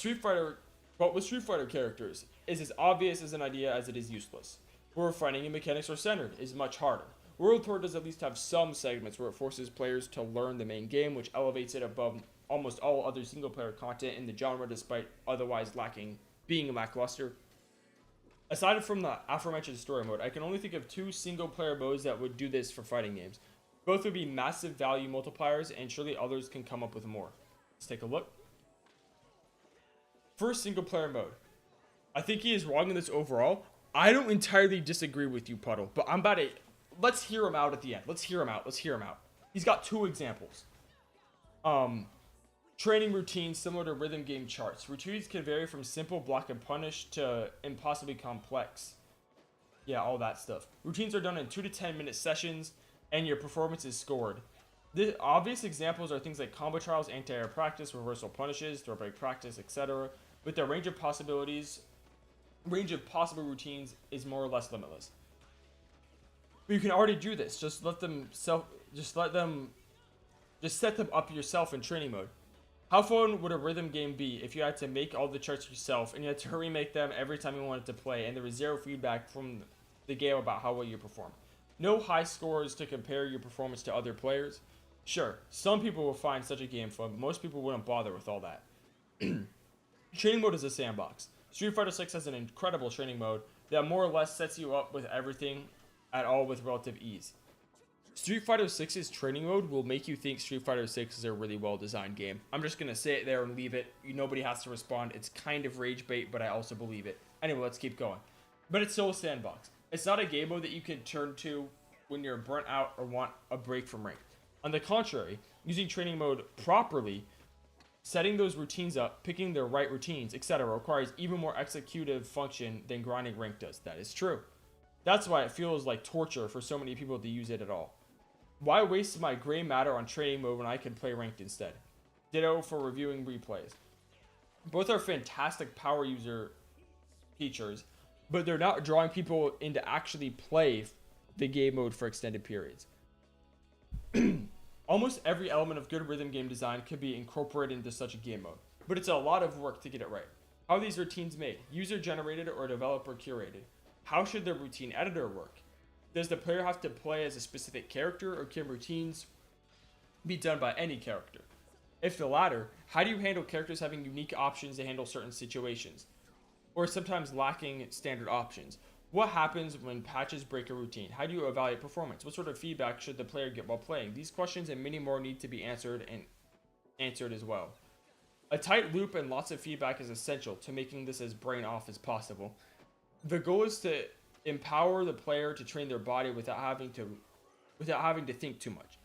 Street Fighter characters, is as obvious as an idea as it is useless. Where fighting and mechanics are centered is much harder. World Tour does at least have some segments where it forces players to learn the main game, which elevates it above almost all other single player content in the genre despite otherwise being lackluster. Aside from the aforementioned story mode, I can only think of 2 single player modes that would do this for fighting games. Both would be massive value multipliers, and surely others can come up with more. Let's take a look. First, single player mode. I think he is wrong in this overall. I don't entirely disagree with you, Puddle, but I'm about to... Let's hear him out at the end. Let's hear him out. He's got 2 examples. Training routines similar to rhythm game charts. Routines can vary from simple block and punish to impossibly complex. Yeah, all that stuff. Routines are done in 2 to 10 minute sessions, and your performance is scored. The obvious examples are things like combo trials, anti-air practice, reversal punishes, throw break practice, etc. With their range of possible routines is more or less limitless. But you can already do this. Just set them up yourself in training mode. How fun would a rhythm game be if you had to make all the charts yourself and you had to remake them every time you wanted to play, and there was zero feedback from the game about how well you perform? No high scores to compare your performance to other players? Sure, some people will find such a game fun, but most people wouldn't bother with all that. Training mode is a sandbox. Street Fighter 6 has an incredible training mode that more or less sets you up with everything at all with relative ease. Street Fighter 6's training mode will make you think Street Fighter 6 is a really well designed game. I'm just going to say it there and leave it. Nobody has to respond. It's kind of rage bait, but I also believe it. Anyway, let's keep going. But it's still a sandbox. It's not a game mode that you can turn to when you're burnt out or want a break from rank. On the contrary, using training mode properly, setting those routines up, picking the right routines, etc. requires even more executive function than grinding rank does. That is true. That's why it feels like torture for so many people to use it at all. Why waste my gray matter on training mode when I can play ranked instead? Ditto for reviewing replays. Both are fantastic power user features, but they're not drawing people in to actually play the game mode for extended periods. Almost every element of good rhythm game design could be incorporated into such a game mode, but it's a lot of work to get it right. How are these routines made? User generated or developer curated? How should the routine editor work? Does the player have to play as a specific character, or can routines be done by any character? If the latter, how do you handle characters having unique options to handle certain situations, or sometimes lacking standard options? What happens when patches break a routine? How do you evaluate performance? What sort of feedback should the player get while playing? These questions and many more need to be answered as well. A tight loop and lots of feedback is essential to making this as brain off as possible. The goal is to empower the player to train their body without having to think too much.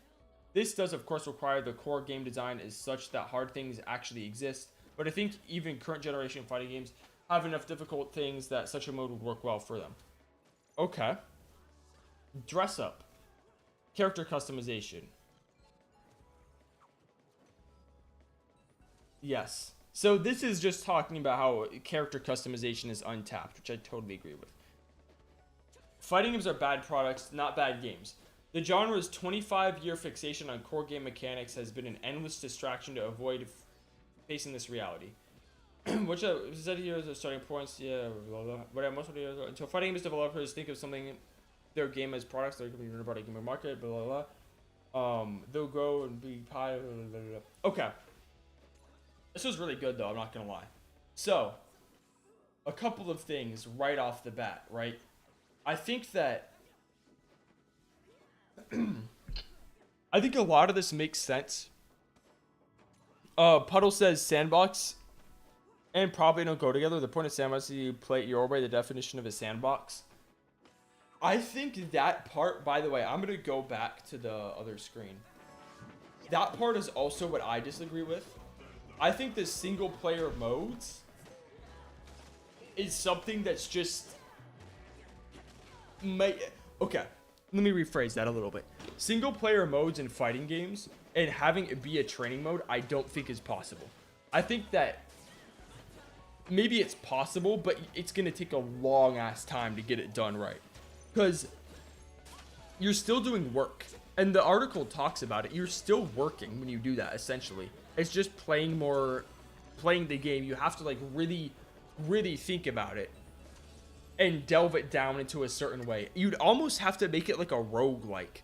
This does of course require the core game design is such that hard things actually exist, but I think even current generation fighting games have enough difficult things that such a mode would work well for them. Okay. Dress up. Character customization. Yes. So this is just talking about how character customization is untapped, which I totally agree with. Fighting games are bad products, not bad games. The genre's 25-year fixation on core game mechanics has been an endless distraction to avoid facing this reality. Which said here is the starting points, yeah, blah, blah. But most of the until fighting games developers think of something, their game as products, they're going to be about a gamer market, blah, blah, blah. They'll go and be pie, blah, blah, blah. Okay. This was really good, though, I'm not going to lie. So, a couple of things right off the bat, right? I think that... I think a lot of this makes sense. Puddle says sandbox and probably don't go together. The point of sandbox is you play it your way, the definition of a sandbox. I think that part, by the way, I'm going to go back to the other screen. That part is also what I disagree with. I think the single player modes is something that's just... Okay, let me rephrase that a little bit. Single player modes in fighting games and having it be a training mode, I don't think is possible. I think that maybe it's possible, but it's gonna take a long ass time to get it done right, because you're still doing work, and the article talks about it. You're still working when you do that. Essentially, it's just playing the game. You have to like really think about it and delve it down into a certain way. You'd almost have to make it like a roguelike.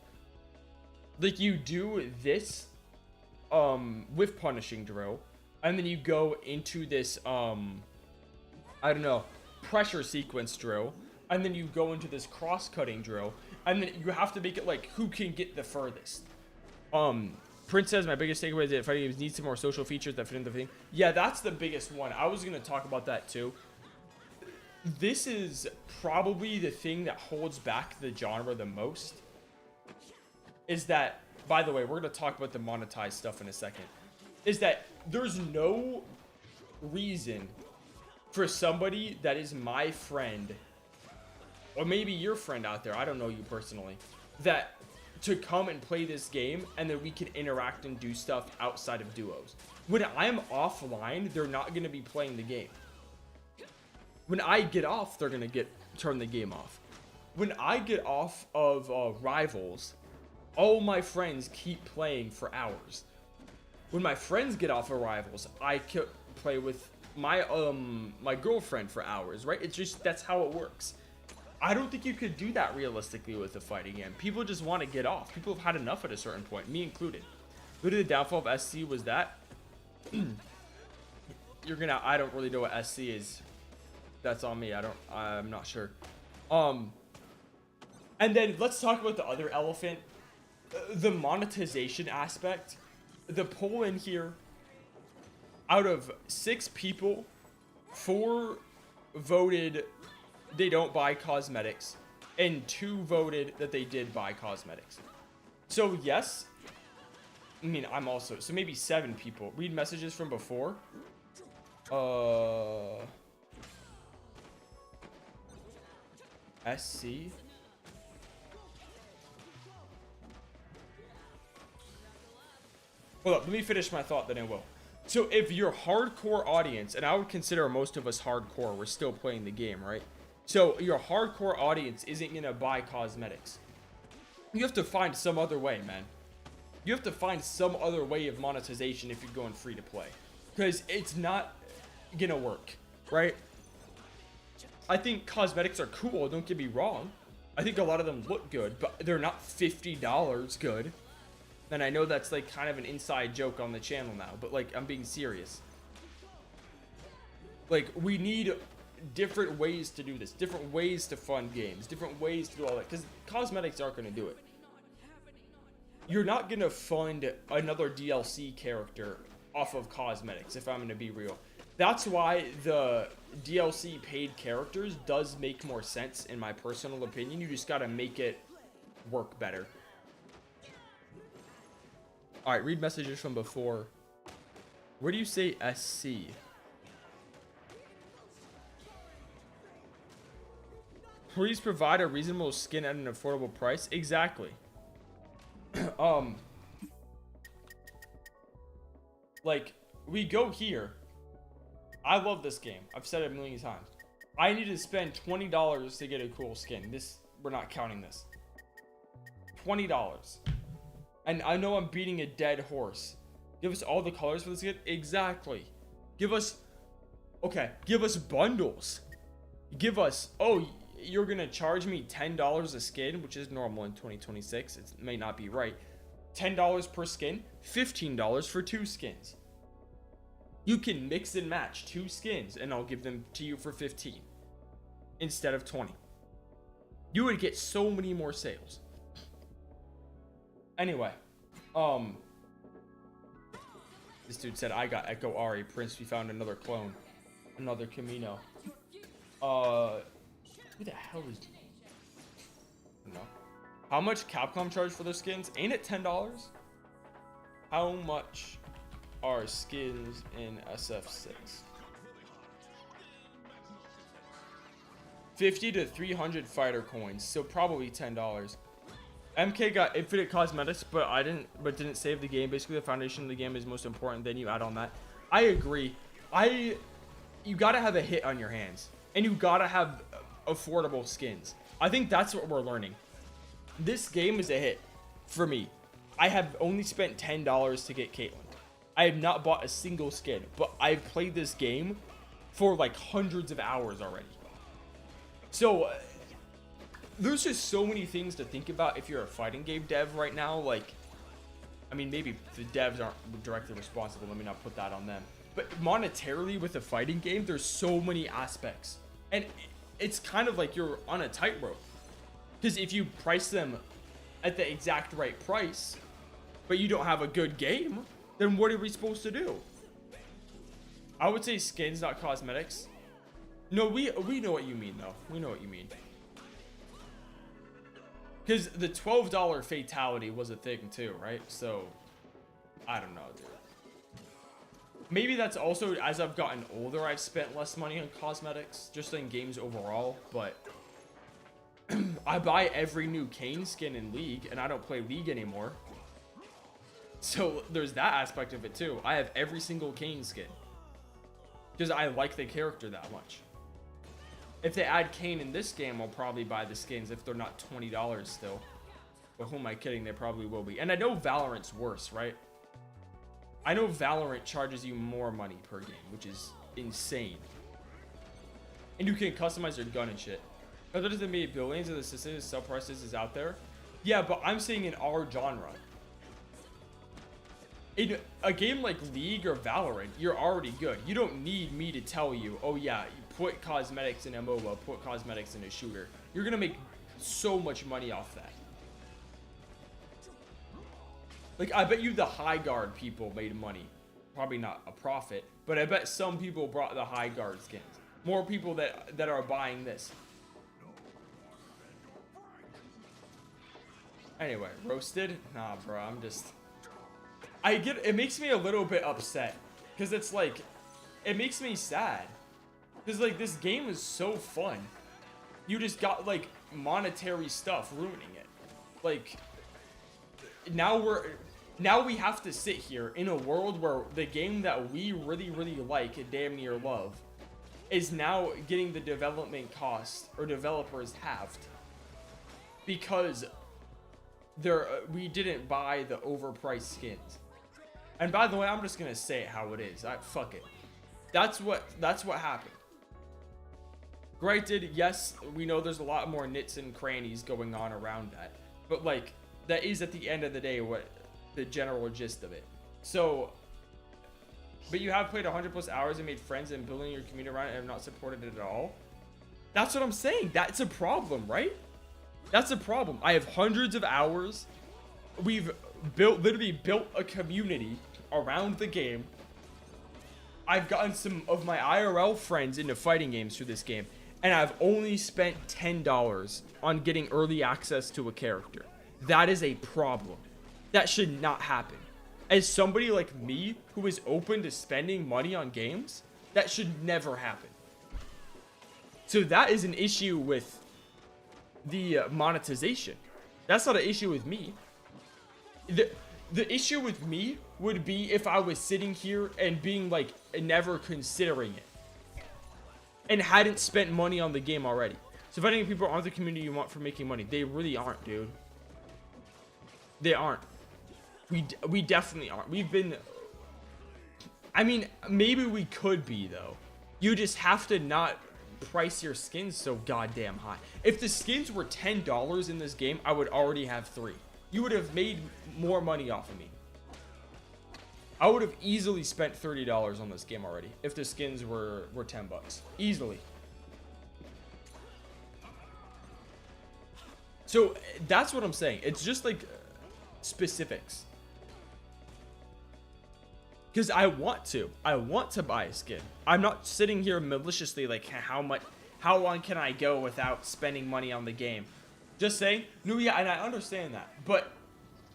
Like you do this with punishing drill, and then you go into this I don't know, pressure sequence drill, and then you go into this cross-cutting drill, and then you have to make it like who can get the furthest. Prince says, my biggest takeaway is that fighting games need some more social features that fit into the thing. Yeah, that's the biggest one. I was gonna talk about that too. This is probably the thing that holds back the genre the most. Is that, by the way, we're gonna talk about the monetized stuff in a second. Is that there's no reason for somebody that is my friend, or maybe your friend out there, I don't know you personally, that to come and play this game and then we can interact and do stuff outside of duos. When I'm offline, they're not going to be playing the game. When I get off, they're going to turn the game off. When I get off of Rivals, all my friends keep playing for hours. When my friends get off of Rivals, I can play with my my girlfriend for hours, right? It's just, that's how it works. I don't think you could do that realistically with a fighting game. People just want to get off. People have had enough at a certain point, me included. Literally, the downfall of SC was that I don't really know what SC is. That's on me. I'm not sure. And then let's talk about the other elephant, the monetization aspect. The poll in here, out of 6 people, 4 voted they don't buy cosmetics, and 2 voted that they did buy cosmetics. So yes, I mean, I'm also, so maybe 7 people. Read messages from before. SC. Hold up, let me finish my thought, then I will. So if you're hardcore audience, and I would consider most of us hardcore, we're still playing the game, right? So your hardcore audience isn't gonna buy cosmetics. You have to find some other way, man. You have to find some other way of monetization if you're going free to play, because it's not gonna work, right? I think cosmetics are cool, don't get me wrong. I think a lot of them look good, but they're not $50 good. And I know that's like kind of an inside joke on the channel now, but like, I'm being serious. Like, we need different ways to do this, different ways to fund games, different ways to do all that, because cosmetics aren't going to do it. You're not going to fund another DLC character off of cosmetics, if I'm going to be real. That's why the DLC paid characters does make more sense, in my personal opinion. You just got to make it work better. All right, read messages from before. Where do you say SC? Please provide a reasonable skin at an affordable price. Exactly. Like, we go here. I love this game. I've said it a million times. I need to spend $20 to get a cool skin. This, we're not counting this. $20. And I know I'm beating a dead horse. Give us all the colors for the skin? Exactly. Give us, okay, give us bundles. Give us, oh, you're gonna charge me $10 a skin, which is normal in 2026. It may not be right. $10 per skin, $15 for 2 skins. You can mix and match 2 skins, and I'll give them to you for 15 instead of 20. You would get so many more sales. Anyway, this dude said, I got Echo Ahri. Prince, we found another clone. Another Camino. Who the hell is... I don't know. How much Capcom charge for their skins? Ain't it $10? How much are skins in SF6? 50 to 300 fighter coins, so probably $10. MK got infinite cosmetics, but didn't save the game. Basically, the foundation of the game is most important. Then you add on that. I agree. you gotta have a hit on your hands, and you gotta have affordable skins. I think that's what we're learning. This game is a hit for me. I have only spent $10 to get Caitlyn. I have not bought a single skin, but I've played this game for like hundreds of hours already. So there's just so many things to think about if you're a fighting game dev right now. Like, I mean, maybe the devs aren't directly responsible. Let me not put that on them. But monetarily with a fighting game, there's so many aspects. And it's kind of like you're on a tightrope. Because if you price them at the exact right price, but you don't have a good game, then what are we supposed to do? I would say skins, not cosmetics. No, we know what you mean, though. We know what you mean. Because the $12 fatality was a thing, too, right? So, I don't know, dude. Maybe that's also, as I've gotten older, I've spent less money on cosmetics, just in games overall, but I buy every new Kane skin in League, and I don't play League anymore. So there's that aspect of it too. I have every single Kane skin because I like the character that much. If they add Kane in this game, I'll probably buy the skins if they're not $20 still. But who am I kidding? They probably will be. And I know Valorant's worse, right? I know Valorant charges you more money per game, which is insane. And you can customize your gun and shit. Other than me, billions of the systems sell prices is out there. Yeah, but I'm saying in our genre. In a game like League or Valorant, you're already good. You don't need me to tell you, oh yeah, you put cosmetics in a MOBA, put cosmetics in a shooter. You're gonna make so much money off that. Like, I bet you the high guard people made money. Probably not a profit, but I bet some people brought the high guard skins. More people that are buying this. Anyway, roasted? Nah, bro, I'm just... it makes me a little bit upset. Because it's like, it makes me sad. Because, like, this game is so fun. You just got, like, monetary stuff ruining it. Like, now we have to sit here in a world where the game that we really, really like and damn near love is now getting the development cost, or developers halved. Because we didn't buy the overpriced skins. And by the way, I'm just gonna say it how it is. Fuck it. That's what happened. Granted, yes, we know there's a lot more nits and crannies going on around that, but like that is at the end of the day what the general gist of it. So, but you have played 100+ hours and made friends and building your community around it and have not supported it at all. That's what I'm saying. That's a problem, right? That's a problem. I have hundreds of hours. We've literally built a community around the game. I've gotten some of my IRL friends into fighting games through this game, and I've only spent $10 on getting early access to a character. That is a problem. That should not happen. As somebody like me who is open to spending money on games, that should never happen. So that is an issue with the monetization. That's not an issue with me. The issue with me would be if I was sitting here and being like never considering it and hadn't spent money on the game already. So fighting people aren't the community you want for making money. They really aren't, dude. They aren't. We definitely aren't. We've been, I mean, maybe we could be though. You just have to not price your skins so goddamn high. If the skins were $10 in this game, I would already have 3. You would have made more money off of me. I would have easily spent $30 on this game already if the skins were 10 bucks. Easily. So that's what I'm saying. It's just like specifics. Because I want to buy a skin. I'm not sitting here maliciously like how long can I go without spending money on the game. Just saying, no, yeah, and I understand that, but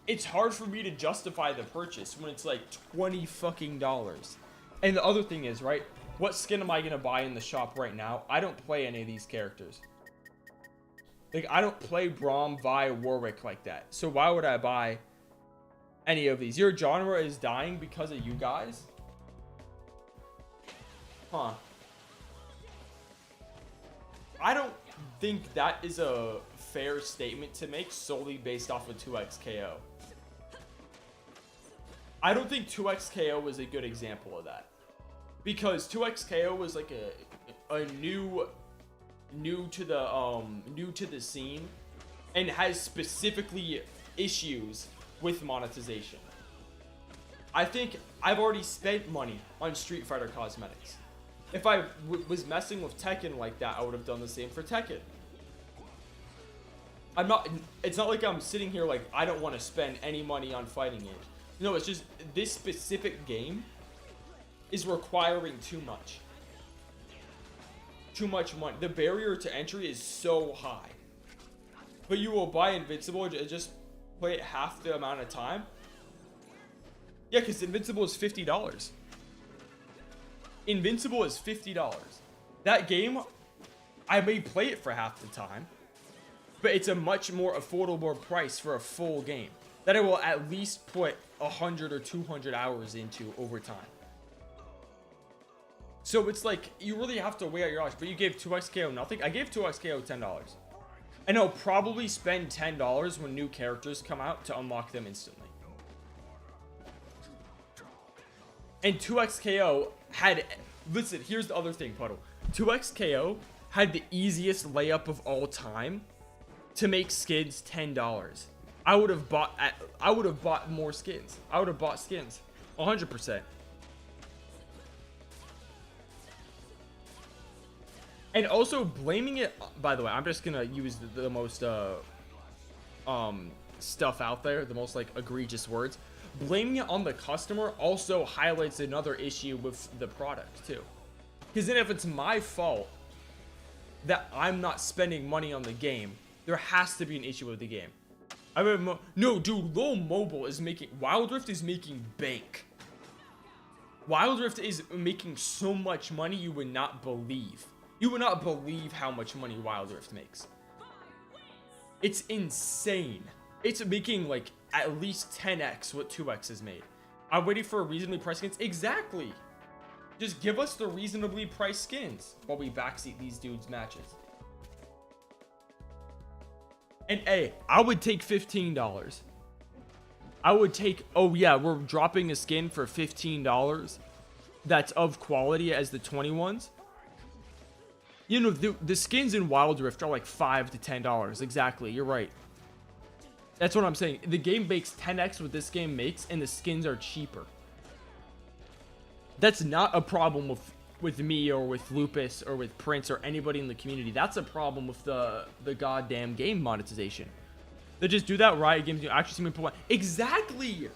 it's hard for me to justify the purchase when it's like $20 fucking dollars. And the other thing is, right, what skin am I gonna buy in the shop right now? I don't play any of these characters. Like, I don't play Braum, Vi, Warwick like that. So why would I buy any of these? Your genre is dying because of you guys? Huh. I don't think that is a fair statement to make solely based off of 2x KO. I don't think 2x KO is a good example of that, because 2x KO was like a new to the scene and has specifically issues with monetization. I think I've already spent money on Street Fighter cosmetics. If I was messing with Tekken like that, I would have done the same for Tekken. It's not like I'm sitting here like I don't want to spend any money on fighting games. No, it's just this specific game is requiring too much. Too much money. The barrier to entry is so high. But you will buy Invincible and just play it half the amount of time. Yeah, because Invincible is $50. Invincible is $50. That game, I may play it for half the time, but it's a much more affordable price for a full game that I will at least put 100 or 200 hours into over time. So it's like, you really have to weigh out your options. But you gave 2xKO nothing. I gave 2xKO $10. And I'll probably spend $10 when new characters come out to unlock them instantly. And 2xKO had... Listen, here's the other thing, Puddle. 2xKO had the easiest layup of all time to make skins $10. I would have bought more skins. I would have bought skins 100%. And also blaming it, by the way, I'm just gonna use the most stuff out there, the most like egregious words. Blaming it on the customer also highlights another issue with the product too. Because then if it's my fault that I'm not spending money on the game, there has to be an issue with the game. I mean, no, dude, Lil Mobile is making... Wild Rift is making bank. Wild Rift is making so much money you would not believe. You would not believe how much money Wild Rift makes. It's insane. It's making, like, at least 10x what 2x has made. I'm waiting for a reasonably priced skins. Exactly. Just give us the reasonably priced skins while we backseat these dudes' matches. And hey, I would take $15. I would take, oh yeah, we're dropping a skin for $15 that's of quality as the 21s. You know, the skins in Wild Rift are like $5 to $10. Exactly, you're right. That's what I'm saying. The game makes 10x what this game makes, and the skins are cheaper. That's not a problem with me or with Lupus or with Prince or anybody in the community. That's a problem with the goddamn game monetization. They just do that. Riot Games, you actually see me put one. Exactly.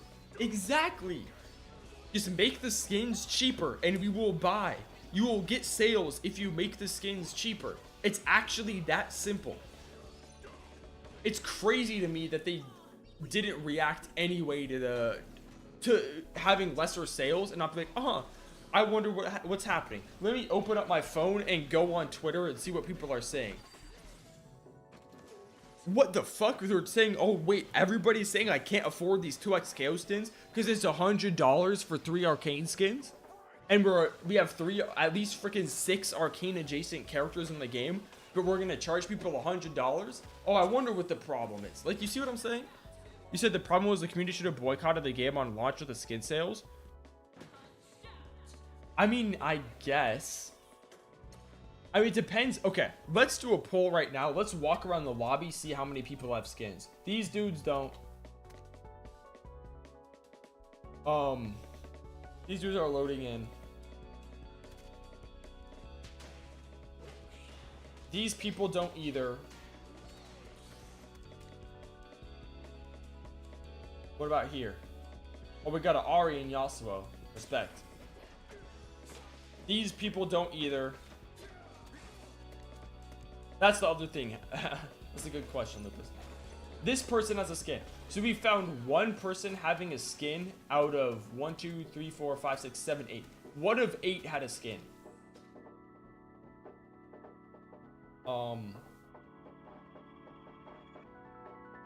Just make the skins cheaper and we will buy. You will get sales if you make the skins cheaper. It's actually that simple. It's crazy to me that they didn't react anyway to having lesser sales and not be like, I wonder what's happening. Let me open up my phone and go on Twitter and see what people are saying. What the fuck? They're saying, oh wait, everybody's saying I can't afford these 2x KO skins because it's $100 for 3 arcane skins, and we have at least freaking 6 arcane adjacent characters in the game, but we're gonna charge people $100. Oh, I wonder what the problem is. Like, you see what I'm saying? You said the problem was the community should have boycotted the game on launch of the skin sales. I mean, I guess. I mean, it depends. Okay, let's do a poll right now. Let's walk around the lobby, see how many people have skins. These dudes don't. These dudes are loading in. These people don't either. What about here? Oh, we got an Ahri and Yasuo. Respect. These people don't either. That's the other thing. That's a good question, Lucas. This person has a skin. So we found one person having a skin out of 1, 2, 3, 4, 5, 6, 7, 8. One of 8 had a skin.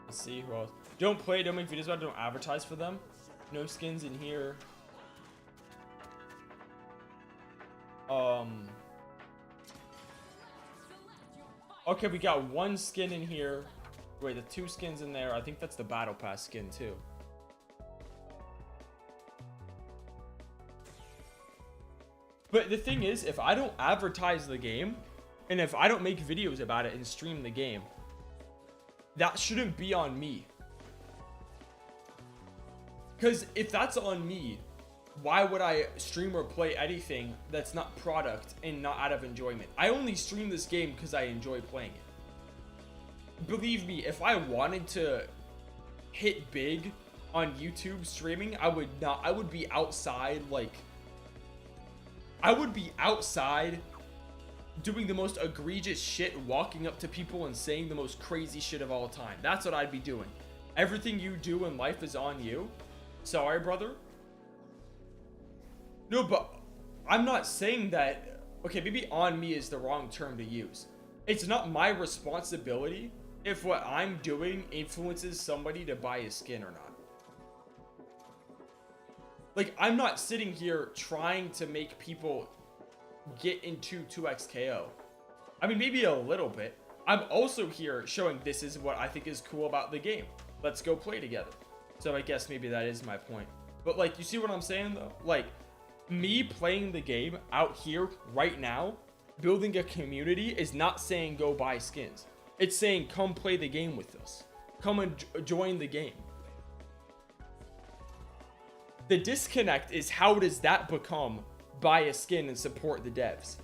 Let's see who else. Don't play, don't make videos about it, don't advertise for them. No skins in here. Okay, we got one skin in here. Wait, the 2 skins in there. I think that's the battle pass skin too. But the thing is, if I don't advertise the game, and if I don't make videos about it and stream the game, that shouldn't be on me. Because if that's on me, why would I stream or play anything that's not product and not out of enjoyment? I only stream this game because I enjoy playing it. Believe me, if I wanted to hit big on YouTube streaming, I would not. I would be outside, like, I would be outside doing the most egregious shit, walking up to people and saying the most crazy shit of all time. That's what I'd be doing. Everything you do in life is on you. Sorry, brother. No, but I'm not saying that. Okay, maybe on me is the wrong term to use. It's not my responsibility if what I'm doing influences somebody to buy a skin or not. Like, I'm not sitting here trying to make people get into 2x KO. I mean, maybe a little bit. I'm also here showing this is what I think is cool about the game. Let's go play together. So I guess maybe that is my point. But, like, you see what I'm saying, though? Like, me playing the game out here right now, building a community, is not saying go buy skins. It's saying come play the game with us. Come and join the game. The disconnect is, how does that become buy a skin and support the devs?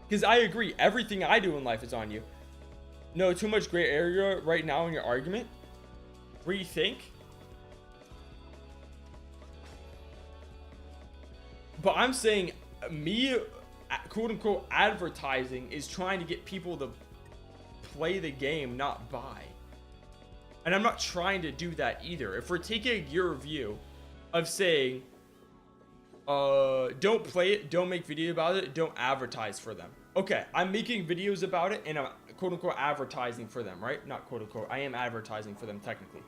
Because I agree, everything I do in life is on you. No, too much gray area right now in your argument. Rethink. But I'm saying me, quote unquote, advertising is trying to get people to play the game, not buy. And I'm not trying to do that either. If we're taking your view of saying, don't play it, don't make video about it, don't advertise for them. Okay, I'm making videos about it and I'm quote unquote advertising for them, right? Not quote unquote, I am advertising for them technically.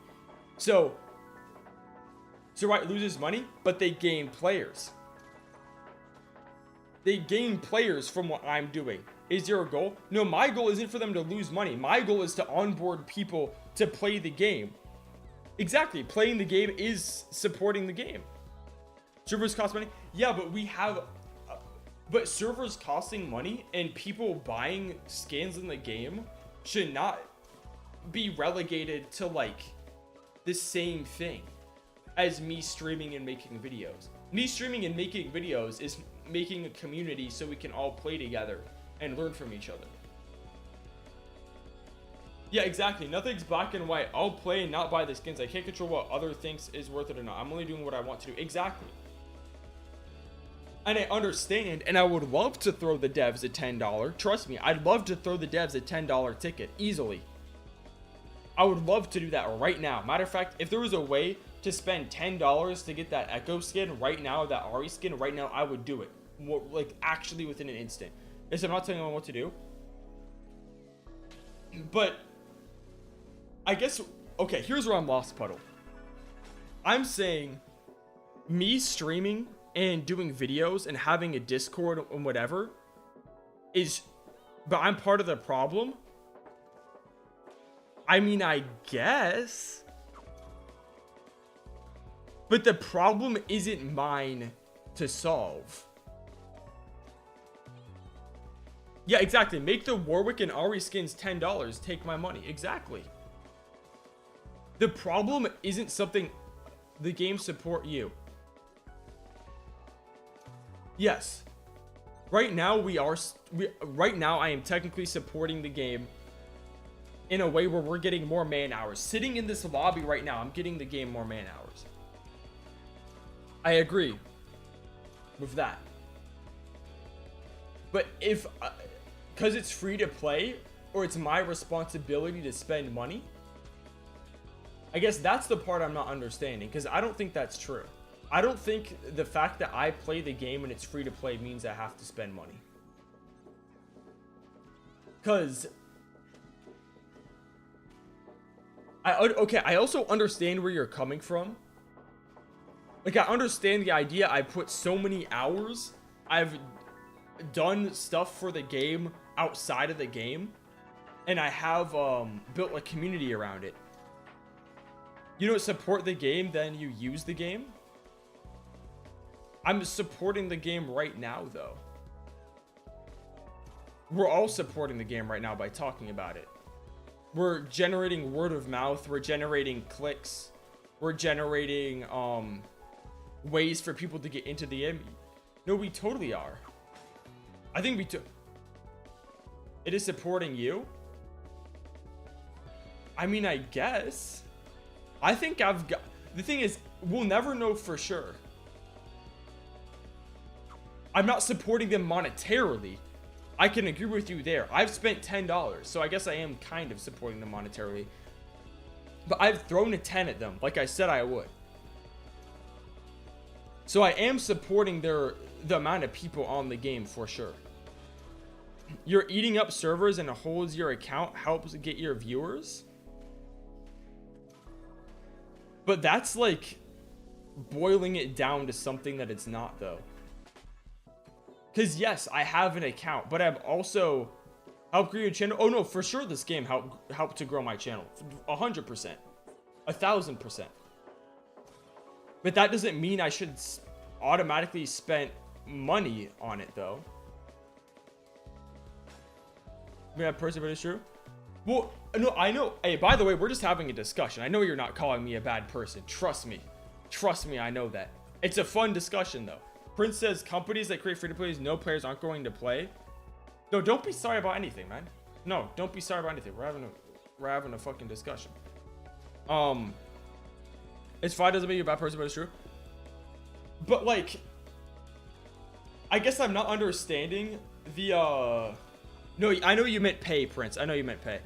So right, loses money, but they gain players. They gain players from what I'm doing. Is there a goal? No, my goal isn't for them to lose money. My goal is to onboard people to play the game. Exactly, playing the game is supporting the game. Servers cost money? Yeah, but we have... but servers costing money and people buying skins in the game should not be relegated to, like, the same thing as me streaming and making videos. Me streaming and making videos is making a community so we can all play together and learn from each other. Yeah, exactly. Nothing's black and white. I'll play and not buy the skins. I can't control what other thinks is worth it or not. I'm only doing what I want to do. Exactly. And I understand, and I would love to throw the devs a $10. Trust me, I'd love to throw the devs a $10 ticket easily. I would love to do that right now. Matter of fact, if there was a way to spend $10 to get that Echo skin right now, that Ahri skin right now, I would do it. More, like, actually within an instant. So I'm not telling anyone what to do. But I guess, okay, here's where I'm lost, Puddle. I'm saying me streaming and doing videos and having a Discord and whatever is, but I'm part of the problem. I mean, I guess, but the problem isn't mine to solve. Yeah, exactly. Make the Warwick and Ahri skins $10. Take my money. Exactly. The problem isn't something the game support you. Yes. Right now right now I am technically supporting the game in a way where we're getting more man hours. Sitting in this lobby right now, I'm getting the game more man hours. I agree with that. But if because it's free to play, or it's my responsibility to spend money, I guess that's the part I'm not understanding, because I don't think that's true. I don't think the fact that I play the game and it's free to play means I have to spend money. Because I also understand where you're coming from. Like, I understand the idea. I put so many hours. done stuff for the game outside of the game, and I have built a community around it. You don't support the game, then you use the game. I'm supporting the game right now, though. We're all supporting the game right now by talking about it. We're generating word of mouth. We're generating clicks. We're generating ways for people to get into the game. No, we totally are. I think it is supporting you. I mean, I guess. I think I've got... The thing is, we'll never know for sure. I'm not supporting them monetarily. I can agree with you there. I've spent $10, so I guess I am kind of supporting them monetarily. But I've thrown a 10 at them, like I said I would. So I am supporting the amount of people on the game for sure. You're eating up servers and it holds your account, helps get your viewers. But that's like boiling it down to something that it's not, though. Because yes, I have an account, but I've also helped grow your channel. Oh no, for sure this game helped to grow my channel. 100%. 1000%. But that doesn't mean I should automatically spend money on it, though. Yeah, person, but it's true. Well, no, I know. Hey, by the way, we're just having a discussion. I know you're not calling me a bad person. Trust me. Trust me, I know that. It's a fun discussion, though. Prince says companies that create free-to-plays, no players aren't going to play. No, don't be sorry about anything, man. No, don't be sorry about anything. We're having a fucking discussion. It's fine, doesn't make you a bad person, but it's true. But like, I guess I'm not understanding the no, I know you meant pay, Prince. I know you meant pay.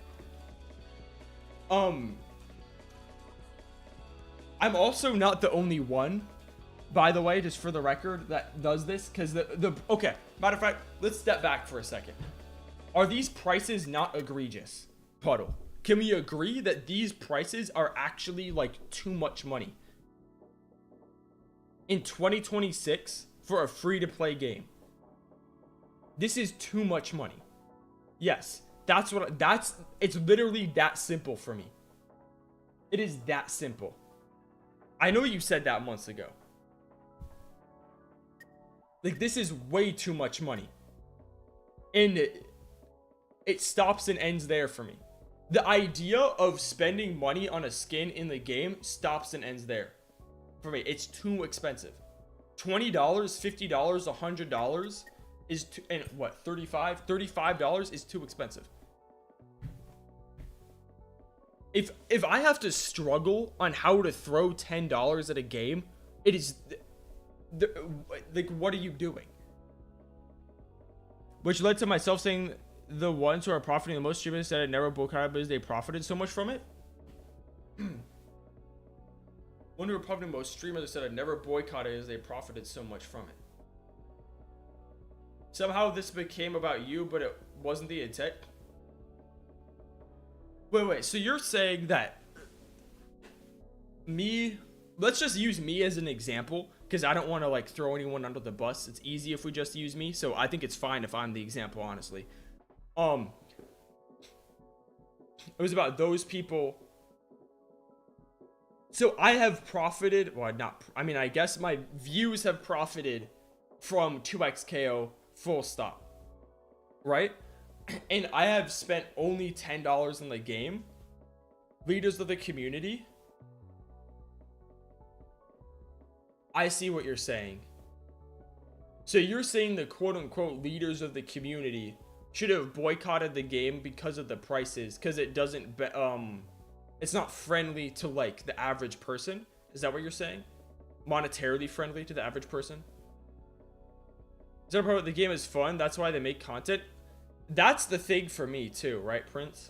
I'm also not the only one, by the way, just for the record, that does this, because okay, matter of fact, let's step back for a second. Are these prices not egregious, Puddle? Can we agree that these prices are actually like too much money in 2026 for a free-to-play game? This is too much money. Yes, it's literally that simple for me. It is that simple. I know you said that months ago. Like, this is way too much money. And it stops and ends there for me. The idea of spending money on a skin in the game stops and ends there. For me, it's too expensive. $20, $50, $100 is too, and what, $35 is too expensive. If I have to struggle on how to throw $10 at a game, it is like, what are you doing? Which led to myself saying the ones who are profiting the most, streamers said it never boycotted because they profited so much from it. One who are profiting the most, streamers said it never boycotted as they profited so much from it. Somehow this became about you, but it wasn't the intent. Wait, so you're saying that me, let's just use me as an example, because I don't want to like throw anyone under the bus. It's easy if we just use me, so I think it's fine if I'm the example, honestly. It was about those people. So I have profited, well, I guess my views have profited from 2xKO full stop, right? And I have spent only $10 in the game. Leaders of the community. I see what you're saying. So you're saying the quote-unquote leaders of the community should have boycotted the game because of the prices, because it doesn't it's not friendly to like the average person. Is that what you're saying? Monetarily friendly to the average person? Is that part of the game is fun, that's why they make content? That's the thing for me too, right, Prince?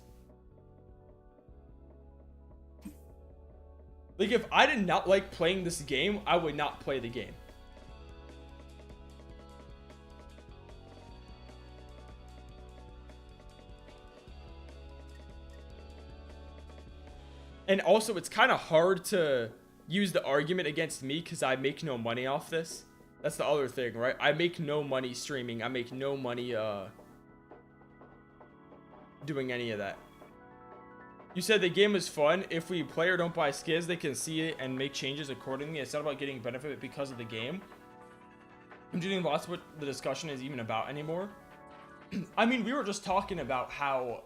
Like, if I did not like playing this game, I would not play the game. And also, it's kind of hard to use the argument against me because I make no money off this. That's the other thing, right? I make no money streaming. I make no money doing any of that. You said the game is fun. If we play or don't buy skins, they can see it and make changes accordingly. It's not about getting benefit because of the game. I'm doing lots of what the discussion is even about anymore. I mean, we were just talking about how...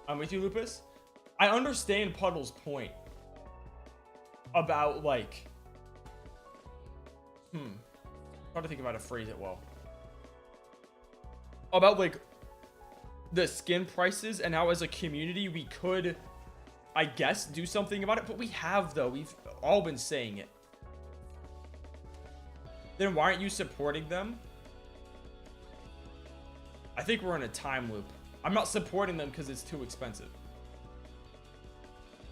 I'm with you, Lupus. I understand Puddle's point about, like... Try to think of how to phrase it well. About, like, the skin prices and how as a community we could, I guess, do something about it. But we have, though. We've all been saying it. Then why aren't you supporting them? I think we're in a time loop. I'm not supporting them because it's too expensive.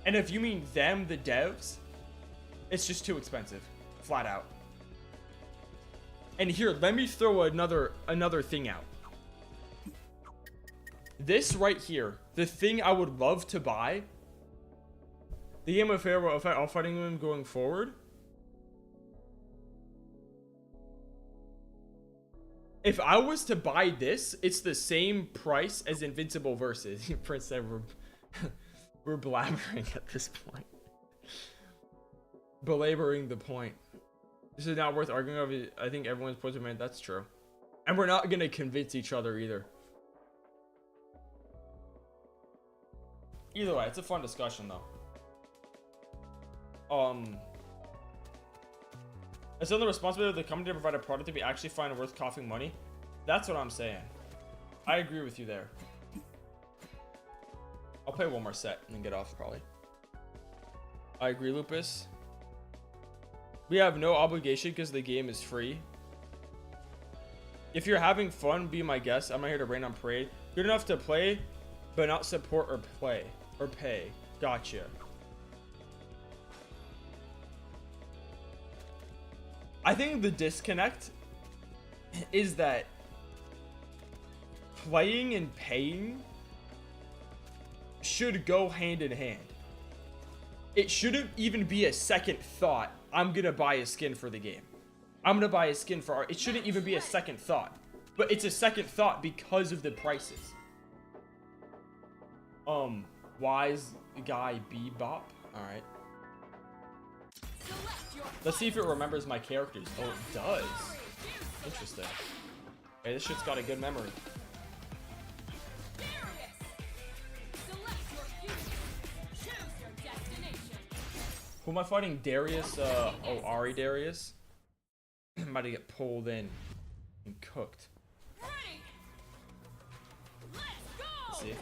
And if you mean them, the devs, it's just too expensive. Flat out. And here, let me throw another thing out. This right here, the thing I would love to buy, the game of fair will affect all fighting them going forward. If I was to buy this, it's the same price as Invincible Versus. Prince said we're blabbering at this point. Belaboring the point. This is not worth arguing over. I think everyone's points are made. That's true. And we're not going to convince each other either. Either way, it's a fun discussion though. It's on the responsibility of the company to provide a product to be actually fine and worth coughing money. That's what I'm saying. I agree with you there. I'll play one more set and then get off probably. I agree, Lupus. We have no obligation because the game is free. If you're having fun, be my guest. I'm not here to rain on parade. Good enough to play, but not support or play or pay. Gotcha. I think the disconnect is that playing and paying should go hand in hand. It shouldn't even be a second thought. I'm gonna buy a skin for the game. I'm gonna buy a skin for art. It shouldn't even be a second thought. But it's a second thought because of the prices. Wise guy Bebop. Alright. Let's see if it remembers my characters. Oh, it does. Interesting. Hey, this shit's got a good memory. Who am I fighting? Darius, oh, Ahri Darius. I'm about to get pulled in and cooked. Let's see.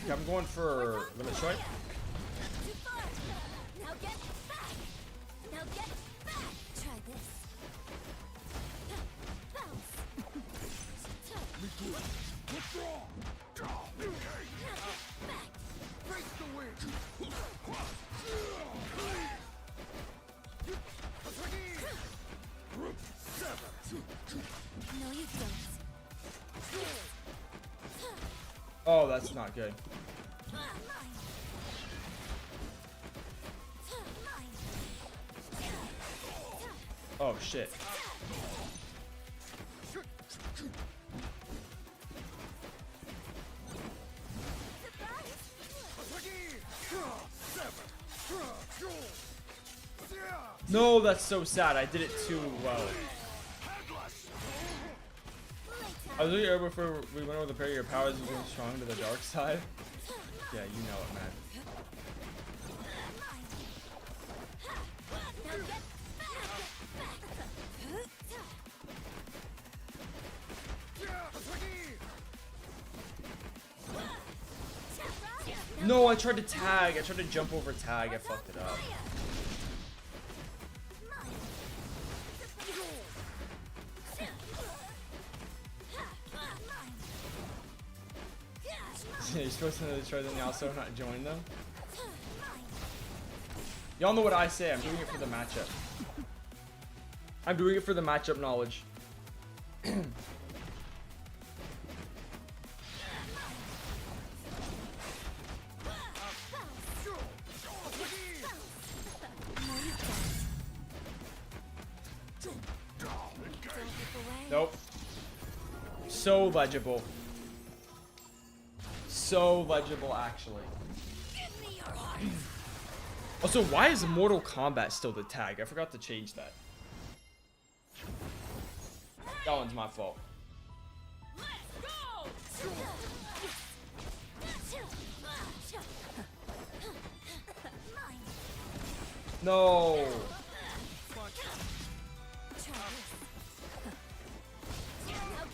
Okay, I'm going for limit strike. Now get back. Now get back. Try this. No, you don't. Oh, that's not good. Oh shit. No, that's so sad. I did it too well. I was looking over before we went over the pair of your powers and going strong to the dark side. Yeah, you know it, man. No, I tried to tag. I tried to jump over tag. I fucked it up. You're supposed to know the try the Yasuo, not join them. Y'all know what I say. I'm doing it for the matchup. I'm doing it for the matchup knowledge. Nope. So legible. So legible, actually. Give me your heart. Also, why is Mortal Kombat still the tag? I forgot to change that. That one's my fault. Let's go! No.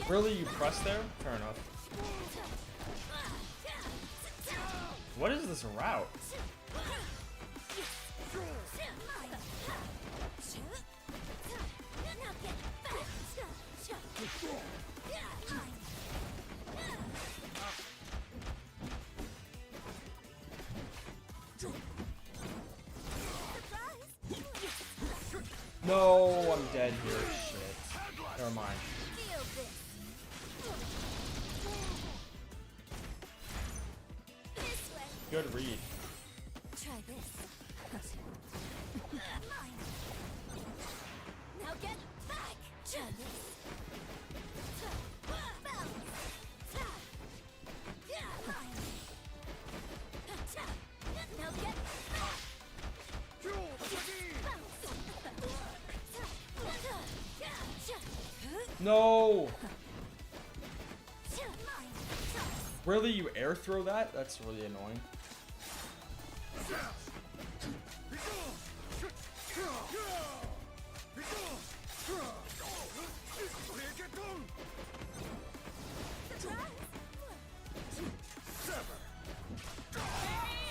Really, you press there? Fair enough. What is this route? No, I'm dead here. Shit. Never mind. Good read. Try this. Now get back. Try this. Now get back. No. Really, you air throw that? That's really annoying.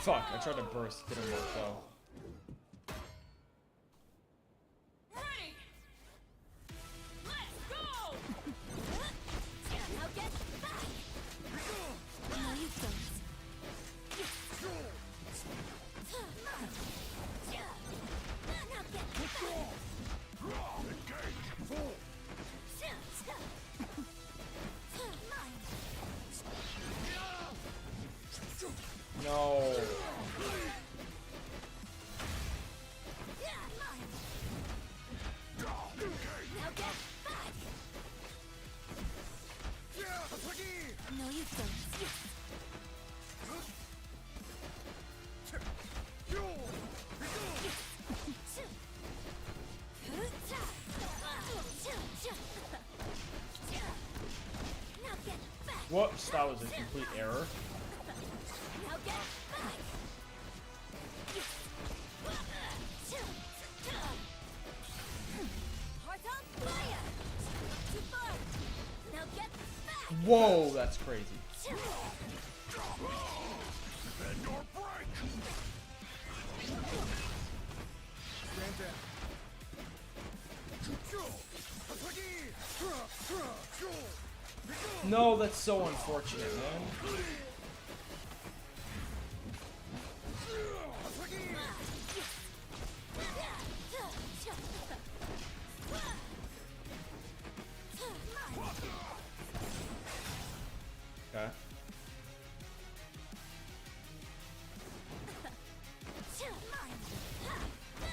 Fuck, I tried to burst. Didn't work though. Ready. Let's go. Now get back. No, you don't. Now get back. No. Now get back. No, you don't. Whoops, that was a complete error. Now get back. Heart on fire. Too far. Now get back. Whoa, that's crazy. No, that's so unfortunate, man. Okay.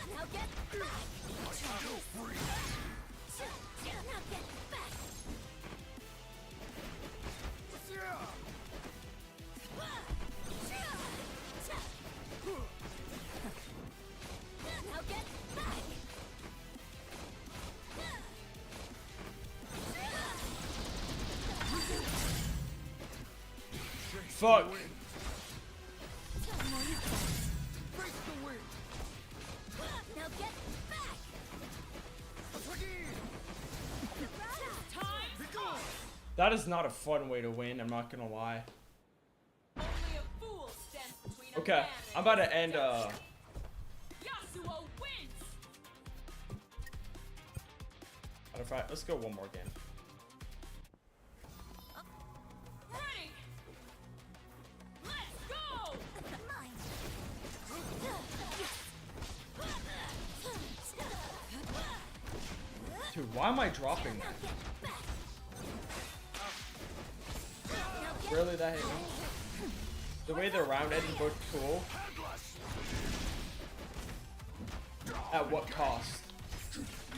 Now get back. Now get back. Now get back. Fuck. Now get back. Time. That is not a fun way to win, I'm not gonna lie. Only a fool stands between a Okay, man I'm about and to end, Yasuo wins. Matter of fact, let's go one more game. Ready. Let's go. Dude, why am I dropping that? Really, that hit me? The way the round ended looked cool. At what cost?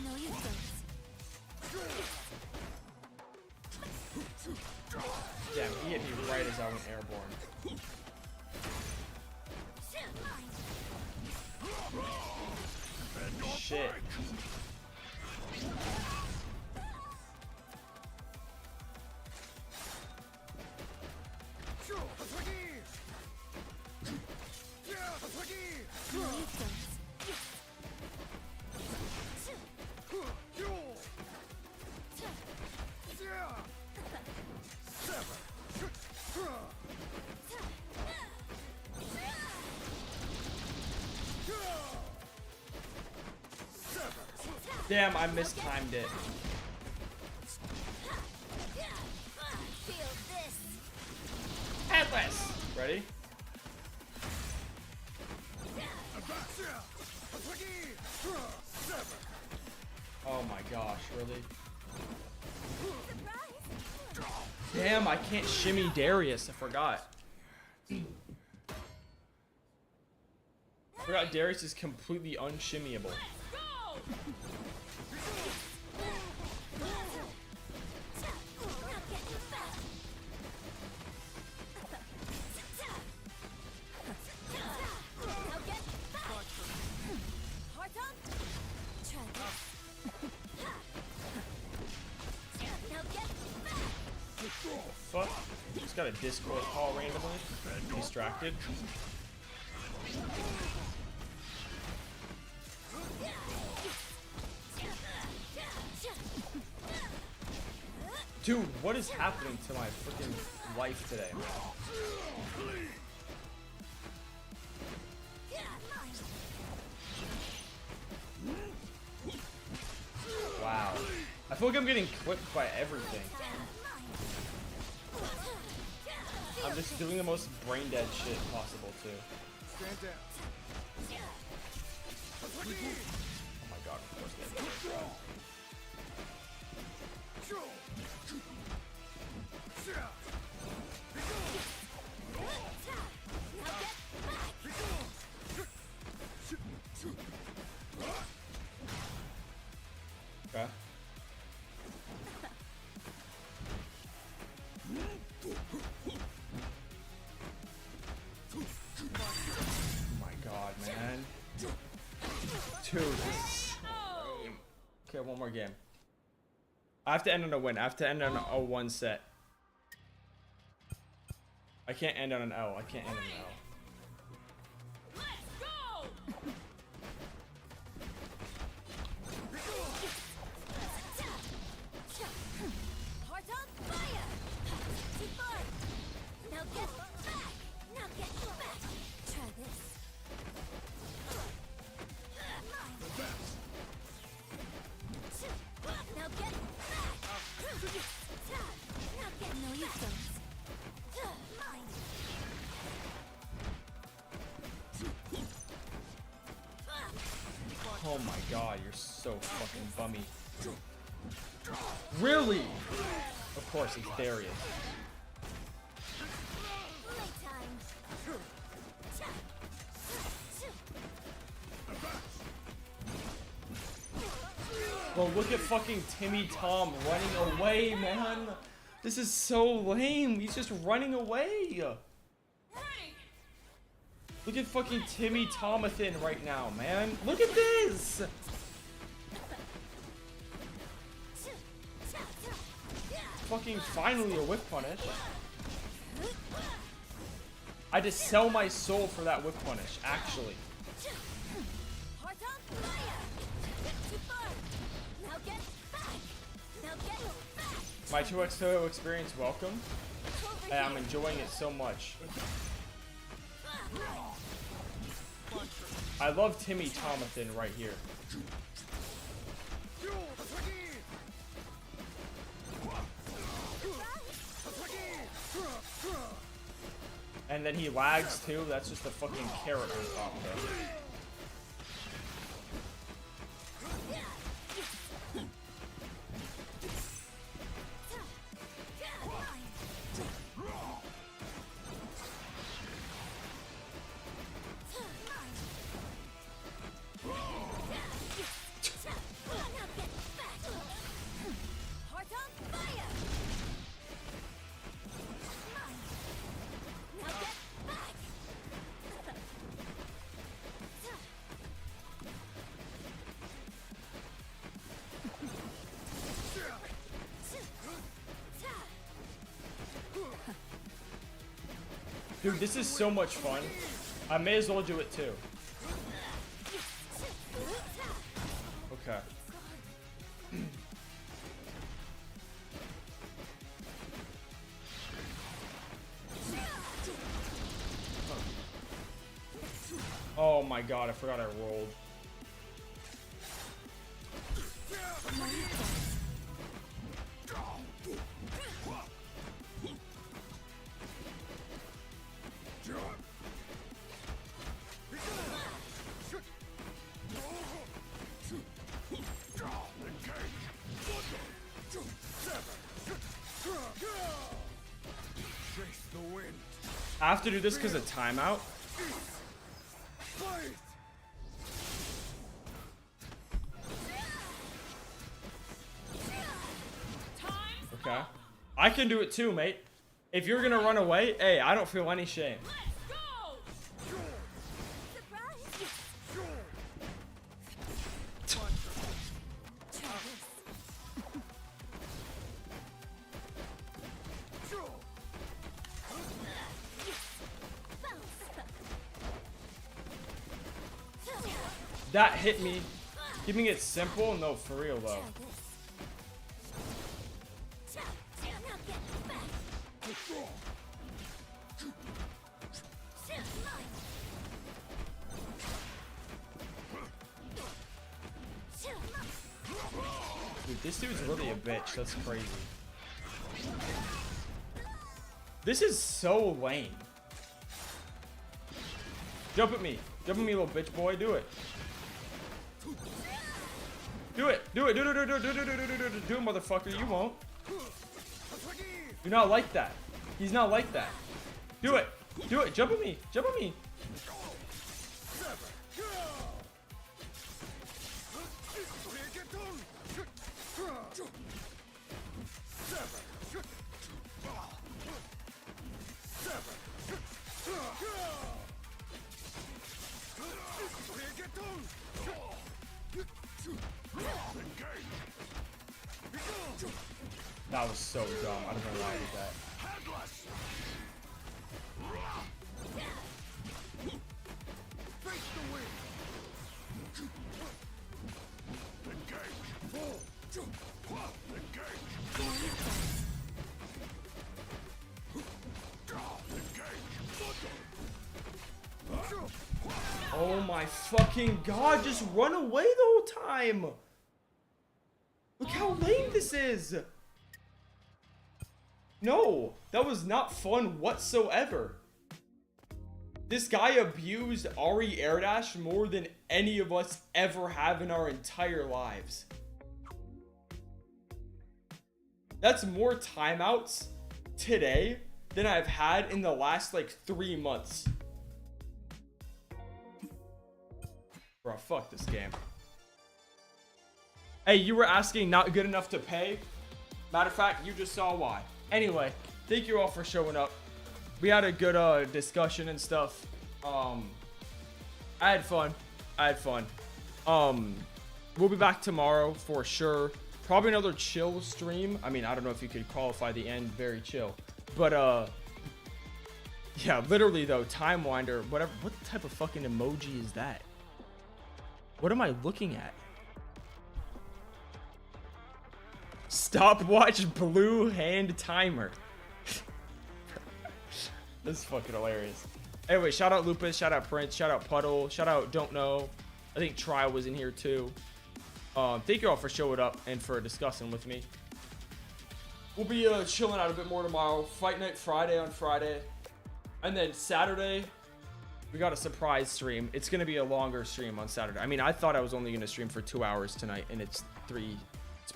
No, you don't. Damn, he hit me right as I went airborne. Shit. Damn, I mistimed it. Headless! Ready? Oh my gosh, really? Damn, I can't shimmy Darius, I forgot. I forgot Darius is completely unshimmiable. Fuck. Just got a Discord call randomly. Distracted. Dude, what is happening to my freaking life today, man? Wow. I feel like I'm getting clipped by everything. I'm just doing the most brain dead shit possible too. Oh my god, of course they have. Okay. Oh my god, man. Dude, this is... Okay, one more game. I have to end on a win. I have to end on a 1 set. I can't end on an L. I can't end on an L. Oh my god, you're so fucking bummy. Really? Of course, it's Darius. Bro, look at fucking Timmy Tom running away, man. This is so lame. He's just running away. Look at fucking Timmy Tomathan right now, man. Look at this. Fucking finally a whip punish. I just sell my soul for that whip punish, actually. My 2x2 experience, welcome. I'm enjoying it so much. I love Timmy Tomathan right here. And then he lags too. That's just a fucking carrot on top of it. Dude, this is so much fun. I may as well do it too. Okay. Oh my god, I forgot I rolled. I have to do this because of timeout. Okay. I can do it too, mate. If you're gonna run away, hey, I don't feel any shame. That hit me. Keeping it simple? No, for real though. Dude, this dude's really a bitch. That's crazy. This is so lame. Jump at me. Jump at me, little bitch boy. Do it. Do it. Do it. Do it. Do it. Do it. Do it. Do it. Do it. Do it, motherfucker. You won't. You're not like that. He's not like that. Do it. Do it. Jump at me. Jump at me. That was so dumb. I don't know why I did that. Oh my fucking god, just run away the whole time. Look how lame this is. No, that was not fun whatsoever. This guy abused Ahri air dash more than any of us ever have in our entire lives. That's more timeouts today than I've had in the last like 3 months. Bro, fuck this game. Hey, you were asking not good enough to pay? Matter of fact, you just saw why. Anyway, thank you all for showing up. We had a good discussion and stuff. I had fun. We'll be back tomorrow for sure. Probably another chill stream. I mean, I don't know if you could qualify the end very chill. But yeah, literally though, time winder, whatever. What type of fucking emoji is that? What am I looking at? Stopwatch blue hand timer. This is fucking hilarious. Anyway, shout out Lupus, shout out Prince, shout out Puddle, shout out Don't Know. I think Trial was in here too. Thank you all for showing up and for discussing with me. We'll be chilling out a bit more tomorrow. Fight Night Friday on Friday. And then Saturday, we got a surprise stream. It's going to be a longer stream on Saturday. I mean, I thought I was only going to stream for 2 hours tonight, and it's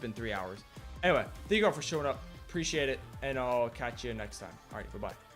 been 3 hours. Anyway, thank you all for showing up. Appreciate it, and I'll catch you next time. All right, bye-bye.